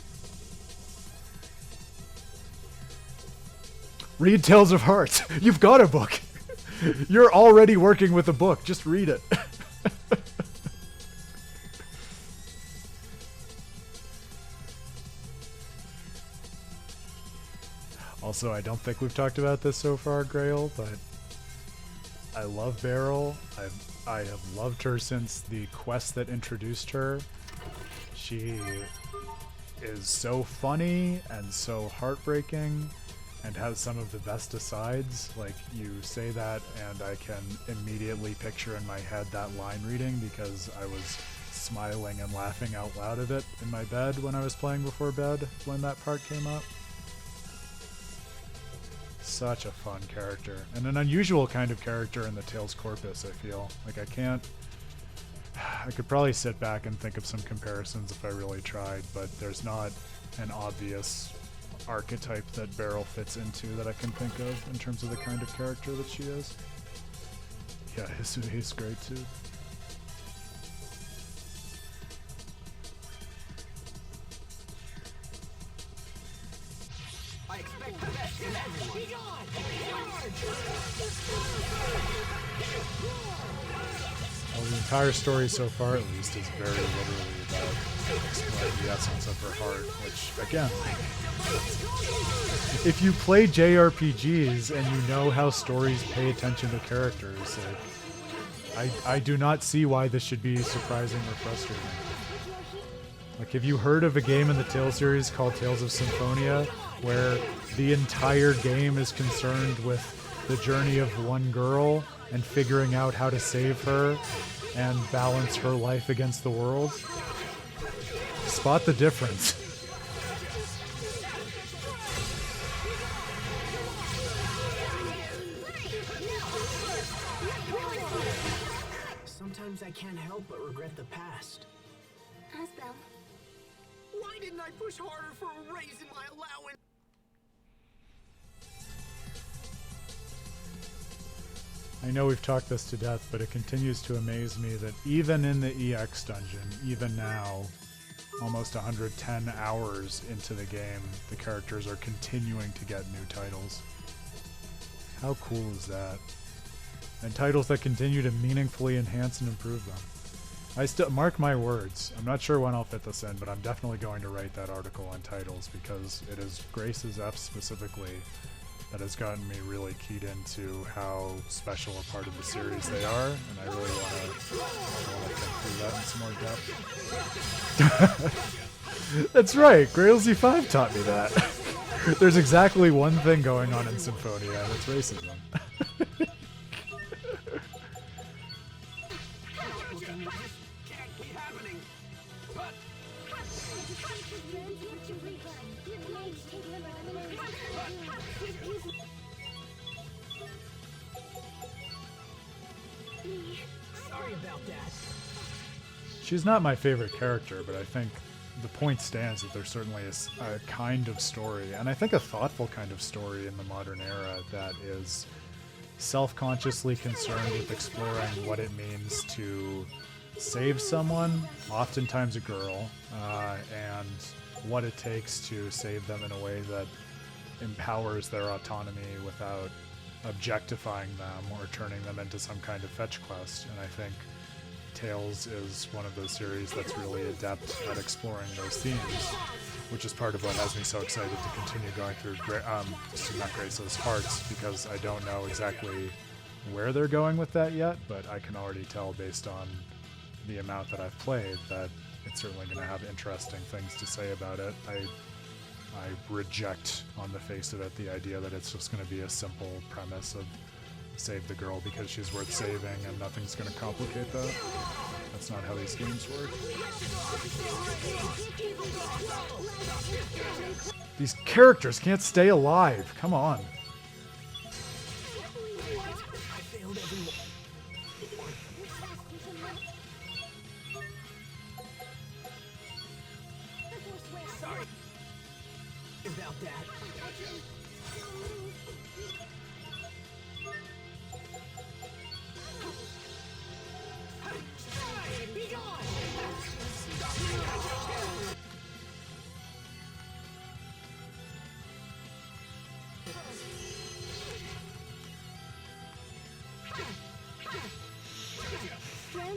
Read Tales of Hearts. You've got a book. You're already working with a book. Just read it. Also, I don't think we've talked about this so far, Grail, but I love Beryl. I have loved her since the quest that introduced her. She is so funny and so heartbreaking and has some of the best asides. Like, you say that and I can immediately picture in my head that line reading because I was smiling and laughing out loud at it in my bed when I was playing before bed when that part came up. Such a fun character. And an unusual kind of character in the Tales corpus, I feel. Like, I could probably sit back and think of some comparisons if I really tried, but there's not an obvious archetype that Beryl fits into that I can think of in terms of the kind of character that she is. Yeah, he's great too. I expect the best in everyone. Well, the entire story so far, at least, is very literally about exploring the essence of her heart, which, again, if you play JRPGs and you know how stories pay attention to characters, like, I do not see why this should be surprising or frustrating. Like, have you heard of a game in the Tales series called Tales of Symphonia, where the entire game is concerned with the journey of one girl and figuring out how to save her and balance her life against the world? Spot the difference. Sometimes I can't help but regret the past. Asbel. Why didn't I push harder for a raise in my allowance? I know we've talked this to death, but it continues to amaze me that even in the EX dungeon, even now, almost 110 hours into the game, the characters are continuing to get new titles. How cool is that? And titles that continue to meaningfully enhance and improve them. I still mark my words. I'm not sure when I'll fit this in, but I'm definitely going to write that article on titles because it is Grace's F specifically that has gotten me really keyed into how special a part of the series they are, and I really want to think through that in some more depth. That's right, Grailsy 5 taught me that. There's exactly one thing going on in Symphonia, and it's racism. Sorry about that. She's not my favorite character, but I think the point stands that there's certainly a kind of story, and I think a thoughtful kind of story in the modern era that is self-consciously concerned with exploring what it means to save someone, oftentimes a girl, and what it takes to save them in a way that empowers their autonomy without objectifying them or turning them into some kind of fetch quest. And I think Tales is one of those series that's really adept at exploring those themes, which is part of what has me so excited to continue going through not Grace's Hearts, because I don't know exactly where they're going with that yet, but I can already tell based on the amount that I've played that it's certainly going to have interesting things to say about it. I reject on the face of it the idea that it's just going to be a simple premise of save the girl because she's worth saving and nothing's going to complicate that. That's not how these games work. These characters can't stay alive. Come on. Sorry about that.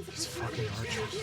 These fucking archers.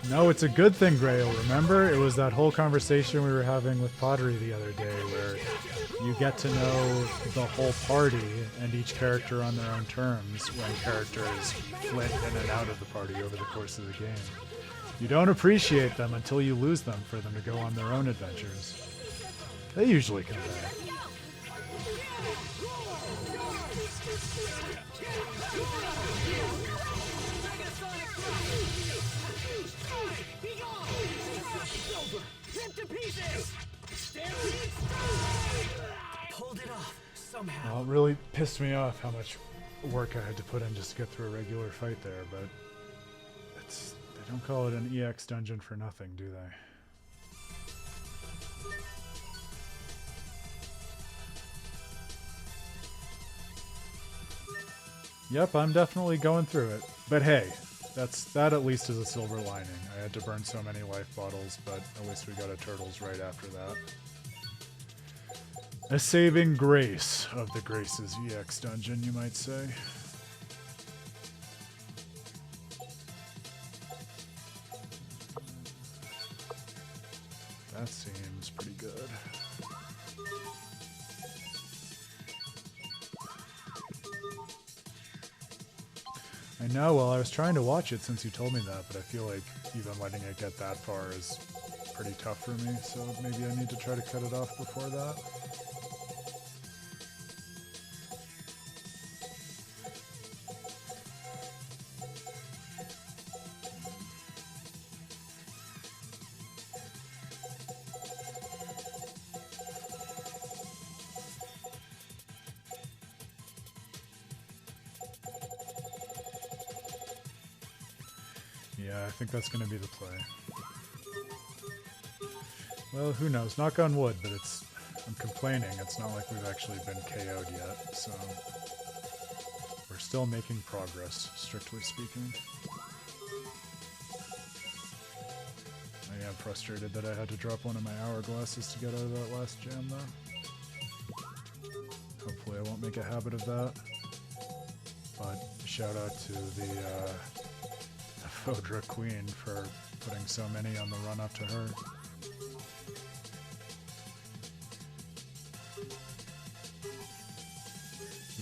No, it's a good thing, Grail. Remember? It was that whole conversation we were having with Pottery the other day where you get to know the whole party and each character on their own terms when characters flit in and out of the party over the course of the game. You don't appreciate them until you lose them for them to go on their own adventures. They usually come back. Pulled it off somehow. Well, it really pissed me off how much work I had to put in just to get through a regular fight there, but they don't call it an EX dungeon for nothing, do they? Yep, I'm definitely going through it. But hey, that at least is a silver lining. I had to burn so many life bottles, but at least we got a turtles right after that. A saving grace of the Grace's EX dungeon, you might say. That seems pretty good. I know, well, I was trying to watch it since you told me that, but I feel like even letting it get that far is pretty tough for me, so maybe I need to try to cut it off before that. Yeah, I think that's going to be the play. Well, who knows? Knock on wood, but it's... I'm complaining. It's not like we've actually been KO'd yet, so... We're still making progress, strictly speaking. I am frustrated that I had to drop one of my hourglasses to get out of that last jam, though. Hopefully I won't make a habit of that. But shout out to the Fodra Queen for putting so many on the run up to her.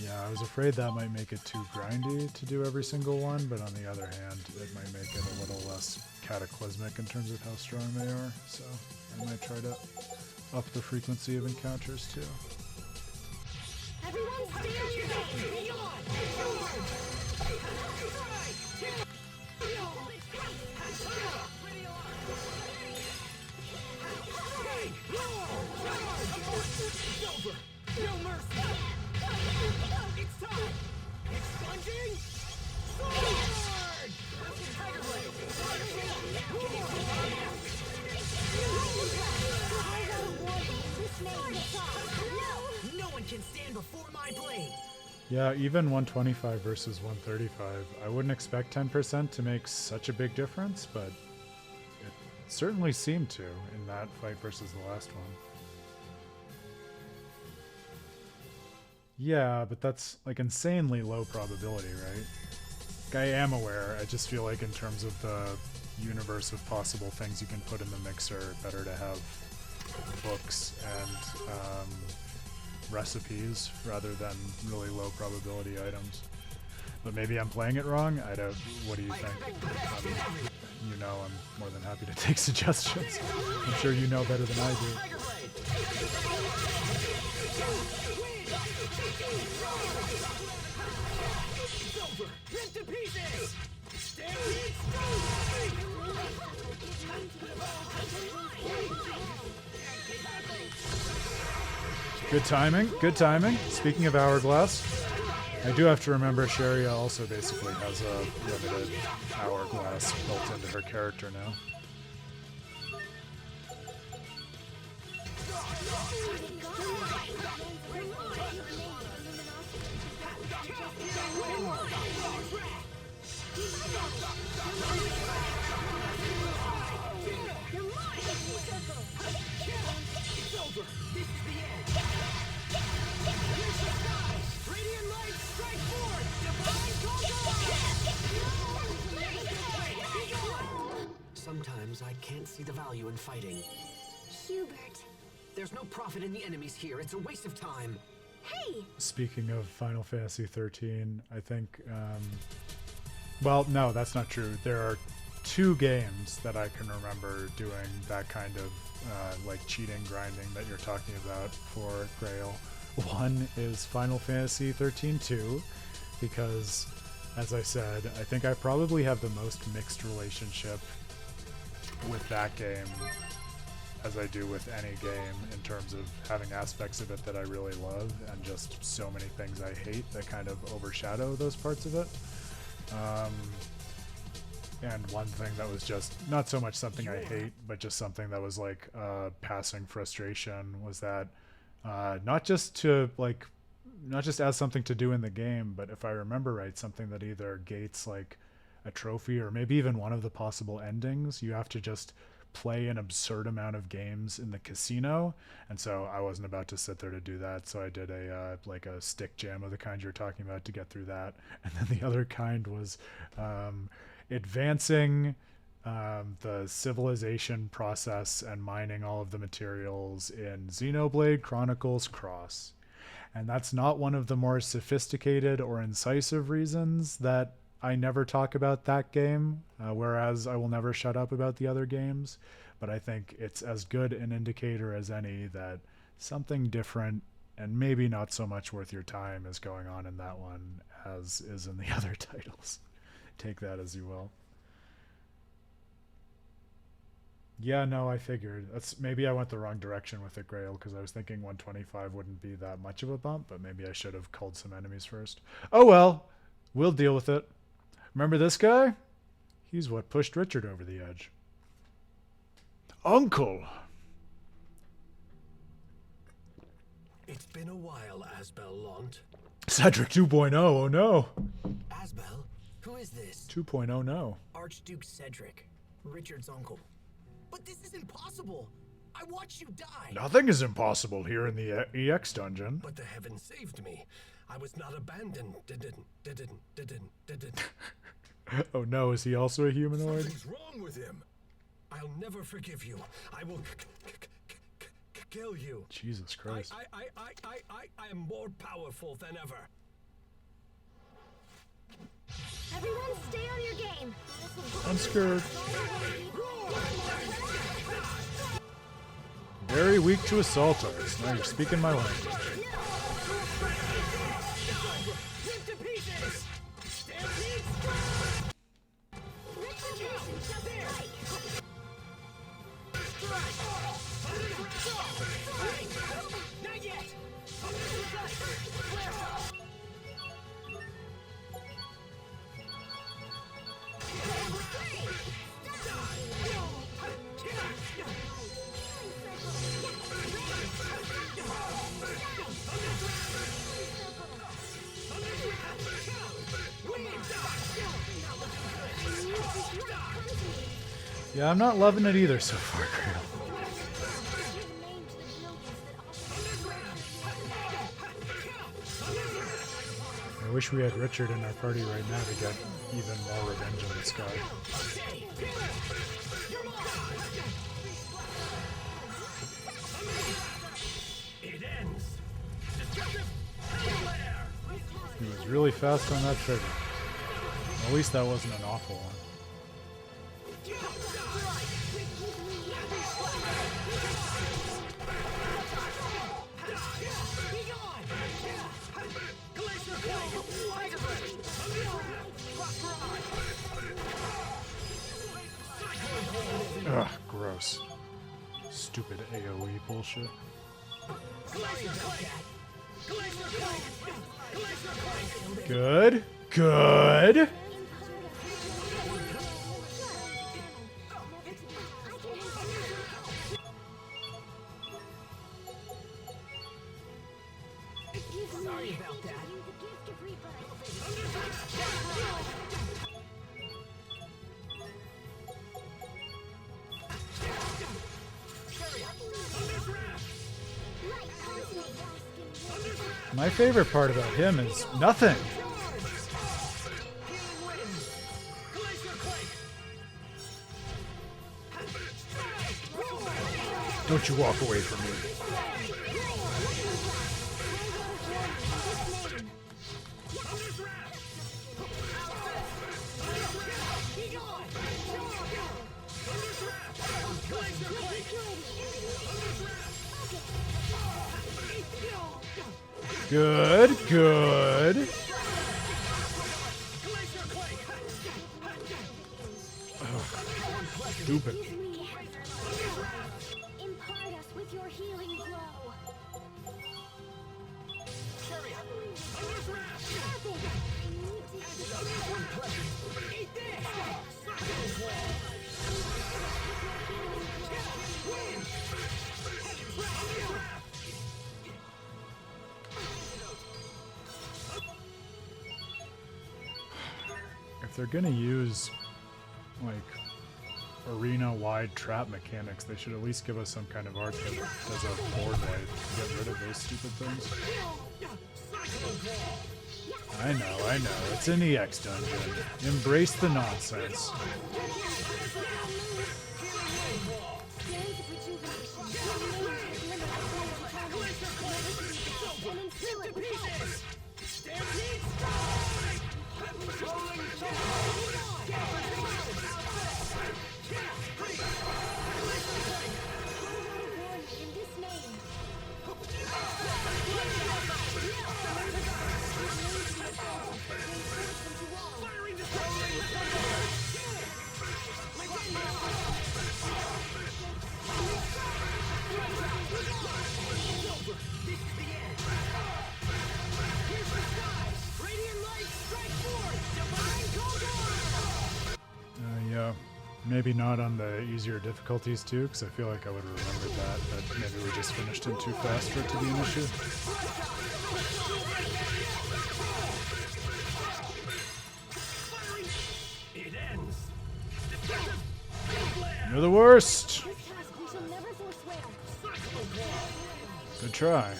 Yeah, I was afraid that might make it too grindy to do every single one, but on the other hand, it might make it a little less cataclysmic in terms of how strong they are, so I might try to up the frequency of encounters too. Everyone stand down! Silver! No mercy! It's time! Expunging! Sword! Tiger Blade! No one can stand before my blade! Yeah, even 125 versus 135, I wouldn't expect 10% to make such a big difference, but it certainly seemed to in that fight versus the last one. Yeah, but that's like insanely low probability, right? Like, I am aware, I just feel like in terms of the universe of possible things you can put in the mixer, better to have books and recipes rather than really low probability items. But maybe I'm playing it wrong? I don't. What do you think? You know I'm more than happy to take suggestions. I'm sure you know better than I do. Silver! Rip to pieces! Good timing, good timing. Speaking of hourglass, I do have to remember Sharia also basically has a limited hourglass built into her character now. Sometimes I can't see the value in fighting. Hubert. There's no profit in the enemies here. It's a waste of time. Hey! Speaking of Final Fantasy 13, I think, well, no, that's not true. There are 2 games that I can remember doing that kind of like cheating, grinding that you're talking about for Grail. One is Final Fantasy 13-2, because, as I said, I think I probably have the most mixed relationship with that game as I do with any game in terms of having aspects of it that I really love and just so many things I hate that kind of overshadow those parts of it. And one thing that was just not so much something I hate, but just something that was like passing frustration was that not just as something to do in the game, but if I remember right, something that either gates like a trophy or maybe even one of the possible endings, you have to just play an absurd amount of games in the casino, and so I wasn't about to sit there to do that, so I did a like a stick jam of the kind you're talking about to get through that. And then the other kind was advancing the civilization process and mining all of the materials in Xenoblade Chronicles Cross. And that's not one of the more sophisticated or incisive reasons that I never talk about that game, whereas I will never shut up about the other games. But I think it's as good an indicator as any that something different and maybe not so much worth your time is going on in that one as is in the other titles. Take that as you will. Yeah, no, I figured. Maybe I went the wrong direction with it, Grail, because I was thinking 125 wouldn't be that much of a bump, but maybe I should have culled some enemies first. Oh well, we'll deal with it. Remember this guy? He's what pushed Richard over the edge. Uncle! It's been a while, Asbel Launt. Cedric 2.0, oh no. Asbel, who is this? 2.0, no. Archduke Cedric, Richard's uncle. But this is impossible. I watched you die. Nothing is impossible here in the EX dungeon. But the heavens saved me. I was not abandoned. Oh no, is he also a humanoid? Something's wrong with him. I'll never forgive you. I will kill you. Jesus Christ. I am more powerful than ever. Everyone stay on your game. I'm scared. Very weak to assault arts. Now you're speaking my language. Yeah, I'm not loving it either so far, Cradle. I wish we had Richard in our party right now to get even more revenge on this guy. It ends. He was really fast on that trigger. At least that wasn't an awful one. Ugh, gross. Stupid AoE bullshit. Good. Good. Sorry about that. My favorite part about him is nothing. Don't you walk away from me. Good, good. Oh, stupid. Impart us with your healing glow. If they're gonna use, like, arena-wide trap mechanics, they should at least give us some kind of art that does a board wipe to get rid of those stupid things. I know, it's an EX dungeon. Embrace the nonsense. Maybe not on the easier difficulties too, because I feel like I would have remembered that, but maybe we just finished him too fast for it to be an issue. It ends. You're the worst! Good try.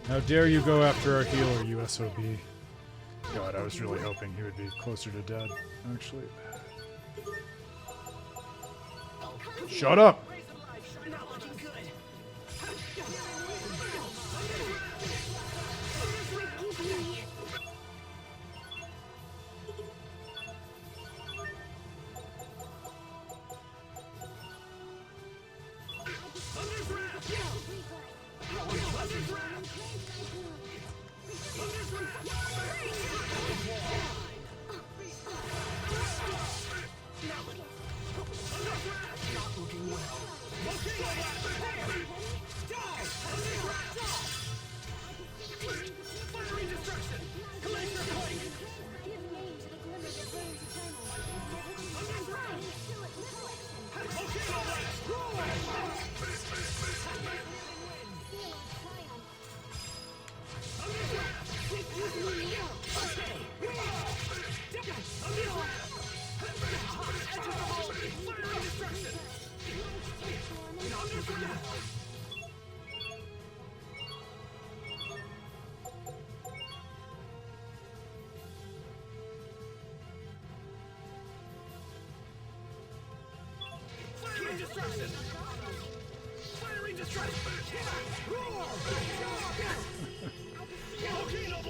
How dare you go after our healer, you SOB. God, I was really hoping he would be closer to dead, actually. Shut up! Not looking good.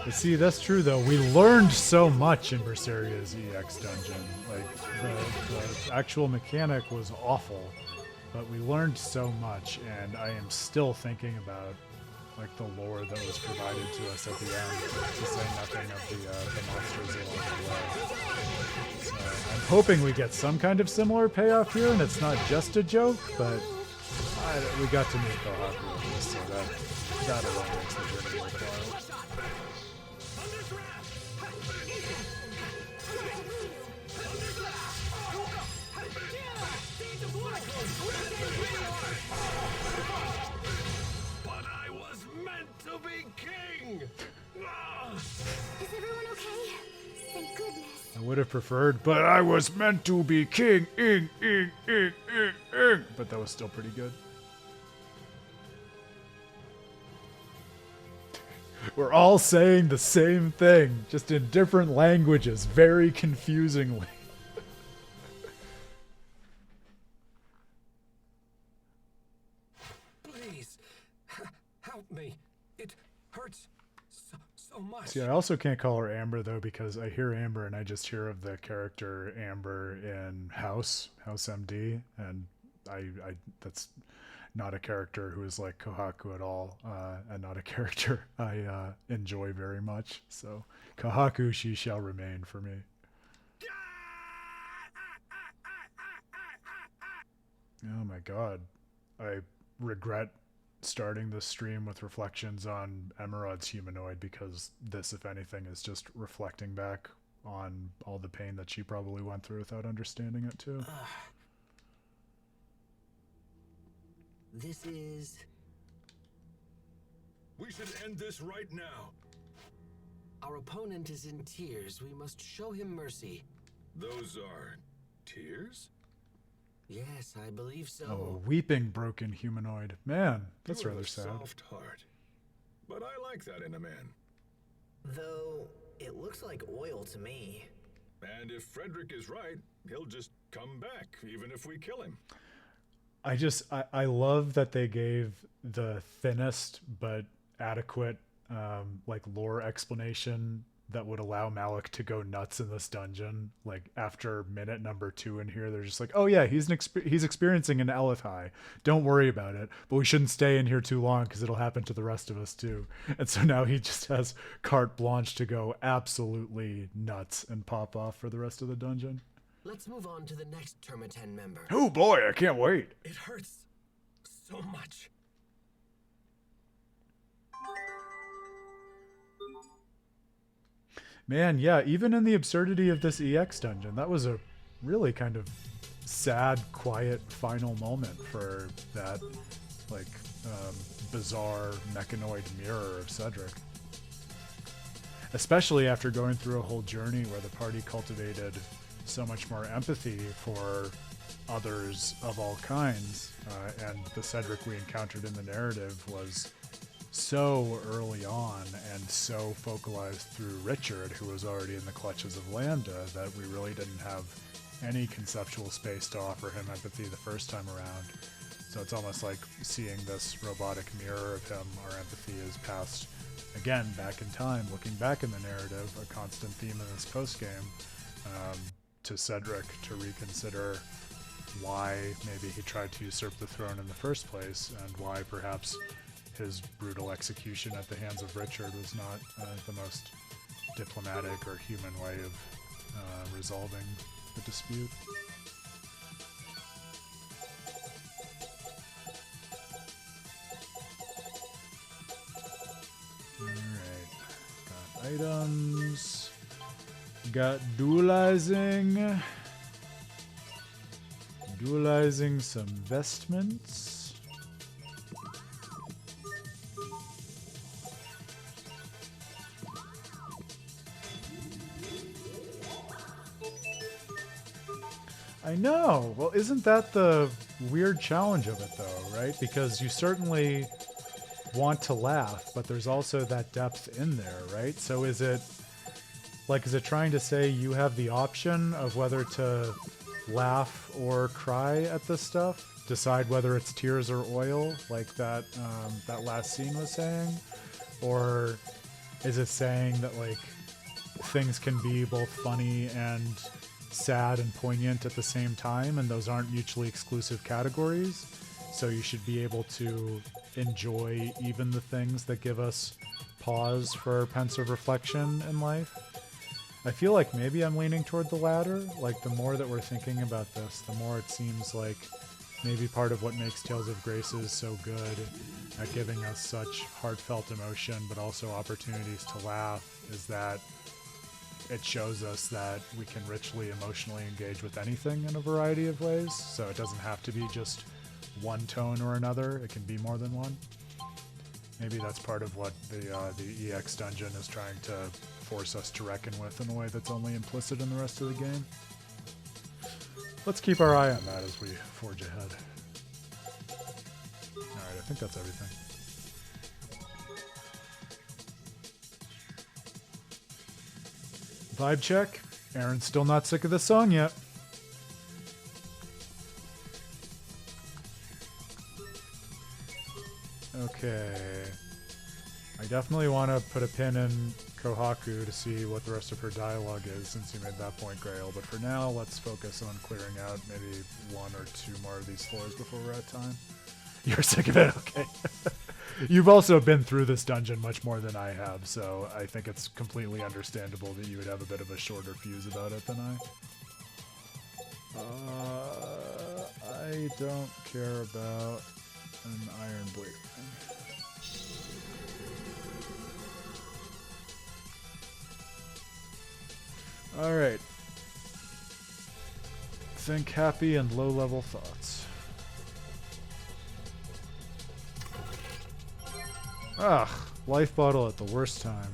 But see, that's true though. We learned so much in Berseria's EX dungeon. Like, the actual mechanic was awful, but we learned so much, and I am still thinking about like the lore that was provided to us at the end, to say nothing of the monsters along the way. So I'm hoping we get some kind of similar payoff here, and it's not just a joke, but we got to meet Kohaku at least, so that alone makes the journey worthwhile. But I was meant to be king! Is everyone okay? Thank goodness. I would have preferred, but I was meant to be king, but that was still pretty good. We're all saying the same thing, just in different languages, very confusingly. Please, help me. It hurts so much. See, I also can't call her Amber, though, because I hear Amber and I just hear of the character Amber in House MD, and I that's not a character who is like Kohaku at all, and not a character I enjoy very much. So Kohaku, she shall remain for me. Oh my god. I regret starting this stream with reflections on Emerod's humanoid, because this, if anything, is just reflecting back on all the pain that she probably went through without understanding it too. This is... We should end this right now. Our opponent is in tears. We must show him mercy. Those are tears? Yes, I believe so. Oh, a weeping broken humanoid. Man, that's You have rather a sad. soft heart. But I like that in a man. Though, it looks like oil to me. And if Frederick is right, he'll just come back, even if we kill him. I love that they gave the thinnest but adequate like lore explanation that would allow Malik to go nuts in this dungeon. Like after minute number 2 in here, they're just like, oh yeah, he's experiencing an Elith high. Don't worry about it. But we shouldn't stay in here too long because it'll happen to the rest of us too. And so now he just has carte blanche to go absolutely nuts and pop off for the rest of the dungeon. Let's move on to the next Terma 10 member. Oh boy, I can't wait. It hurts so much. Man, yeah, even in the absurdity of this EX dungeon, that was a really kind of sad, quiet final moment for that, like, bizarre mechanoid mirror of Cedric. Especially after going through a whole journey where the party cultivated so much more empathy for others of all kinds, and the Cedric we encountered in the narrative was so early on and so focalized through Richard, who was already in the clutches of Lambda, that we really didn't have any conceptual space to offer him empathy the first time around. So it's almost like seeing this robotic mirror of him, our empathy is passed again back in time, looking back in the narrative, a constant theme in this post-game, to Cedric to reconsider why maybe he tried to usurp the throne in the first place, and why perhaps his brutal execution at the hands of Richard was not the most diplomatic or human way of resolving the dispute. Alright, got items, got dualizing some vestments. I know. Well, isn't that the weird challenge of it, though, right? Because you certainly want to laugh, but there's also that depth in there, right? So is it trying to say you have the option of whether to laugh or cry at this stuff? Decide whether it's tears or oil, like that last scene was saying? Or is it saying that, like, things can be both funny and sad and poignant at the same time, and those aren't mutually exclusive categories, so you should be able to enjoy even the things that give us pause for pensive reflection in life? I feel like maybe I'm leaning toward the latter. Like, the more that we're thinking about this, the more it seems like maybe part of what makes Tales of Graces so good at giving us such heartfelt emotion but also opportunities to laugh is that it shows us that we can richly emotionally engage with anything in a variety of ways, so it doesn't have to be just one tone or another, it can be more than one. Maybe that's part of what the EX dungeon is trying to force us to reckon with in a way that's only implicit in the rest of the game. Let's keep our eye on that as we forge ahead. Alright, I think that's everything. Vibe check. Aaron's still not sick of this song yet. Okay. I definitely want to put a pin in Kohaku to see what the rest of her dialogue is, since you made that point, Grail. But for now, let's focus on clearing out maybe one or two more of these floors before we're at time. You're sick of it? Okay. You've also been through this dungeon much more than I have, so I think it's completely understandable that you would have a bit of a shorter fuse about it than I. I don't care about an iron blade. Alright. Think happy and low-level thoughts. Ugh, life bottle at the worst time.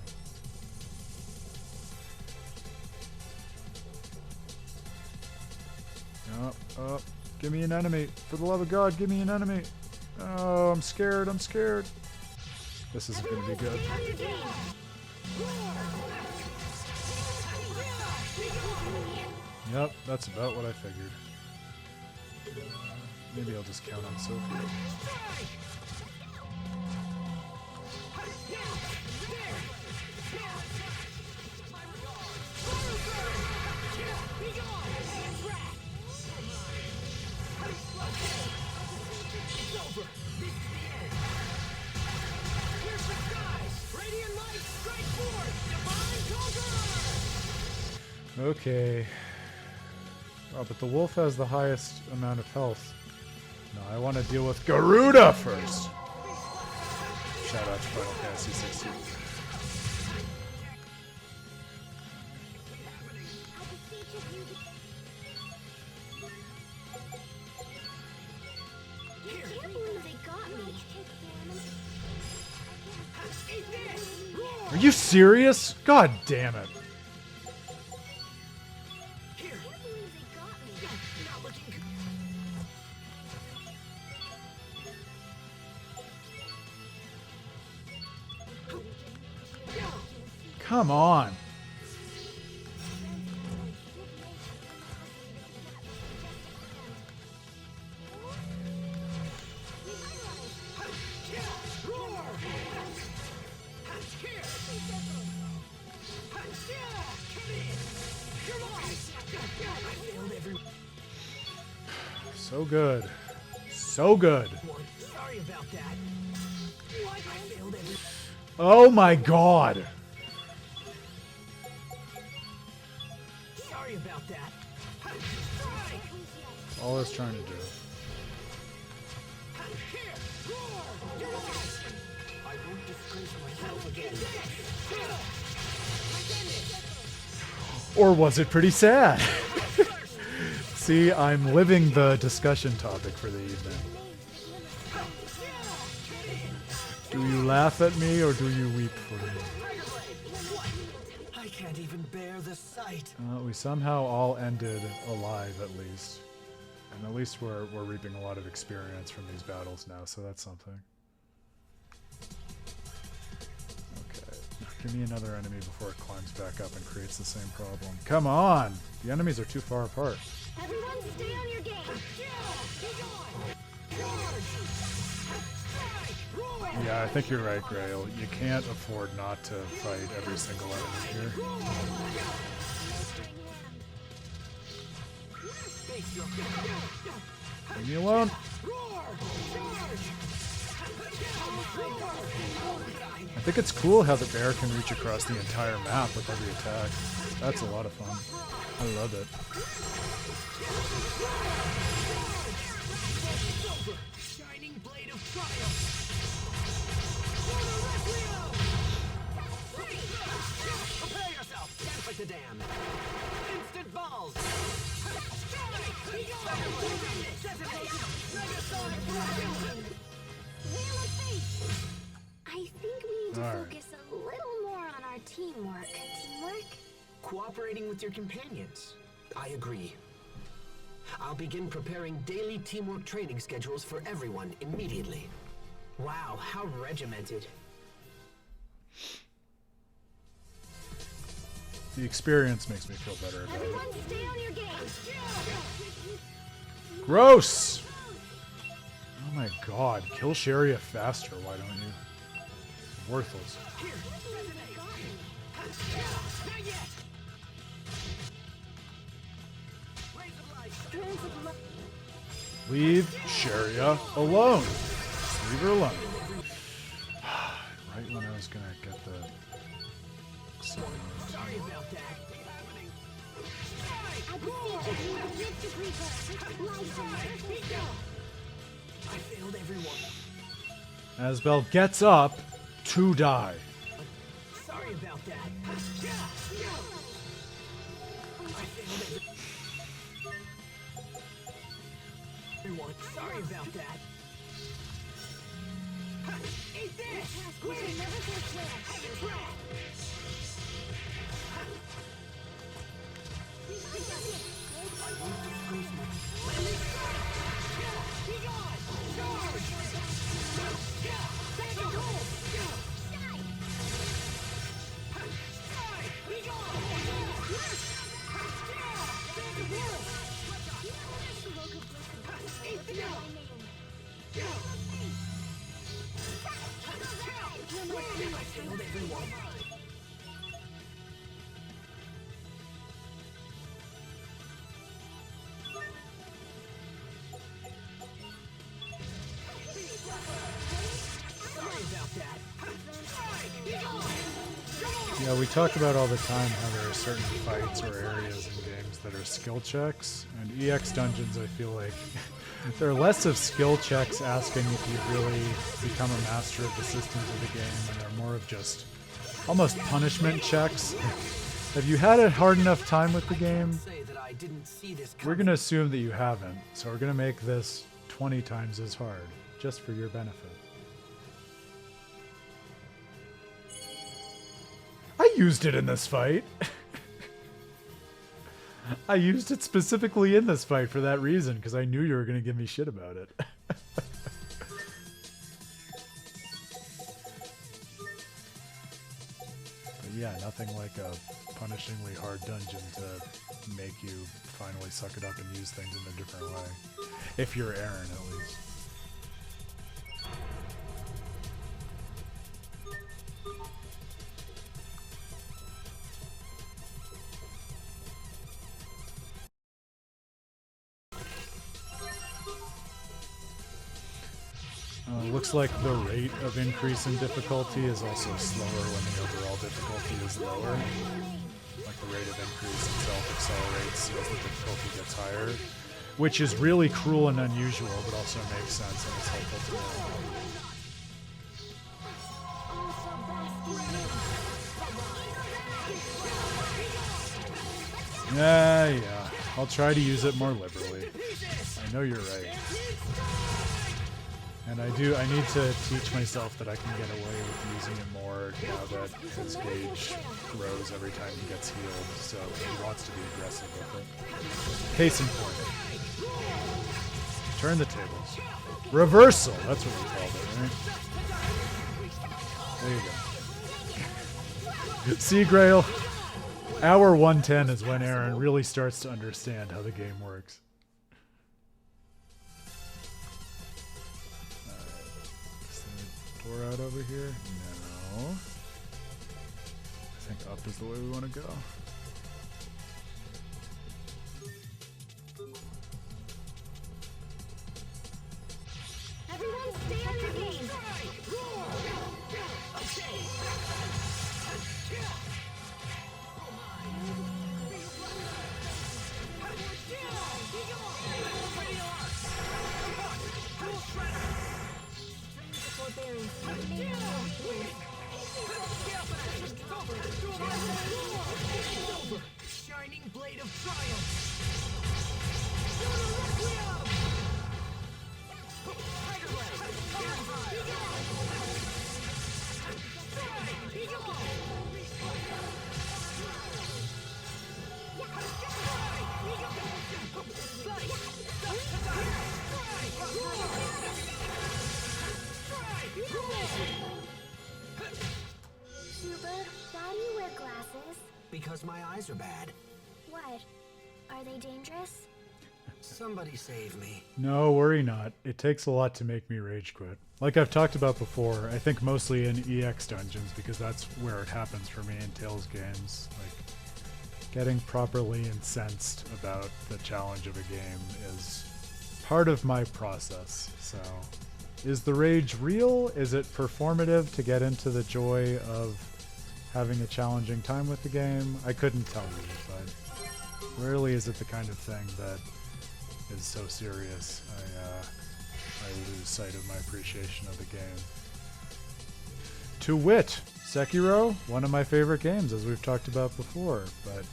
Oh, give me an enemy. For the love of God, give me an enemy. Oh, I'm scared, I'm scared. This isn't going to be good. Yep, that's about what I figured. Maybe I'll just count on Sophie. Okay. Oh, but the wolf has the highest amount of health. No, I want to deal with Garuda first. Shout out to Final Fantasy 16. Are you serious? God damn it. Come on. So good. So good. Sorry about that. I failed every. Oh my god. Sorry about that. All I was trying to do. I won't disgrace myself again. Or was it pretty sad? See, I'm living the discussion topic for the evening. Do you laugh at me or do you weep for me? I can't even bear the sight. We somehow all ended alive at least. And at least we're reaping a lot of experience from these battles now, so that's something. Okay, give me another enemy before it climbs back up and creates the same problem. Come on! The enemies are too far apart. Everyone stay on your game. Yeah, I think you're right, Grail. You can't afford not to fight every single enemy here. Leave me alone. I think it's cool how the bear can reach across the entire map with every attack. That's a lot of fun. I love it. Shining blade of triumph. Prepare yourself. Dance like the damned. Instant balls. I think we need to All right. focus a little more on our teamwork. Teamwork? Cooperating with your companions. I agree. I'll begin preparing daily teamwork training schedules for everyone immediately. Wow, how regimented. The experience makes me feel better about it. Everyone stay on your game. Gross! Oh my god, kill Sharia faster, why don't you? Worthless. Leave Sharia alone. Just leave her alone. Right when I was gonna get the... Sorry about that. I failed everyone. Asbel gets up to die. Sorry about that. I failed everyone. Sorry about that. Eat this! Yeah, we talk about all the time how there are certain fights or areas in games that are skill checks, and EX dungeons, I feel like they're less of skill checks asking if you've really become a master of the systems of the game, and they're more of just almost punishment checks. Have you had a hard enough time with the game? Say that I didn't see this We're going to assume that you haven't, so we're going to make this 20 times as hard, just for your benefit. I used it in this fight. I used it specifically in this fight for that reason, because I knew you were going to give me shit about it. But yeah, nothing like a punishingly hard dungeon to make you finally suck it up and use things in a different way. If you're Aaron, at least. Looks like the rate of increase in difficulty is also slower when the overall difficulty is lower. Like the rate of increase itself accelerates as the difficulty gets higher, which is really cruel and unusual, but also makes sense and is helpful to know. Yeah. I'll try to use it more liberally. I know you're right. And I need to teach myself that I can get away with using it more now that his gauge grows every time he gets healed, so he wants to be aggressive with it. Case in point. Turn the tables. Reversal! That's what we called it, right? There you go. See, Grail? Hour 110 is when Aaron really starts to understand how the game works. Door out over here? No. I think up is the way we want to go. Everyone stay on your game. Shining blade of triumph. Super, why do you wear glasses? Because my eyes are bad. What? Are they dangerous? Somebody save me. No, worry not. It takes a lot to make me rage quit. Like I've talked about before, I think mostly in EX dungeons because that's where it happens for me in Tales games. Like, getting properly incensed about the challenge of a game is part of my process. So, is the rage real? Is it performative to get into the joy of having a challenging time with the game? I couldn't tell you, but rarely is it the kind of thing that is so serious I lose sight of my appreciation of the game. To wit, Sekiro, one of my favorite games, as we've talked about before, but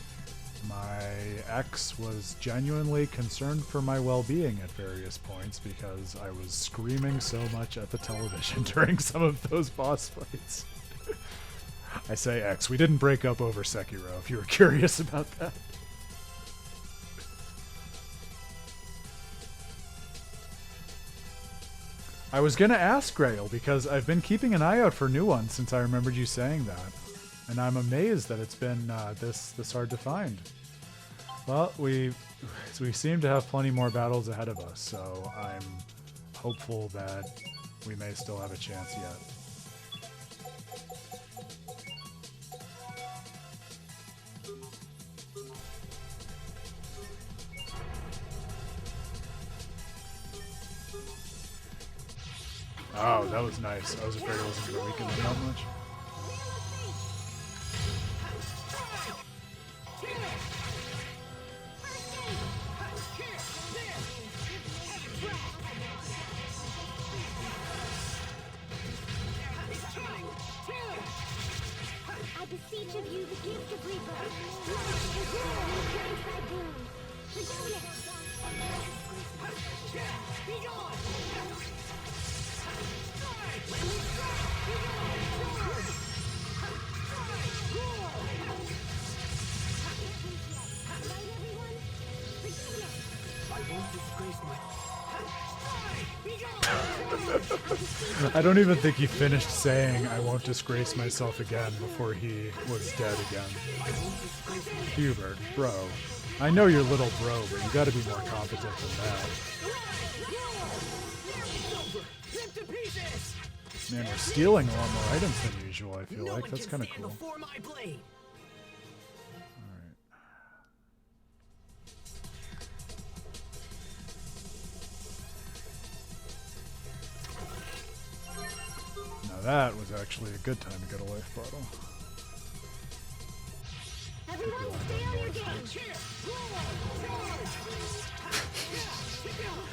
my ex was genuinely concerned for my well-being at various points because I was screaming so much at the television during some of those boss fights. I say ex, we didn't break up over Sekiro, if you were curious about that. I was gonna ask Grail because I've been keeping an eye out for new ones since I remembered you saying that, and I'm amazed that it's been this hard to find. Well, we seem to have plenty more battles ahead of us, so I'm hopeful that we may still have a chance yet. Oh, that was nice. I was afraid it wasn't going to weaken them that much. each of you the gift of rebirth. Life is war and praise thy boon. Forgiveness. Be gone! Right, everyone? Forgiveness. I won't disgrace my... I don't even think he finished saying, I won't disgrace myself again before he was dead again. Hubert, bro. I know you're little bro, but you gotta be more competent than that. Man, we're stealing a lot more items than usual, I feel like. That's kind of cool. Alright. Now that was actually a good time to get a life bottle. Everyone stay on your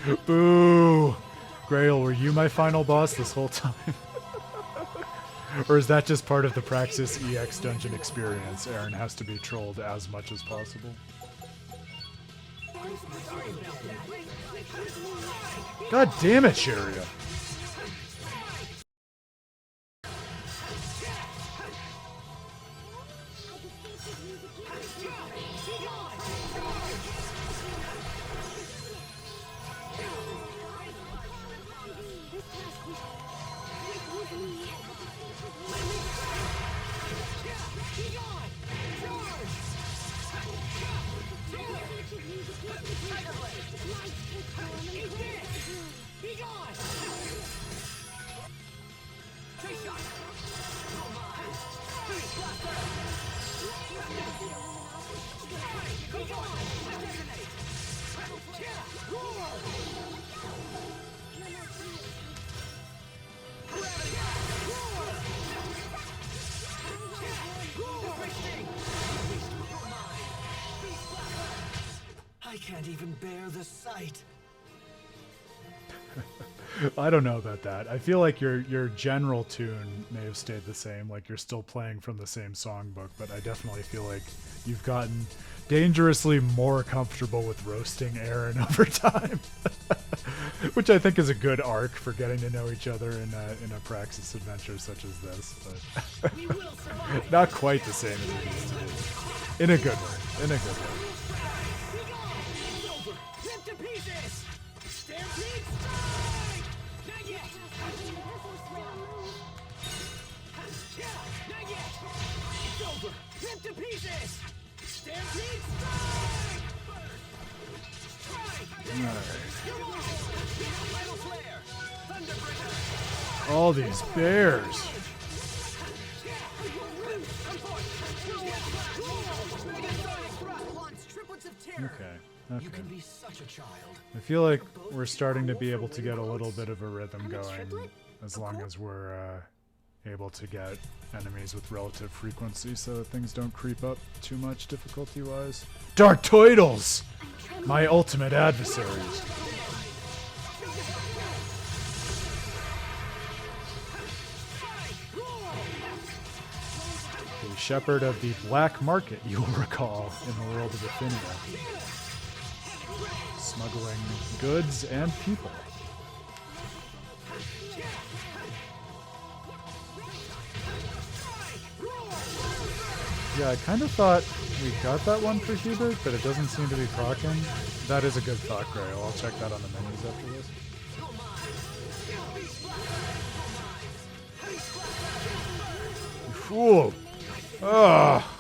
game. Boo! Grail, were you my final boss this whole time? Or is that just part of the Praxis EX dungeon experience? Aaron has to be trolled as much as possible. God damn it, Sharia! I can't even bear the sight. I don't know about that. I feel like your general tune may have stayed the same, like you're still playing from the same songbook, but I definitely feel like you've gotten dangerously more comfortable with roasting Aaron over time. Which I think is a good arc for getting to know each other in a Praxis adventure such as this, but not quite the same as it used to be. In a good way. In a good way. All these bears. Okay. You can be such a child. I feel like we're starting to be able to get a little bit of a rhythm going, as long as we're able to get enemies with relative frequency so that things don't creep up too much difficulty-wise. Dark Toidles! My ultimate adversaries. The shepherd of the black market, you'll recall, in the world of Affinia. Smuggling goods and people. Yeah, I kind of thought we got that one for Hubert, but it doesn't seem to be procking. That is a good thought, Grail. I'll check that on the menus after this. Whoa! Ah!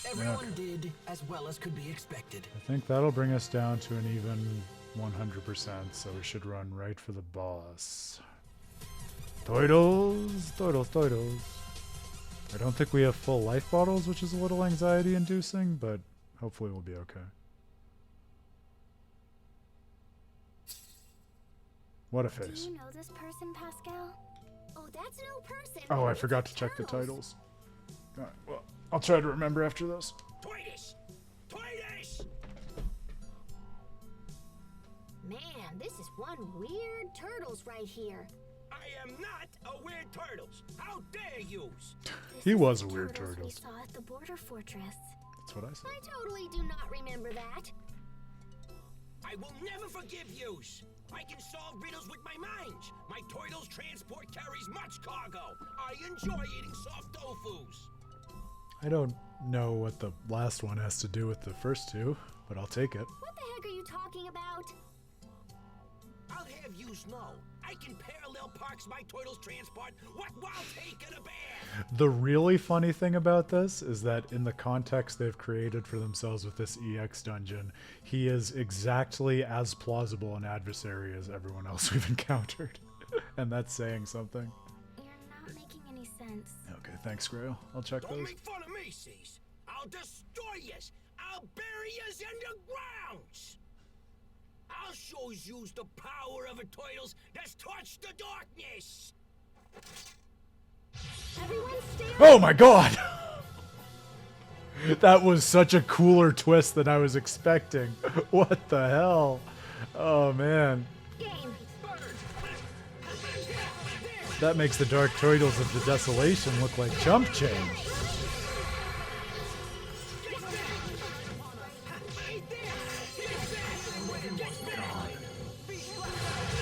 Everyone did as well as could be expected. I think that'll bring us down to an even 100%, so we should run right for the boss. Toidles! Toidles, Toidles. I don't think we have full life bottles, which is a little anxiety-inducing, but hopefully we'll be okay. What a face. Do you know this person, Pascal? Oh, that's no person. Oh, I forgot to check the titles. Alright, well, I'll try to remember after those. Toitus! Toitus! Man, this is one weird turtles right here. I am not a weird turtles. How dare you? He This was is a the weird turtles turtle. we saw at the border fortress. That's what I said. I totally do not remember that. I will never forgive yous. I can solve riddles with my mind. My turtles transport carries much cargo. I enjoy eating soft tofus. I don't know what the last one has to do with the first two, but I'll take it. What the heck are you talking about? I'll have yous know. I can parallel parks my turtles transport what while taking a bath. The really funny thing about this is that in the context they've created for themselves with this EX dungeon, he is exactly as plausible an adversary as everyone else we've encountered. And that's saying something. You're not making any sense. Okay, thanks, Grail. I'll check Don't those. make fun of me, Cease. I'll destroy yous. I'll bury yous in the grounds. I'll show yous the power of a turtles that's touched the darkness. Everyone stand. Oh my god! That was such a cooler twist than I was expecting. What the hell? Oh man. Game. That makes the Dark Turtles of the Desolation look like chump change.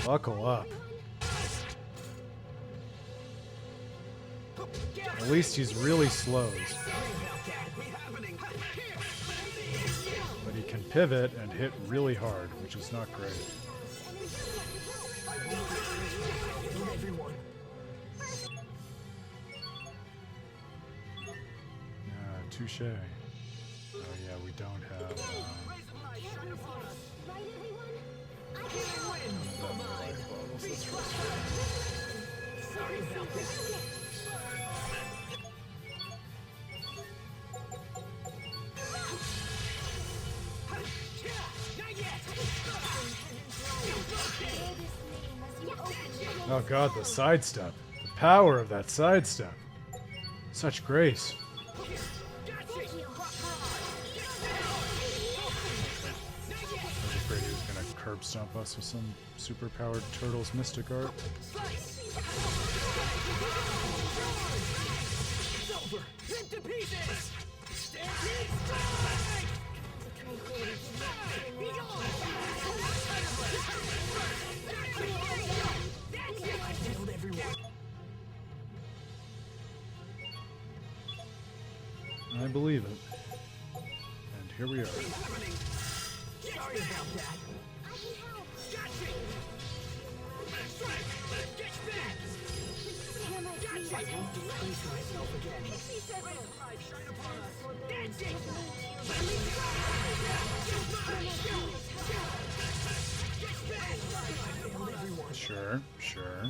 Buckle up. At least he's really slow. But he can pivot and hit really hard, which is not great. Touche. Oh yeah, we don't have... Right, everyone? I can Sorry about that. Oh god, the sidestep. The power of that sidestep. Such grace. I was afraid he was gonna curb stomp us with some super powered Turtles mystic art. I believe it. And here we are. Sorry about that. I can help. Hear my feet. I won't disgrace myself again. Pixie circle. Sure, sure.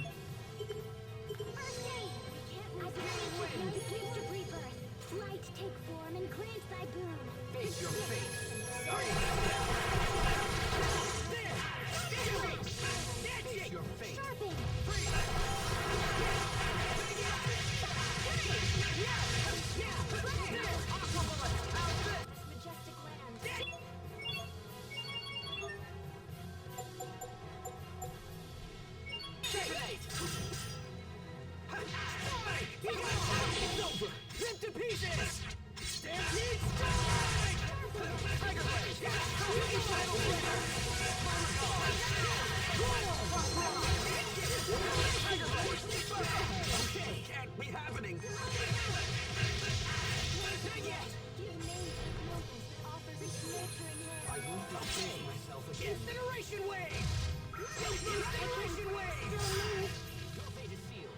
Light take form and grant thy boon. Face your face. Face your face. Sharpen. Majestic land. It's over. Rip to pieces. Stampede strike. Tiger Okay, can't be happening. Not yet. Give names to nobles that offers its nurturing I hand. won't disgrace myself again. Incineration wave. Incineration wave. Your fate is sealed.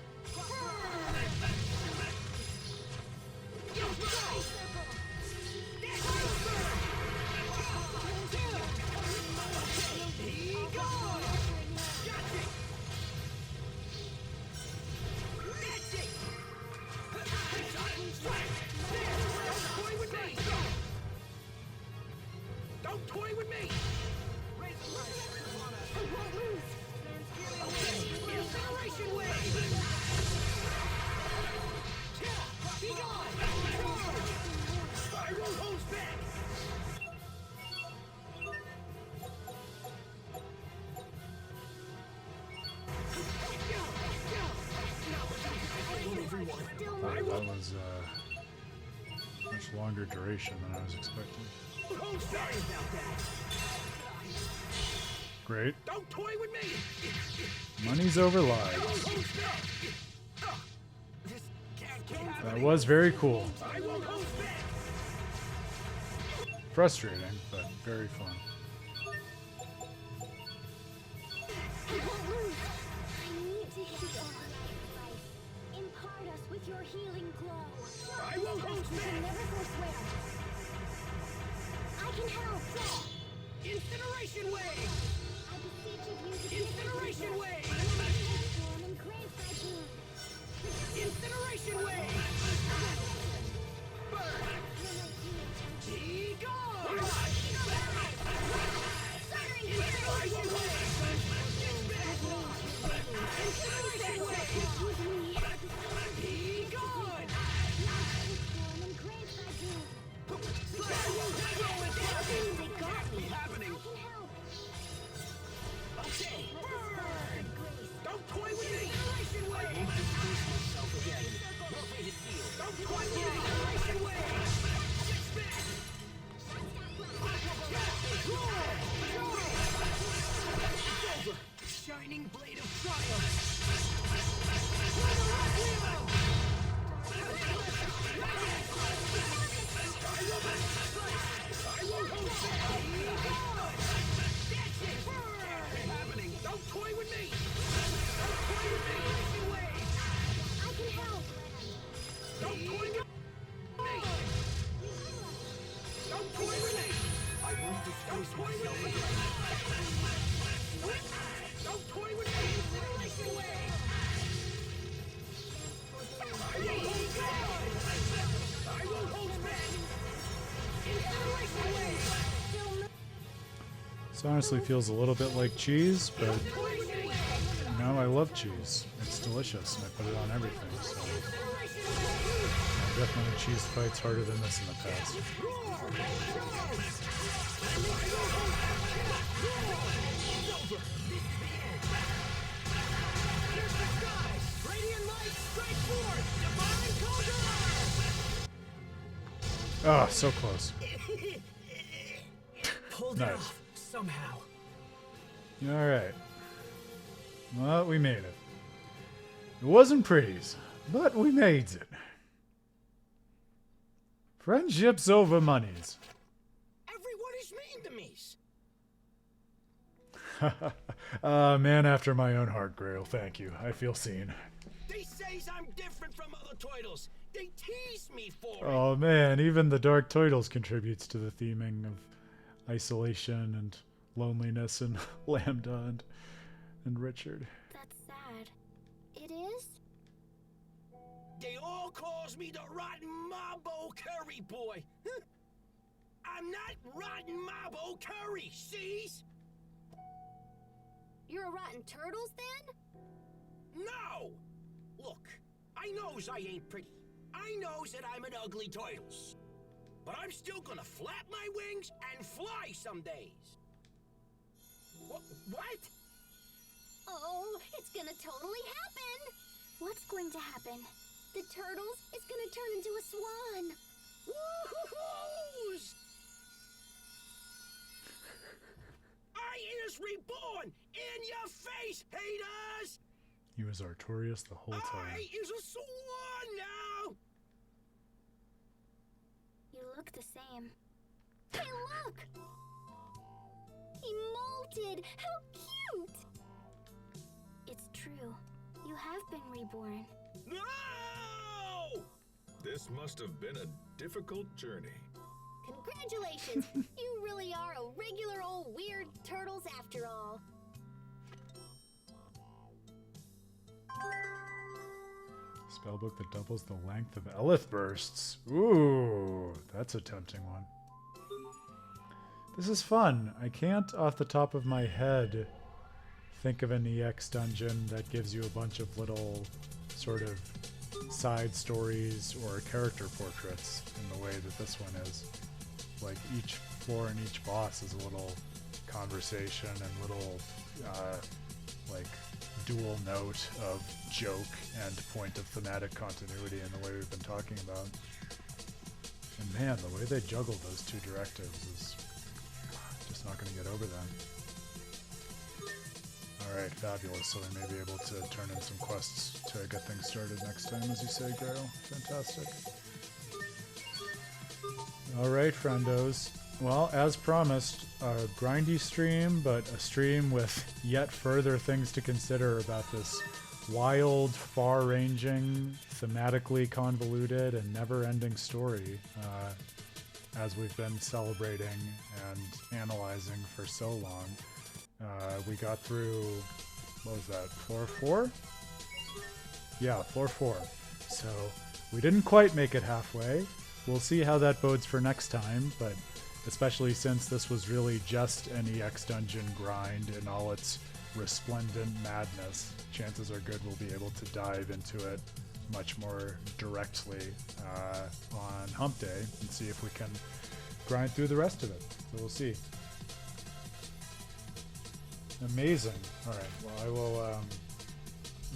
Don't toy with me. I won't lose. Incineration wave. Be gone. Charge. Much longer duration than I was expecting. Oh, sorry about that. Great. Don't toy with me. Money's over lives. This can't keep That happening. was very cool. I won't hold back. Frustrating, but very fun. I won't lose. I need to hit the sacrifice. Impart us with your healing glow. I won't hold You can back. never forswear. I can help. Incineration wave. I beseech of you to Incineration wave. transform and grant thy boon. Incineration wave. Burn. Be gone. Incineration wave. Incineration wave. Be gone. Transform and grant thy boon. They got me. Happening. I can help. Okay. Let this Burn. fight grace. Don't toy with me. Incineration wave. Myself again. Your fate is sealed. Don't toy with me. Incineration wave. Six back. It's over. Shining blade of triumph. I won't hold back. That's it. Burn. Happening. Don't toy with me. Don't toy with me. Incineration wave. I can help. Don't toy with me. Don't toy with me. I won't disgrace myself again. Don't toy with me. Incineration wave. I won't hold back. I won't hold back. Incineration wave. This honestly feels a little bit like cheese, but you know, I love cheese. It's delicious, and I put it on everything. So definitely cheese fights harder than this in the past. Oh, so close. Pulled Nice. it off somehow. All right. Well, we made it. It wasn't pretty, but we made it. Friendships over monies. Everyone is mean to me. Man after my own heart, Grail. Thank you. I feel seen. They says I'm different from other turtles. They tease me for it. Oh man, even the Dark Turtles contributes to the theming of isolation and loneliness and Lambda and Richard. That's sad. It is? They all calls me the Rotten Mabo Curry Boy. Huh? I'm not Rotten Mabo Curry, sees? You're a rotten turtles then? No! Look, I knows I ain't pretty. I knows that I'm an ugly turtles. But I'm still gonna flap my wings and fly some days. What? Oh, it's gonna totally happen! What's going to happen? The turtles is gonna turn into a swan. Woo-hoo-hoos! I is reborn in your face, haters! He was Artorias the whole time. I is a swan now! You look the same. Hey, look! He molted! How cute! It's true. You have been reborn. No! This must have been a difficult journey. Congratulations! You really are a regular old weird turtles after all. Spellbook that doubles the length of Elith bursts. Ooh, that's a tempting one. This is fun. I can't, off the top of my head, think of an EX dungeon that gives you a bunch of little sort of side stories or character portraits in the way that this one is. Like each floor and each boss is a little conversation and little like dual note of joke and point of thematic continuity in the way we've been talking about. And man, the way they juggle those two directives is just not going to get over them. Alright, fabulous. So we may be able to turn in some quests to get things started next time, as you say, Grail. Fantastic. Alright, friendos. Well, as promised, a grindy stream, but a stream with yet further things to consider about this wild, far-ranging, thematically convoluted, and never-ending story, as we've been celebrating and analyzing for so long. We got through, what was that, floor 4? Yeah, floor 4. So we didn't quite make it halfway. We'll see how that bodes for next time, but especially since this was really just an EX dungeon grind in all its resplendent madness, chances are good we'll be able to dive into it much more directly on Hump Day and see if we can grind through the rest of it. So we'll see. Amazing. Alright, well I will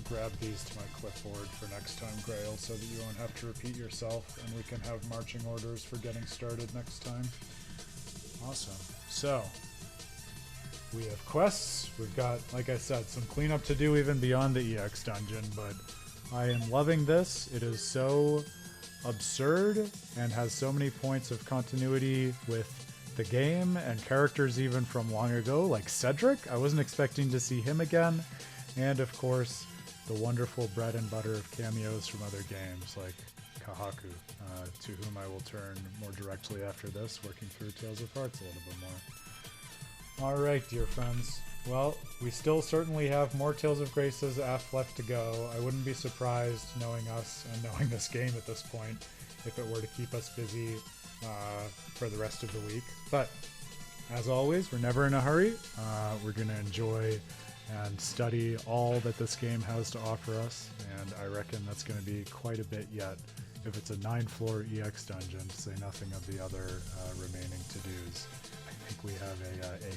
grab these to my clipboard for next time, Grail, so that you won't have to repeat yourself and we can have marching orders for getting started next time. Awesome. So, we have quests. We've got, like I said, some cleanup to do even beyond the EX dungeon, but I am loving this. It is so absurd and has so many points of continuity with the game and characters even from long ago, like Cedric. I wasn't expecting to see him again. And of course, the wonderful bread and butter of cameos from other games like Kahaku, to whom I will turn more directly after this, working through Tales of Hearts a little bit more. Alright, dear friends. Well, we still certainly have more Tales of Graces F left to go. I wouldn't be surprised, knowing us and knowing this game at this point, if it were to keep us busy for the rest of the week. But, as always, we're never in a hurry. We're going to enjoy and study all that this game has to offer us, and I reckon that's going to be quite a bit yet, if it's a 9-floor EX dungeon, to say nothing of the other remaining to-dos. I think we have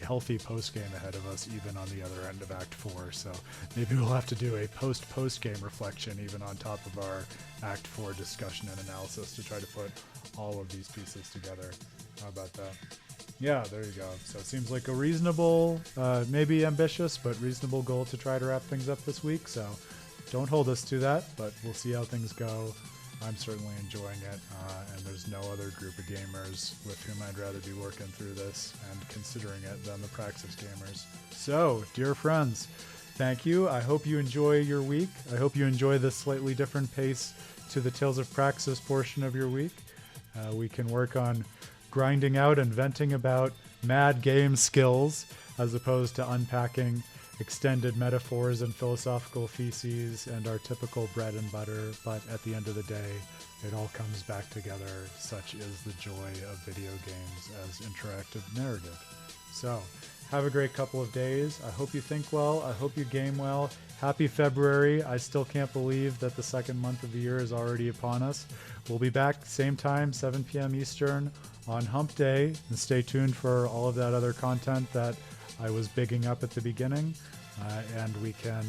a healthy post-game ahead of us, even on the other end of Act 4, so maybe we'll have to do a post-game reflection even on top of our Act 4 discussion and analysis to try to put all of these pieces together. How about that? Yeah, there you go. So it seems like a reasonable, maybe ambitious, but reasonable goal to try to wrap things up this week. So don't hold us to that, but we'll see how things go. I'm certainly enjoying it, and there's no other group of gamers with whom I'd rather be working through this and considering it than the Praxis gamers. So, dear friends, thank you. I hope you enjoy your week. I hope you enjoy this slightly different pace to the Tales of Praxis portion of your week. We can work on grinding out and venting about mad game skills as opposed to unpacking extended metaphors and philosophical theses and our typical bread and butter, but at the end of the day, it all comes back together. Such is the joy of video games as interactive narrative. So, have a great couple of days. I hope you think well. I hope you game well. Happy February. I still can't believe that the second month of the year is already upon us. We'll be back same time, 7 p.m. Eastern on Hump Day, and stay tuned for all of that other content that I was bigging up at the beginning, and we can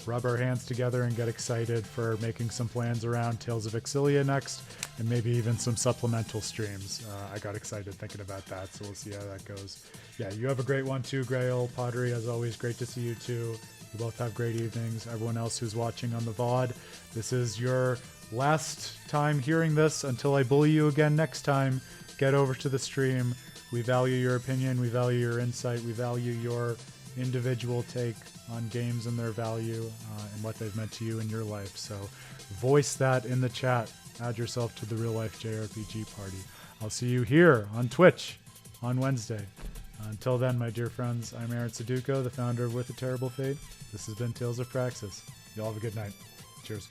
rub our hands together and get excited for making some plans around Tales of Xillia next, and maybe even some supplemental streams. I got excited thinking about that, so we'll see how that goes. Yeah, you have a great one too, Grail. Padre, as always, great to see you too. You both have great evenings. Everyone else who's watching on the VOD, this is your last time hearing this until I bully you again next time. Get over to the stream. We value your opinion. We value your insight. We value your individual take on games and their value and what they've meant to you in your life. So voice that in the chat. Add yourself to the Real Life JRPG party. I'll see you here on Twitch on Wednesday. Until then, my dear friends, I'm Aaron Suduko, the founder of With a Terrible Fate. This has been Tales of Praxis. Y'all have a good night. Cheers.